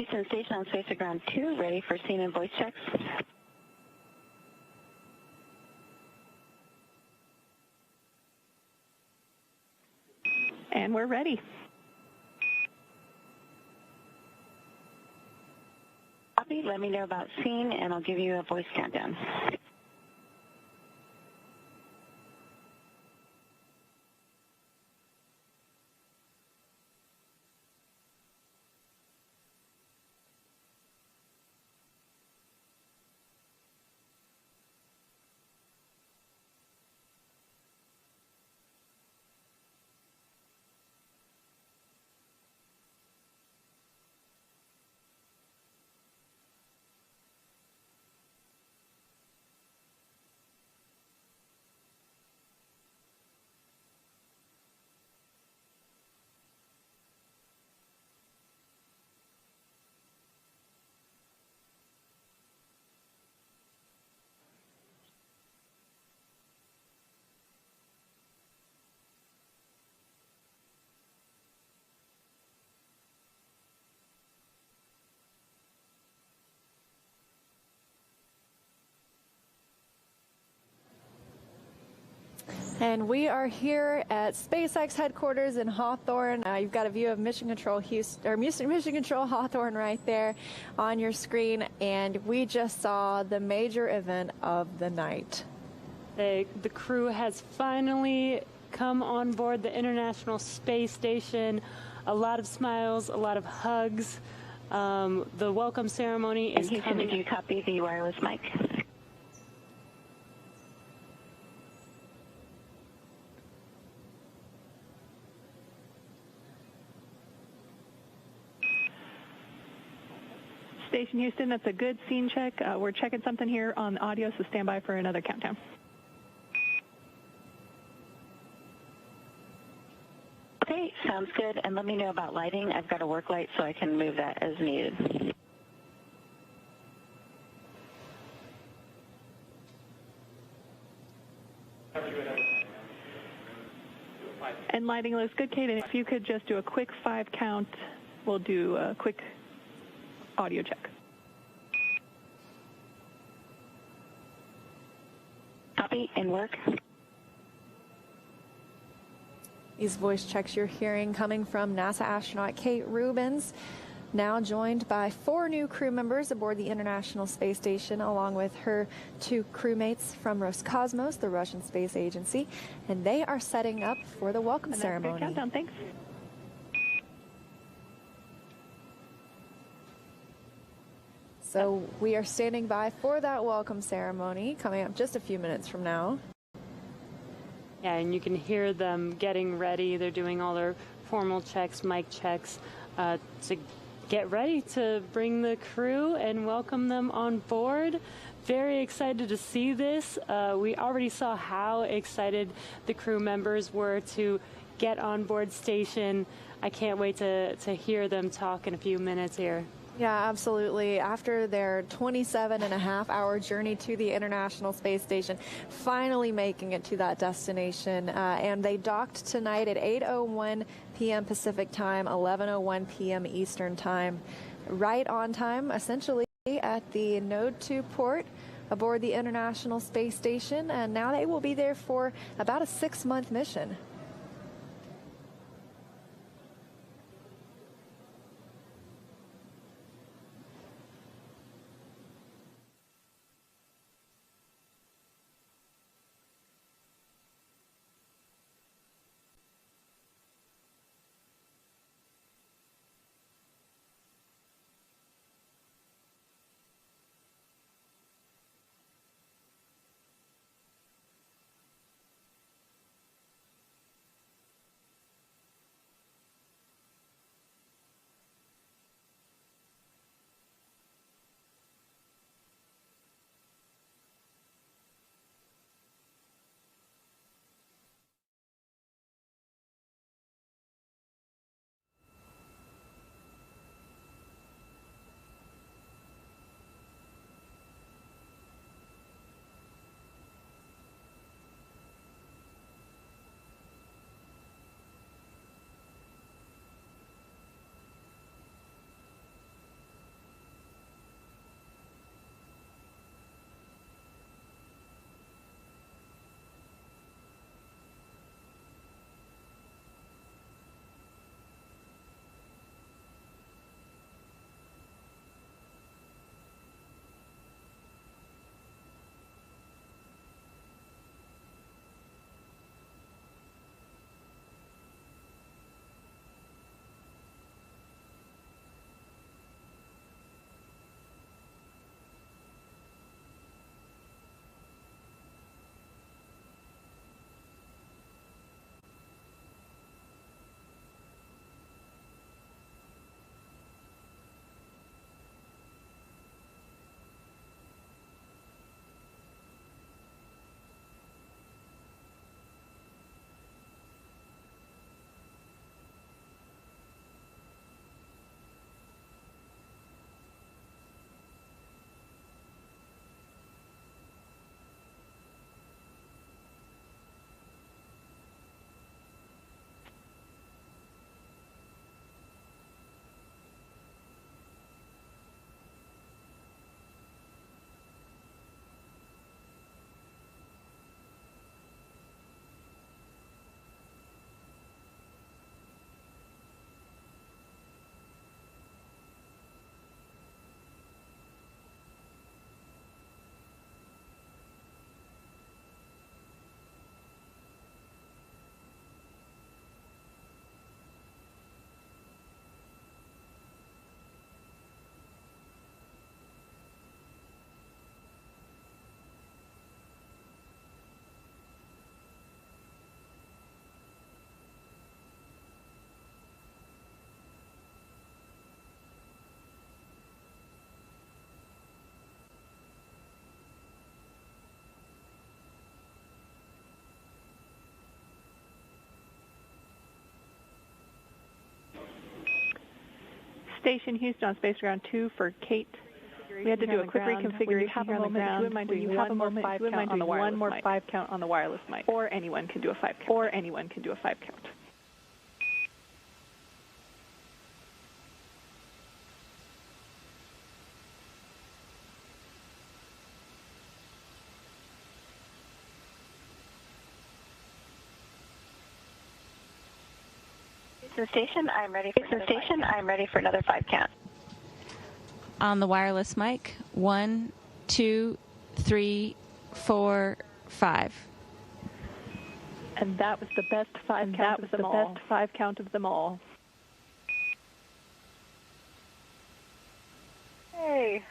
Houston Station on Spacer Ground 2, ready for scene and voice checks. And we're ready. Copy, let me know about scene and I'll give you a voice countdown. And we are here at SpaceX headquarters in Hawthorne. You've got a view of Mission Control Houston, or Mission Control Hawthorne right there on your screen. And we just saw the major event of the night. The crew has finally come on board the International Space Station. A lot of smiles, a lot of hugs. The welcome ceremony is coming. Did you copy the wireless mic? Station Houston, that's a good scene check. We're checking something here on the audio, so stand by for another countdown. Okay, sounds good. And let me know about lighting. I've got a work light, so I can move that as needed. And lighting looks good, Kate. And if you could just do a quick 5 count, we'll do a quick audio check. Copy and work. These voice checks you're hearing coming from NASA astronaut Kate Rubins, now joined by 4 new crew members aboard the International Space Station, along with her 2 crewmates from Roscosmos, the Russian space agency, and they are setting up for the welcome ceremony. Countdown, thanks. So we are standing by for that welcome ceremony coming up just a few minutes from now. Yeah, and you can hear them getting ready. They're doing all their formal checks, mic checks, to get ready to bring the crew and welcome them on board. Very excited to see this. We already saw how excited the crew members were to get on board station. I can't wait to hear them talk in a few minutes here. Yeah, absolutely. After their 27.5-hour journey to the International Space Station, finally making it to that destination, and they docked tonight at 8:01 p.m. Pacific time, 11:01 p.m. Eastern time, right on time, essentially at the Node 2 port aboard the International Space Station, and now they will be there for about a 6-month mission. Station Houston on Space Ground 2 for Kate. We had to do a quick reconfiguration here on the ground. When you have a moment, do you mind doing one more 5 count on the wireless mic? Or anyone can do a 5 count. Or anyone can do a 5 count. Houston Station, I'm ready for another 5 count. On the wireless mic, 1, 2, 3, 4, 5. And that was the best 5 count of them all. Best 5 count of them all. Hey.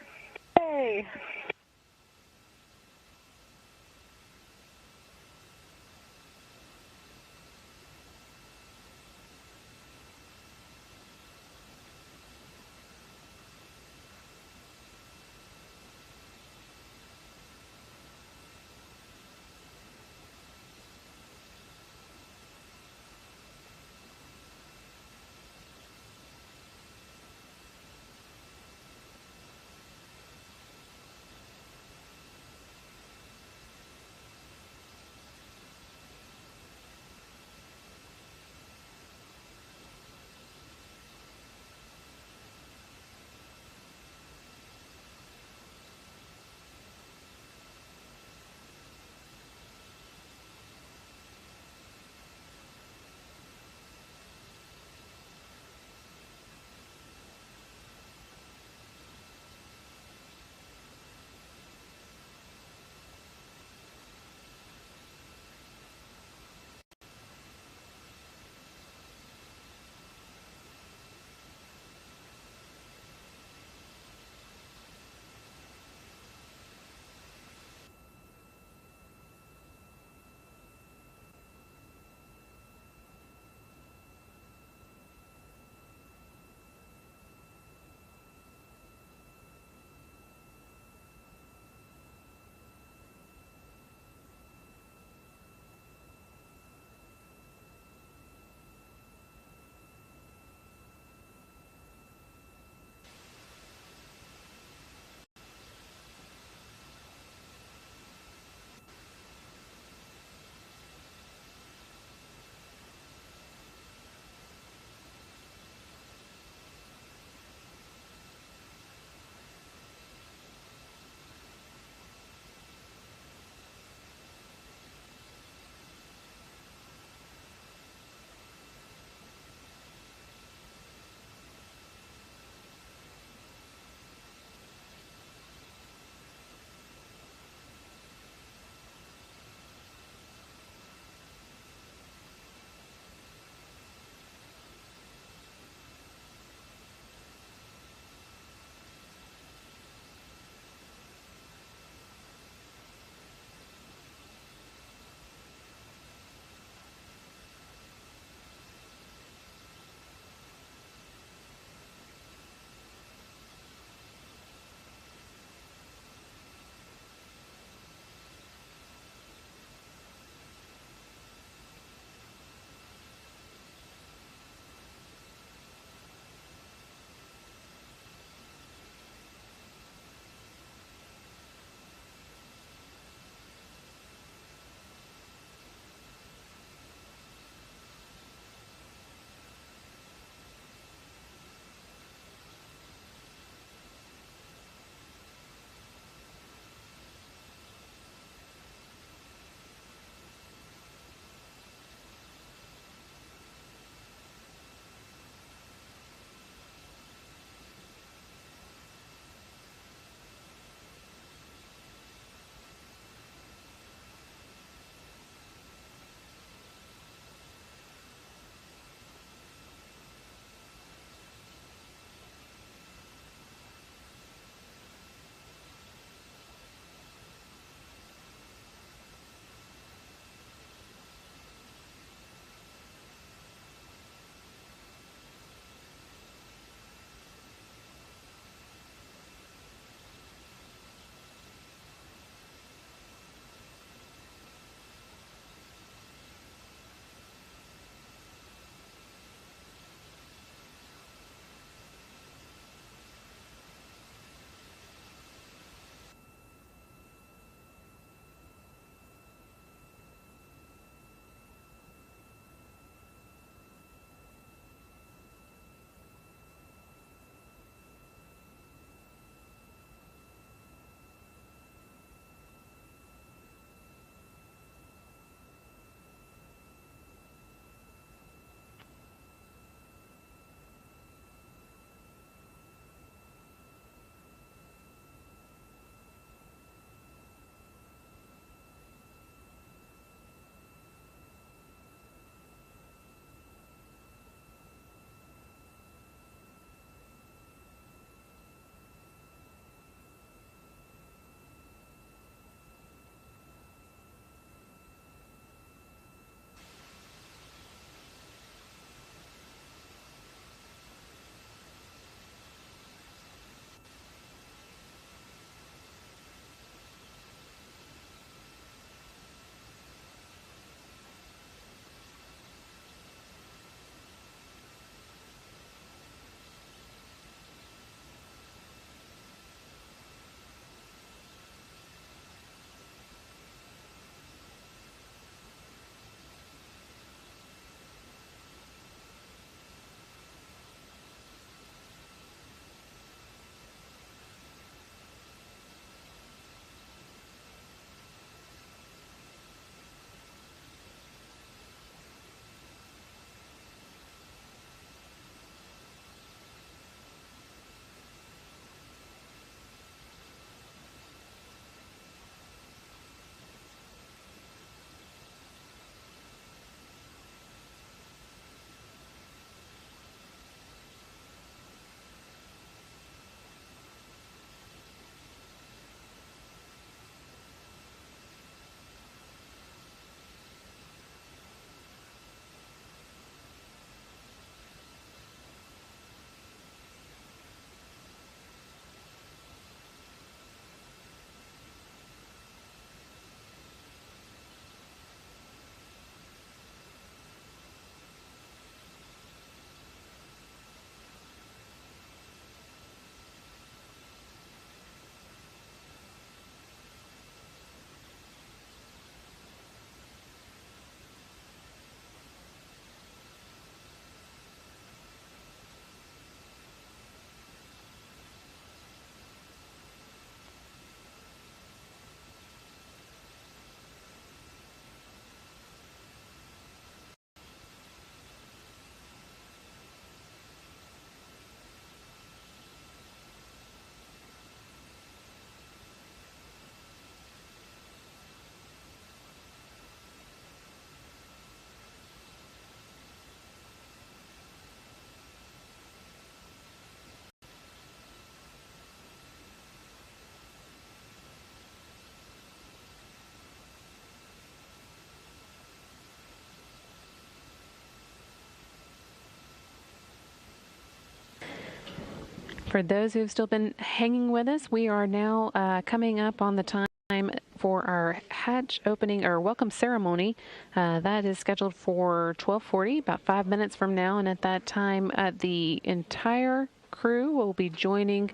For those who've still been hanging with us, we are now coming up on the time for our hatch opening or welcome ceremony. That is scheduled for 12:40, about 5 minutes from now. And at that time, the entire crew will be joining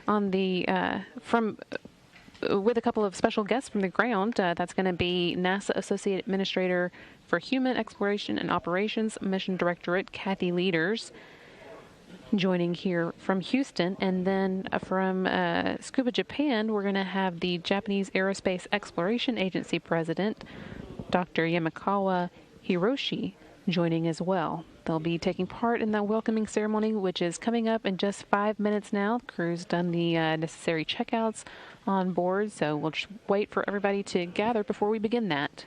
on the with a couple of special guests from the ground. That's going to be NASA Associate Administrator for Human Exploration and Operations, Mission Directorate, Kathy Leaders, joining here from Houston. And then from Scuba Japan, we're going to have the Japanese Aerospace Exploration Agency President, Dr. Yamakawa Hiroshi, joining as well. They'll be taking part in that welcoming ceremony, which is coming up in just 5 minutes now. The crew's done the necessary checkouts on board, so we'll just wait for everybody to gather before we begin that.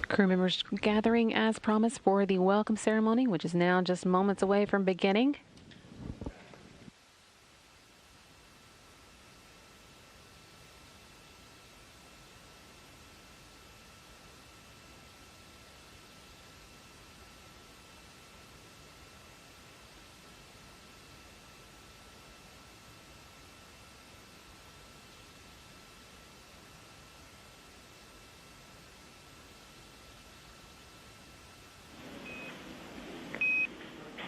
Crew members gathering as promised for the welcome ceremony, which is now just moments away from beginning.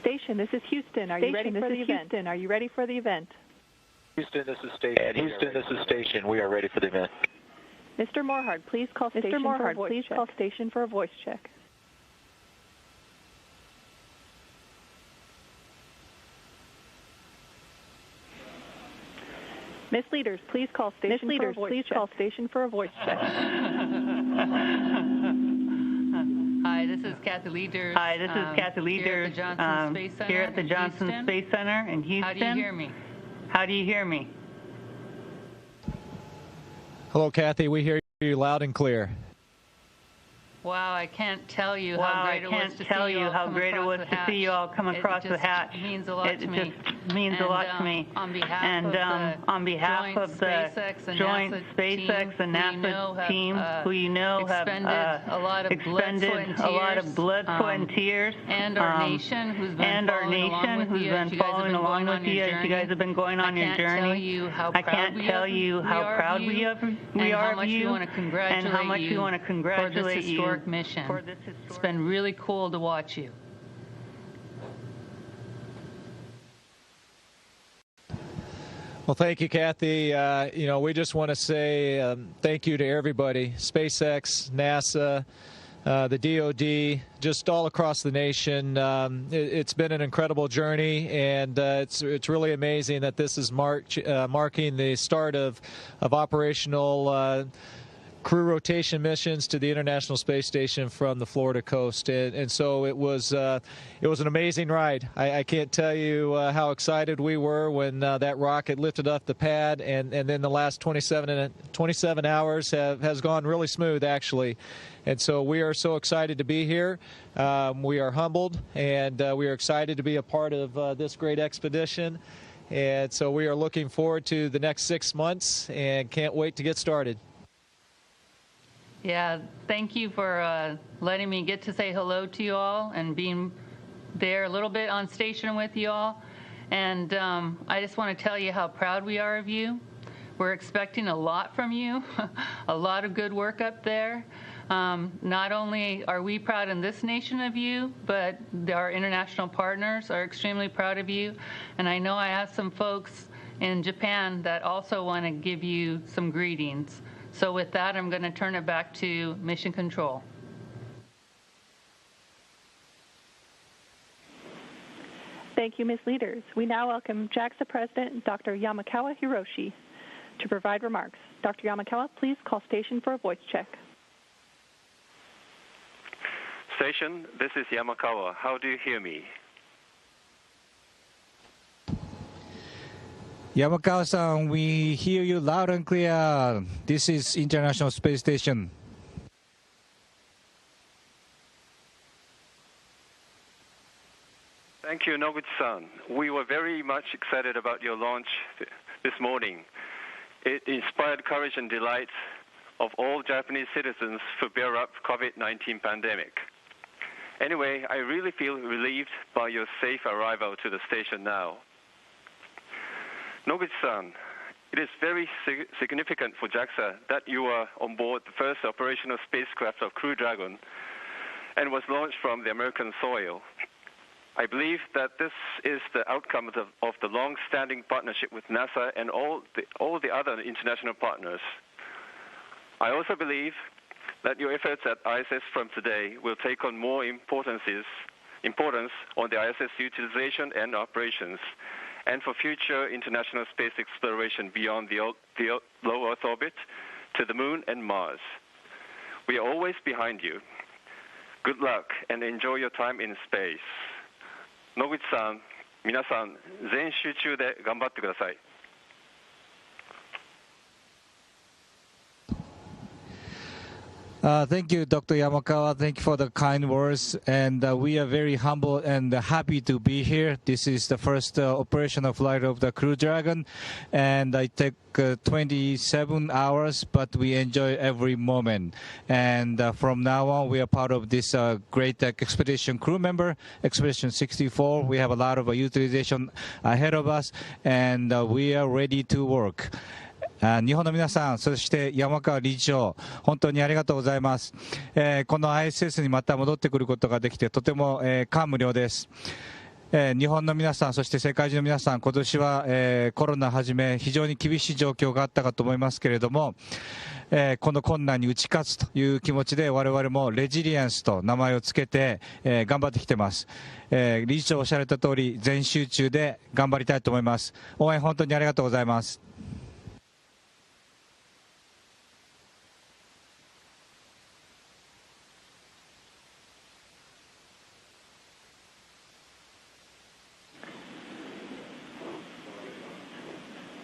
Station, this is Houston. Are you ready for the event? Houston, are you ready for the event? Houston, this is Station. And Houston, this is Station. We are ready for the event. Mr. Morhard, please call station for a voice check. Mr. Morhard, please call station for a voice check. Miss Leaders, please call station for a voice check. Hi, this is Kathy Leaders. Here at the Johnson Space Center in Houston. How do you hear me? How do you hear me? Hello, Kathy. We hear you loud and clear. Wow, I can't tell you how great it was to see you all come across the hatch. It means a lot to me. It means a lot to me. On behalf of the joint SpaceX and NASA team, who you know have expended a lot of blood, sweat, and tears, and our nation, who's been following along with you as you guys have been going on your journey. I can't tell you how proud we are of you, and how much we want to congratulate you mission. It's been really cool to watch you. Well, thank you, Kathy. We just want to say thank you to everybody, SpaceX, NASA, the DOD, just all across the nation. It's been an incredible journey, and it's really amazing that this is marking the start of operational crew rotation missions to the International Space Station from the Florida coast, and so it was an amazing ride. I can't tell you how excited we were when that rocket lifted off the pad, and then the last 27 hours has gone really smooth, actually. And so we are so excited to be here. We are humbled, and we are excited to be a part of this great expedition. And so we are looking forward to the next 6 months and can't wait to get started. Yeah, thank you for letting me get to say hello to you all and being there a little bit on station with you all. And I just want to tell you how proud we are of you. We're expecting a lot from you, a lot of good work up there. Not only are we proud in this nation of you, but our international partners are extremely proud of you. And I know I have some folks in Japan that also want to give you some greetings. So with that, I'm going to turn it back to Mission Control. Thank you, Ms. Leaders. We now welcome JAXA President Dr. Yamakawa Hiroshi to provide remarks. Dr. Yamakawa, please call station for a voice check. Station, this is Yamakawa. How do you hear me? Yamakawa-san, we hear you loud and clear. This is International Space Station. Thank you, Noguchi-san. We were very much excited about your launch this morning. It inspired courage and delight of all Japanese citizens to bear up COVID-19 pandemic. Anyway, I really feel relieved by your safe arrival to the station now. Noguchi-san, it is very significant for JAXA that you are on board the first operational spacecraft of Crew Dragon and was launched from the American soil. I believe that this is the outcome of the long-standing partnership with NASA and all the other international partners. I also believe that your efforts at ISS from today will take on more importance on the ISS utilization and operations, and for future international space exploration beyond the low Earth orbit to the Moon and Mars. We are always behind you. Good luck and enjoy your time in space. 野口さん、皆さん、全集中で頑張ってください。Thank you, Dr. Yamakawa. Thank you for the kind words. And we are very humble and happy to be here. This is the first operational flight of the Crew Dragon. And I take 27 hours, but we enjoy every moment. And from now on, we are part of this great expedition crew member, Expedition 64. We have a lot of utilization ahead of us, and we are ready to work. 日本の皆さん、そして山川理事長、本当にありがとうございます。この ISS にまた戻ってくることができてとても、感無量です。日本の皆さん、そして世界中の皆さん、今年は、コロナはじめ非常に厳しい状況があったかと思いますけれども、この困難に打ち勝つという気持ちで我々もレジリエンスと名前をつけて、頑張ってきてます。理事長おっしゃられた通り全集中で頑張りたいと思います。応援本当にありがとうございます。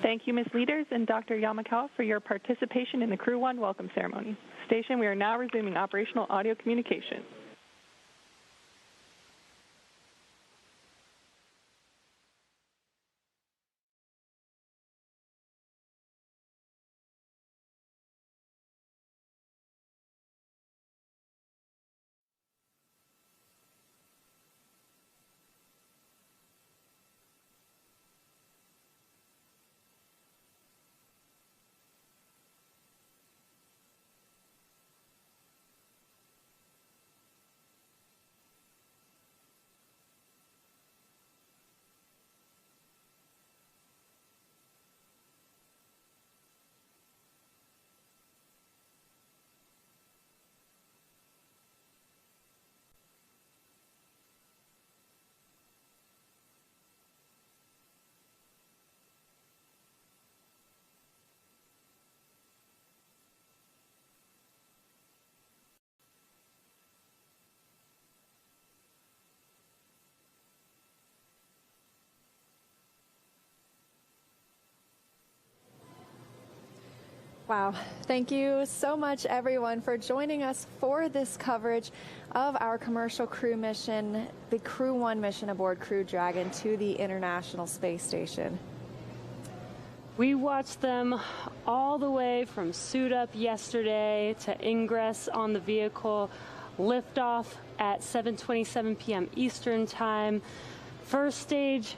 Thank you, Ms. Leaders and Dr. Yamakawa, for your participation in the Crew 1 welcome ceremony. Station, we are now resuming operational audio communication. Wow. Thank you so much, everyone, for joining us for this coverage of our commercial crew mission, the Crew 1 mission aboard Crew Dragon to the International Space Station. We watched them all the way from suit up yesterday to ingress on the vehicle, liftoff at 7:27 p.m. Eastern Time. First stage,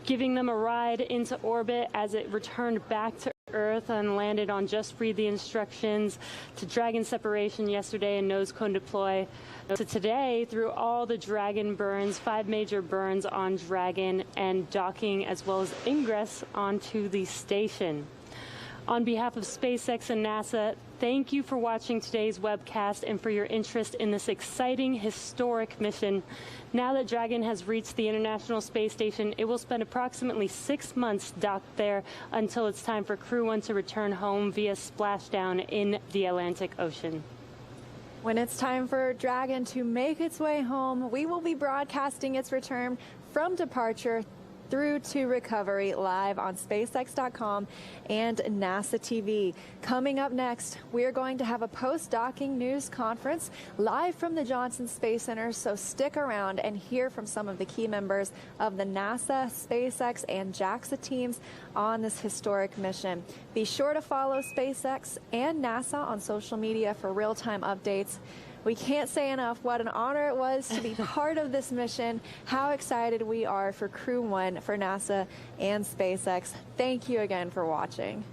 giving them a ride into orbit as it returned back to Earth and landed on Just Read the Instructions, to Dragon separation yesterday and nose cone deploy, to today through all the Dragon burns, 5 major burns on Dragon, and docking as well as ingress onto the station. On behalf of SpaceX and NASA, thank you for watching today's webcast and for your interest in this exciting, historic mission. Now that Dragon has reached the International Space Station, it will spend approximately 6 months docked there until it's time for Crew 1 to return home via splashdown in the Atlantic Ocean. When it's time for Dragon to make its way home, we will be broadcasting its return from departure through to recovery live on SpaceX.com and NASA TV. Coming up next, we're going to have a post-docking news conference live from the Johnson Space Center, so stick around and hear from some of the key members of the NASA, SpaceX, and JAXA teams on this historic mission. Be sure to follow SpaceX and NASA on social media for real-time updates. We can't say enough what an honor it was to be part of this mission, how excited we are for Crew 1, for NASA and SpaceX. Thank you again for watching.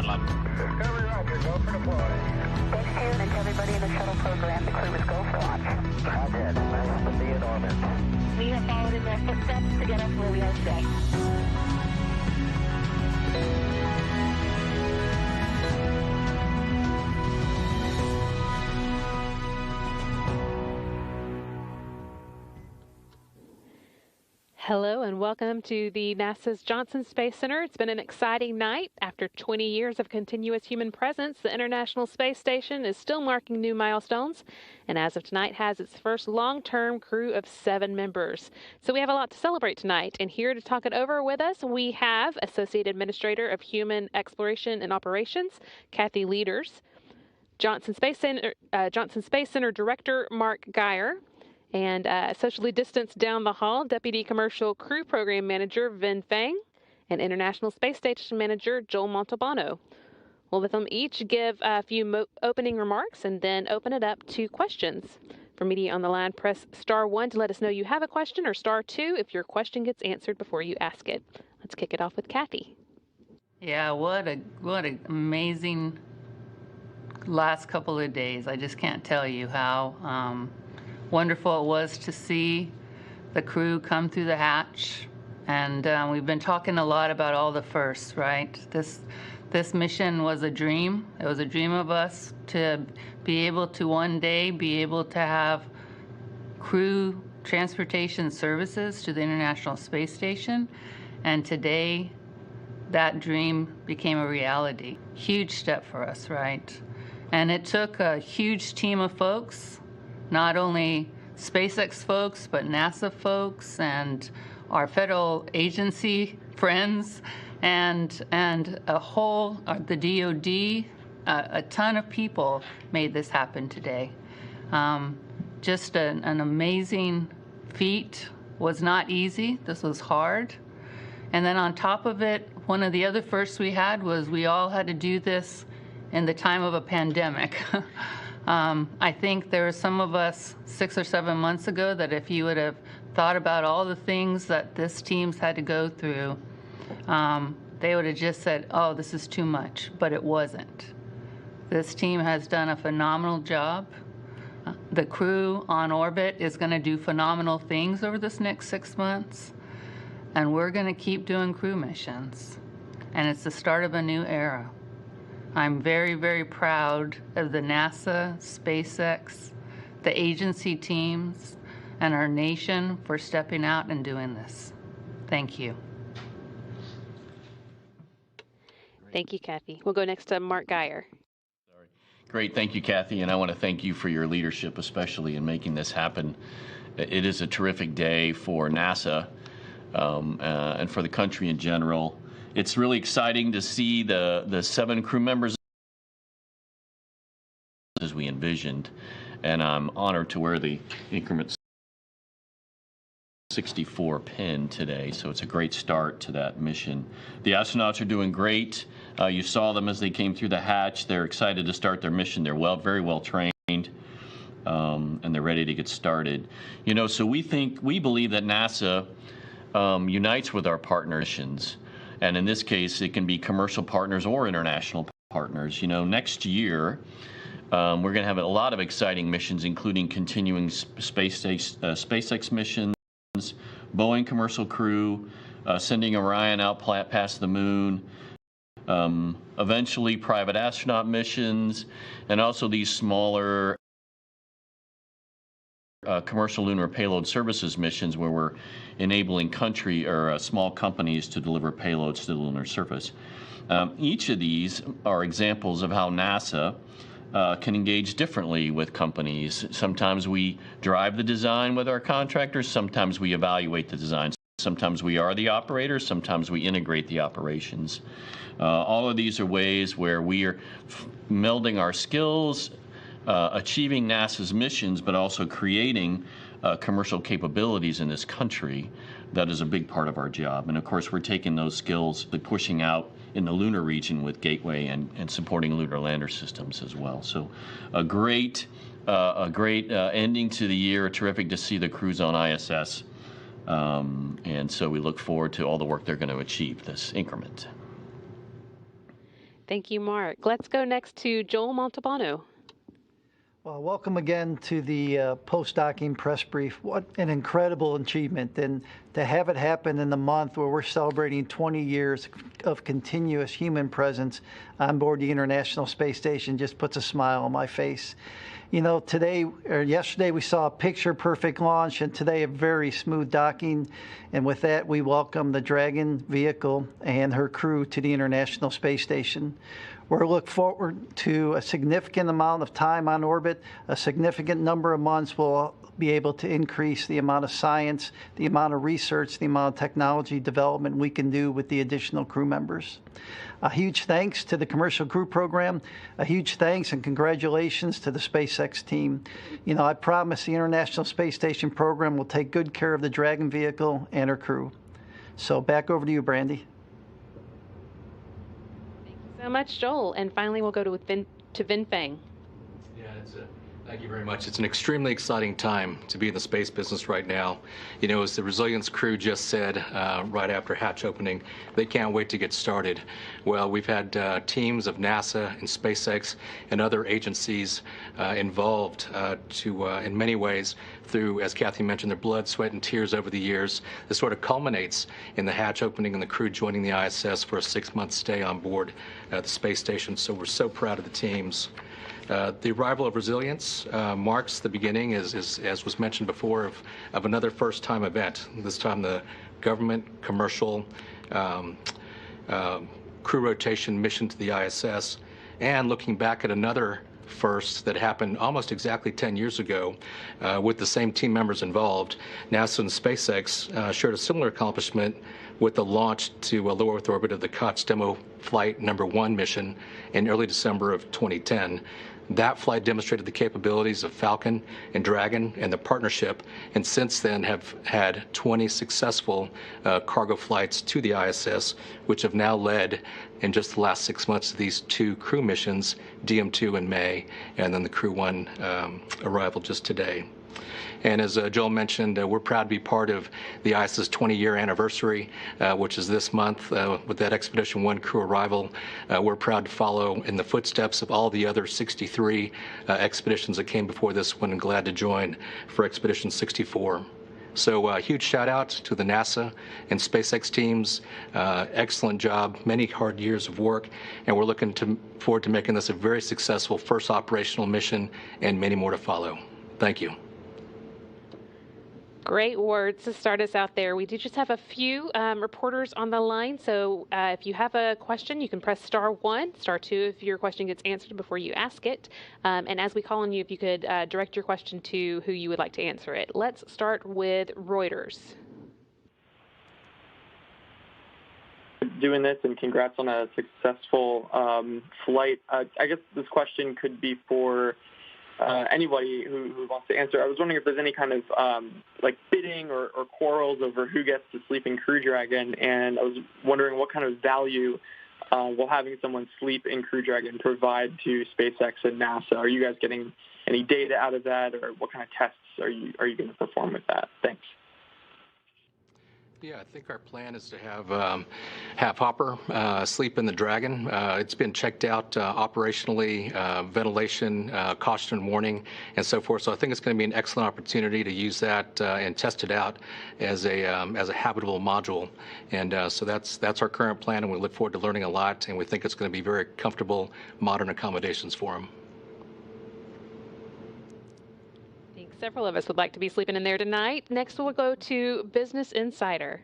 pilot level. Discovery Roger, go for deploy. Thanks to you and everybody in the shuttle program. The crew is go for launch. Roger, nice to be in orbit. We have followed in their footsteps to get us where we are today. Hello and welcome to the NASA's Johnson Space Center. It's been an exciting night. After 20 years of continuous human presence, the International Space Station is still marking new milestones, and as of tonight has its first long-term crew of 7 members. So we have a lot to celebrate tonight, and here to talk it over with us, we have Associate Administrator of Human Exploration and Operations, Kathy Leaders, Johnson Space Center Director Mark Geyer, and socially distanced down the hall, Deputy Commercial Crew Program Manager Vin Fang, and International Space Station Manager Joel Montalbano. We'll let them each give a few opening remarks and then open it up to questions. For media on the line, press *1 to let us know you have a question, or *2 if your question gets answered before you ask it. Let's kick it off with Kathy. Yeah, what a amazing last couple of days. I just can't tell you how wonderful it was to see the crew come through the hatch. And we've been talking a lot about all the firsts, right? This mission was a dream. It was a dream of us to be able to one day be able to have crew transportation services to the International Space Station. And today, that dream became a reality. Huge step for us, right? And it took a huge team of folks, not only SpaceX folks, but NASA folks and our federal agency friends and a whole, the DOD, a ton of people made this happen today. Just an amazing feat. Was not easy. This was hard. And then on top of it, one of the other firsts we had was we all had to do this in the time of a pandemic. I think there were some of us 6 or 7 months ago that if you would have thought about all the things that this team's had to go through, they would have just said, oh, this is too much, but it wasn't. This team has done a phenomenal job. The crew on orbit is going to do phenomenal things over this next 6 months, and we're going to keep doing crew missions, and it's the start of a new era. I'm very, very proud of the NASA, SpaceX, the agency teams, and our nation for stepping out and doing this. Thank you. Thank you, Kathy. We'll go next to Mark Geyer. Great. Thank you, Kathy. And I want to thank you for your leadership, especially in making this happen. It is a terrific day for NASA and for the country in general. It's really exciting to see the 7 crew members as we envisioned, and I'm honored to wear the increment 64 pin today, so it's a great start to that mission. The astronauts are doing great. You saw them as they came through the hatch. They're excited to start their mission. They're very well trained, and they're ready to get started. You know, so we believe that NASA unites with our partners. And in this case, it can be commercial partners or international partners. You know, next year, we're going to have a lot of exciting missions, including continuing SpaceX missions, Boeing commercial crew, sending Orion out past the moon, eventually private astronaut missions, and also these smaller commercial lunar payload services missions where we're enabling small companies to deliver payloads to the lunar surface. Each of these are examples of how NASA can engage differently with companies. Sometimes we drive the design with our contractors, sometimes we evaluate the design, sometimes we are the operators, sometimes we integrate the operations. All of these are ways where we are melding our skills, achieving NASA's missions, but also creating commercial capabilities in this country. That is a big part of our job. And of course, we're taking those skills, pushing out in the lunar region with Gateway and supporting lunar lander systems as well. So a great ending to the year. Terrific to see the crews on ISS. And so we look forward to all the work they're going to achieve this increment. Thank you, Mark. Let's go next to Joel Montalbano. Well, welcome again to the post-docking press brief. What an incredible achievement. And to have it happen in the month where we're celebrating 20 years of continuous human presence on board the International Space Station just puts a smile on my face. You know, yesterday we saw a picture-perfect launch, and today a very smooth docking. And with that, we welcome the Dragon vehicle and her crew to the International Space Station. We're looking forward to a significant amount of time on orbit. A significant number of months will be able to increase the amount of science, the amount of research, the amount of technology development we can do with the additional crew members. A huge thanks to the Commercial Crew Program. A huge thanks and congratulations to the SpaceX team. You know, I promise the International Space Station program will take good care of the Dragon vehicle and her crew. So back over to you, Brandy. So much, Joel. And finally, we'll go to Vin Fang. Yeah, thank you very much. It's an extremely exciting time to be in the space business right now. You know, as the Resilience crew just said right after hatch opening, they can't wait to get started. Well, we've had teams of NASA and SpaceX and other agencies involved in many ways through, as Kathy mentioned, their blood, sweat, and tears over the years. This sort of culminates in the hatch opening and the crew joining the ISS for a 6-month stay on board the space station. So we're so proud of the teams. The arrival of Resilience marks the beginning, as was mentioned before, of another first-time event. This time the government commercial crew rotation mission to the ISS, and looking back at another first that happened almost exactly 10 years ago with the same team members involved. NASA and SpaceX shared a similar accomplishment with the launch to a low Earth orbit of the COTS Demo Flight number 1 mission in early December of 2010. That flight demonstrated the capabilities of Falcon and Dragon and the partnership, and since then have had 20 successful cargo flights to the ISS, which have now led in just the last 6 months to these 2 crew missions, DM2 in May, and then the Crew 1 arrival just today. And as Joel mentioned, we're proud to be part of the ISS 20-year anniversary, which is this month with that Expedition 1 crew arrival. We're proud to follow in the footsteps of all the other 63 expeditions that came before this one, and glad to join for Expedition 64. So a huge shout out to the NASA and SpaceX teams. Excellent job, many hard years of work, and we're looking forward to making this a very successful first operational mission and many more to follow. Thank you. Great words to start us out there. We do just have a few reporters on the line, so if you have a question, you can press *1, *2 if your question gets answered before you ask it. And as we call on you, if you could direct your question to who you would like to answer it. Let's start with Reuters. Doing this, and congrats on a successful flight. I guess this question could be for anybody who wants to answer. I was wondering if there's any kind of like bidding or quarrels over who gets to sleep in Crew Dragon, and I was wondering what kind of value will having someone sleep in Crew Dragon provide to SpaceX and NASA. Are you guys getting any data out of that, or what kind of tests are you going to perform with that? Thanks. Yeah, I think our plan is to have Hopper sleep in the Dragon. It's been checked out operationally, ventilation, caution and warning, and so forth. So I think it's going to be an excellent opportunity to use that and test it out as a habitable module. And so that's our current plan, and we look forward to learning a lot. And we think it's going to be very comfortable, modern accommodations for them. Several of us would like to be sleeping in there tonight. Next, we'll go to Business Insider.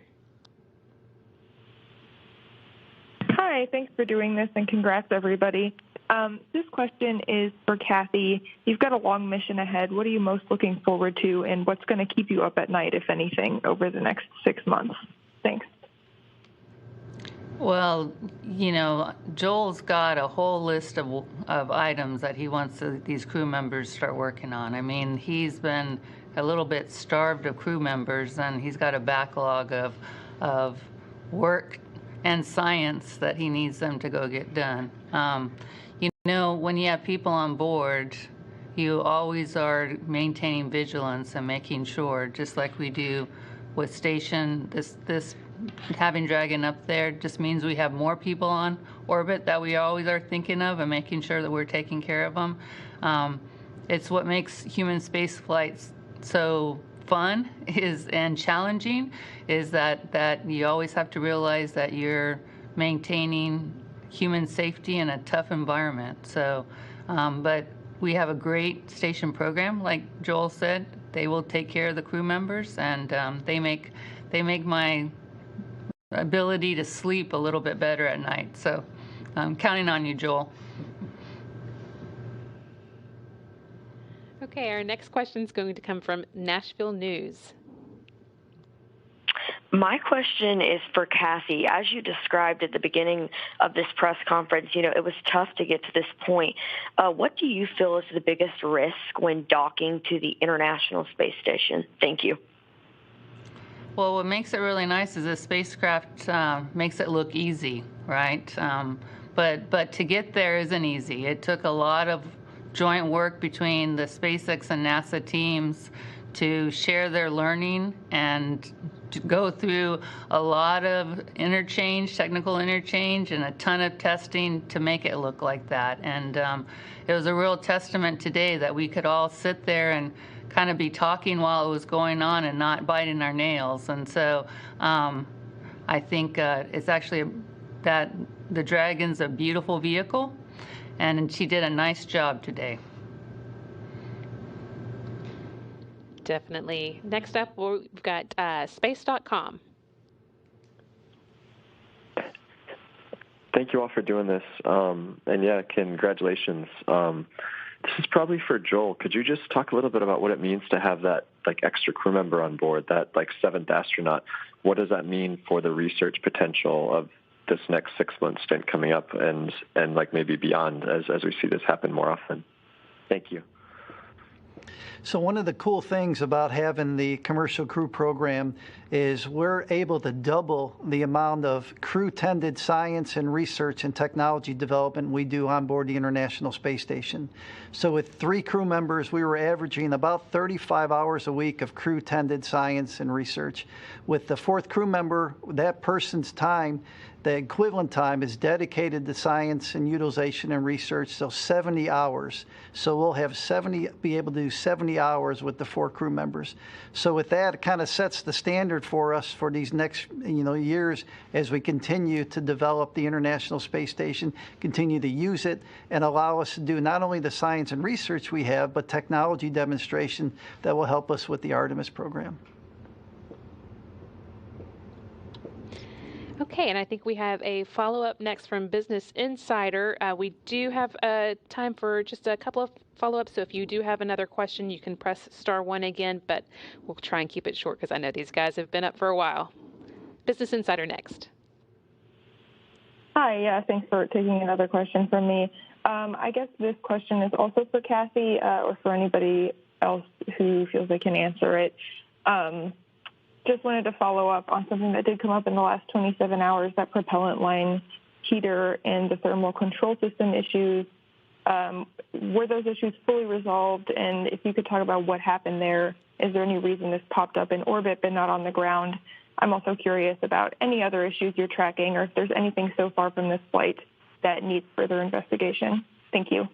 Hi, thanks for doing this, and congrats, everybody. This question is for Kathy. You've got a long mission ahead. What are you most looking forward to, and what's going to keep you up at night, if anything, over the next 6 months? Thanks. Well, you know, Joel's got a whole list of items that he wants these crew members to start working on. I mean, he's been a little bit starved of crew members, and he's got a backlog of work and science that he needs them to go get done. You know, when you have people on board, you always are maintaining vigilance and making sure, just like we do with station, this having Dragon up there just means we have more people on orbit that we always are thinking of and making sure that we're taking care of them. It's what makes human space flights so fun and challenging is that you always have to realize that you're maintaining human safety in a tough environment. So, but we have a great station program, like Joel said. They will take care of the crew members, and they make my ability to sleep a little bit better at night. So I'm counting on you, Joel. Okay, our next question is going to come from Nashville News. My question is for Kathy. As you described at the beginning of this press conference, it was tough to get to this point. What do you feel is the biggest risk when docking to the International Space Station? Thank you. Well, what makes it really nice is the spacecraft makes it look easy, right? But to get there isn't easy. It took a lot of joint work between the SpaceX and NASA teams to share their learning and to go through a lot of technical interchange, and a ton of testing to make it look like that. And it was a real testament today that we could all sit there and kind of be talking while it was going on and not biting our nails. And so I think it's actually that the Dragon's a beautiful vehicle, and she did a nice job today. Definitely. Next up, we've got space.com. Thank you all for doing this. And yeah, congratulations. This is probably for Joel. Could you just talk a little bit about what it means to have that extra crew member on board, that seventh astronaut? What does that mean for the research potential of this next 6-month stint coming up and maybe beyond as we see this happen more often? Thank you. So one of the cool things about having the commercial crew program is we're able to double the amount of crew-tended science and research and technology development we do on board the International Space Station. So with 3 crew members, we were averaging about 35 hours a week of crew-tended science and research. With the 4th crew member, that person's time, the equivalent time, is dedicated to science and utilization and research, so 70 hours. So we'll have be able to do 70 hours with the 4 crew members. So with that, it kind of sets the standard for us for these next years as we continue to develop the International Space Station, continue to use it, and allow us to do not only the science and research we have, but technology demonstration that will help us with the Artemis program. Okay, and I think we have a follow-up next from Business Insider. We do have time for just a couple of follow-ups, so if you do have another question, you can press *1 again, but we'll try and keep it short because I know these guys have been up for a while. Business Insider next. Hi, yeah, thanks for taking another question from me. I guess this question is also for Kathy or for anybody else who feels they can answer it. Just wanted to follow up on something that did come up in the last 27 hours, that propellant line heater and the thermal control system issues. Were those issues fully resolved? And if you could talk about what happened there, is there any reason this popped up in orbit but not on the ground? I'm also curious about any other issues you're tracking or if there's anything so far from this flight that needs further investigation. Thank you.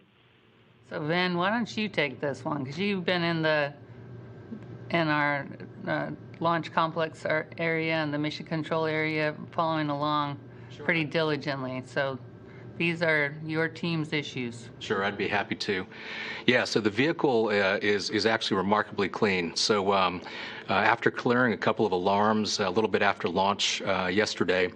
So, Vin, why don't you take this one? Because you've been in our launch complex area and the mission control area following along pretty diligently. So these are your team's issues. Sure, I'd be happy to. Yeah, so the vehicle is actually remarkably clean. So after clearing a couple of alarms a little bit after launch yesterday,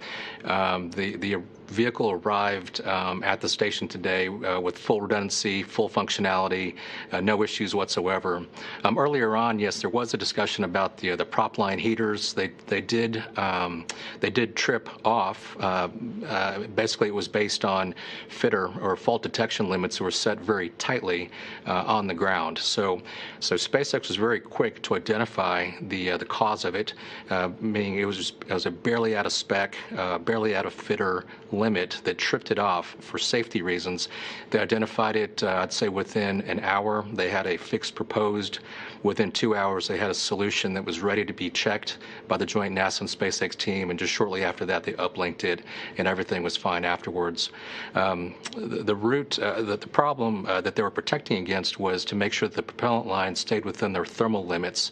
the vehicle arrived at the station today with full redundancy, full functionality, no issues whatsoever. Earlier on, yes, there was a discussion about the prop line heaters. They did trip off. Basically, it was based on fitter or fault detection limits that were set very tightly on the ground. So SpaceX was very quick to identify the cause of it, meaning it was a barely out of spec, barely out of fitter limit that tripped it off for safety reasons. They identified it, I'd say, within an hour. They had a fix proposed. Within 2 hours, they had a solution that was ready to be checked by the joint NASA and SpaceX team, and just shortly after that, they uplinked it, and everything was fine afterwards. The problem that they were protecting against was to make sure that the propellant line stayed within their thermal limits,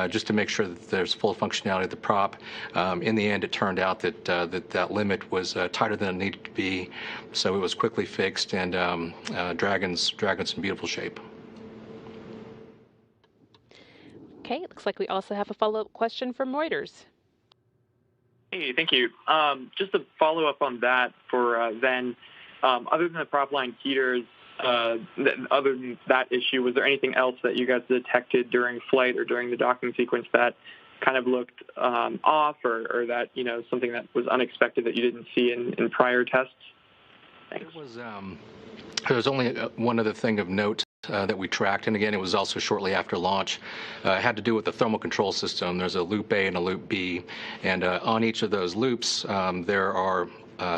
just to make sure that there's full functionality of the prop. In the end, it turned out that that limit was tighter than it needed to be, so it was quickly fixed, and Dragon's in beautiful shape. Okay, it looks like we also have a follow-up question from Reuters. Hey, thank you. Just to follow up on that for then, other than the prop line heaters, other than that issue, was there anything else that you guys detected during flight or during the docking sequence that kind of looked off, or that, something that was unexpected that you didn't see in prior tests? Thanks. There was only one other thing of note that we tracked, and again, it was also shortly after launch. It had to do with the thermal control system. There's a loop A and a loop B, and on each of those loops, there are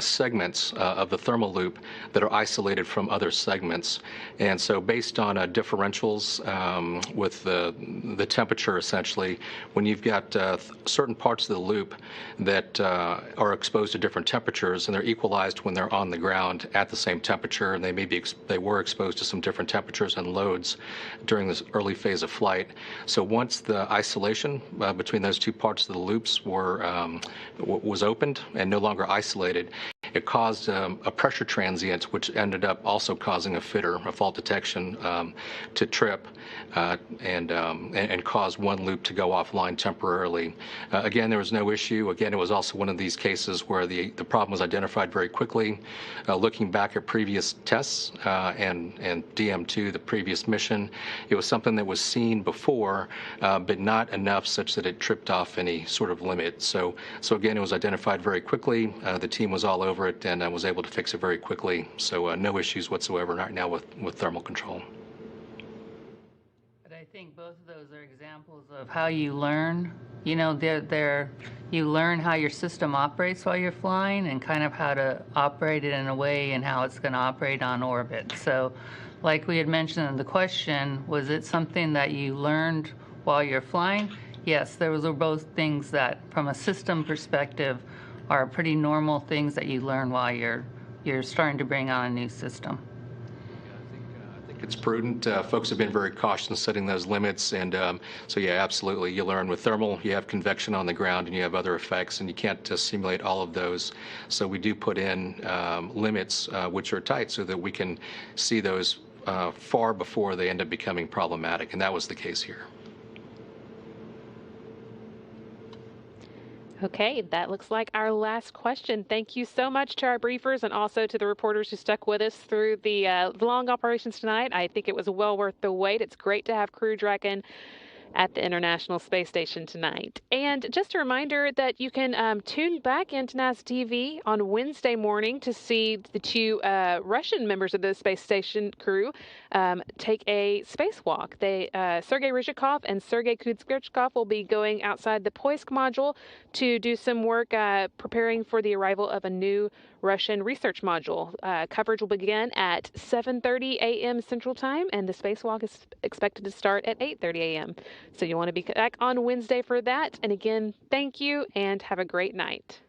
segments of the thermal loop that are isolated from other segments. And so based on differentials with the temperature, essentially, when you've got certain parts of the loop that are exposed to different temperatures, and they're equalized when they're on the ground at the same temperature, and they were exposed to some different temperatures and loads during this early phase of flight. So once the isolation between those two parts of the loops was opened and no longer isolated, it caused a pressure transient, which ended up also causing a fault detection, to trip and cause one loop to go offline temporarily. Again, there was no issue. Again, it was also one of these cases where the problem was identified very quickly. Looking back at previous tests and DM2, the previous mission, it was something that was seen before, but not enough such that it tripped off any sort of limit. So again, it was identified very quickly. The team was all over it and was able to fix it very quickly. So no issues whatsoever right now with thermal control. But I think both of those are examples of how you learn. You learn how your system operates while you're flying, and kind of how to operate it in a way and how it's going to operate on orbit. So like we had mentioned in the question, was it something that you learned while you're flying? Yes, those are both things that, from a system perspective, are pretty normal things that you learn while you're starting to bring on a new system. I think it's prudent. Folks have been very cautious in setting those limits, and so yeah, absolutely. You learn with thermal, you have convection on the ground, and you have other effects, and you can't simulate all of those. So we do put in limits which are tight so that we can see those far before they end up becoming problematic, and that was the case here. Okay, that looks like our last question. Thank you so much to our briefers and also to the reporters who stuck with us through the long operations tonight. I think it was well worth the wait. It's great to have Crew Dragon at the International Space Station tonight. And just a reminder that you can tune back into NASA TV on Wednesday morning to see the two Russian members of the space station crew take a spacewalk. Sergei Ryzhikov and Sergei Kuznetsov will be going outside the Poisk module to do some work preparing for the arrival of a new Russian research module. Coverage will begin at 7:30 a.m. Central Time, and the spacewalk is expected to start at 8:30 a.m. So you want to be back on Wednesday for that. And again, thank you and have a great night.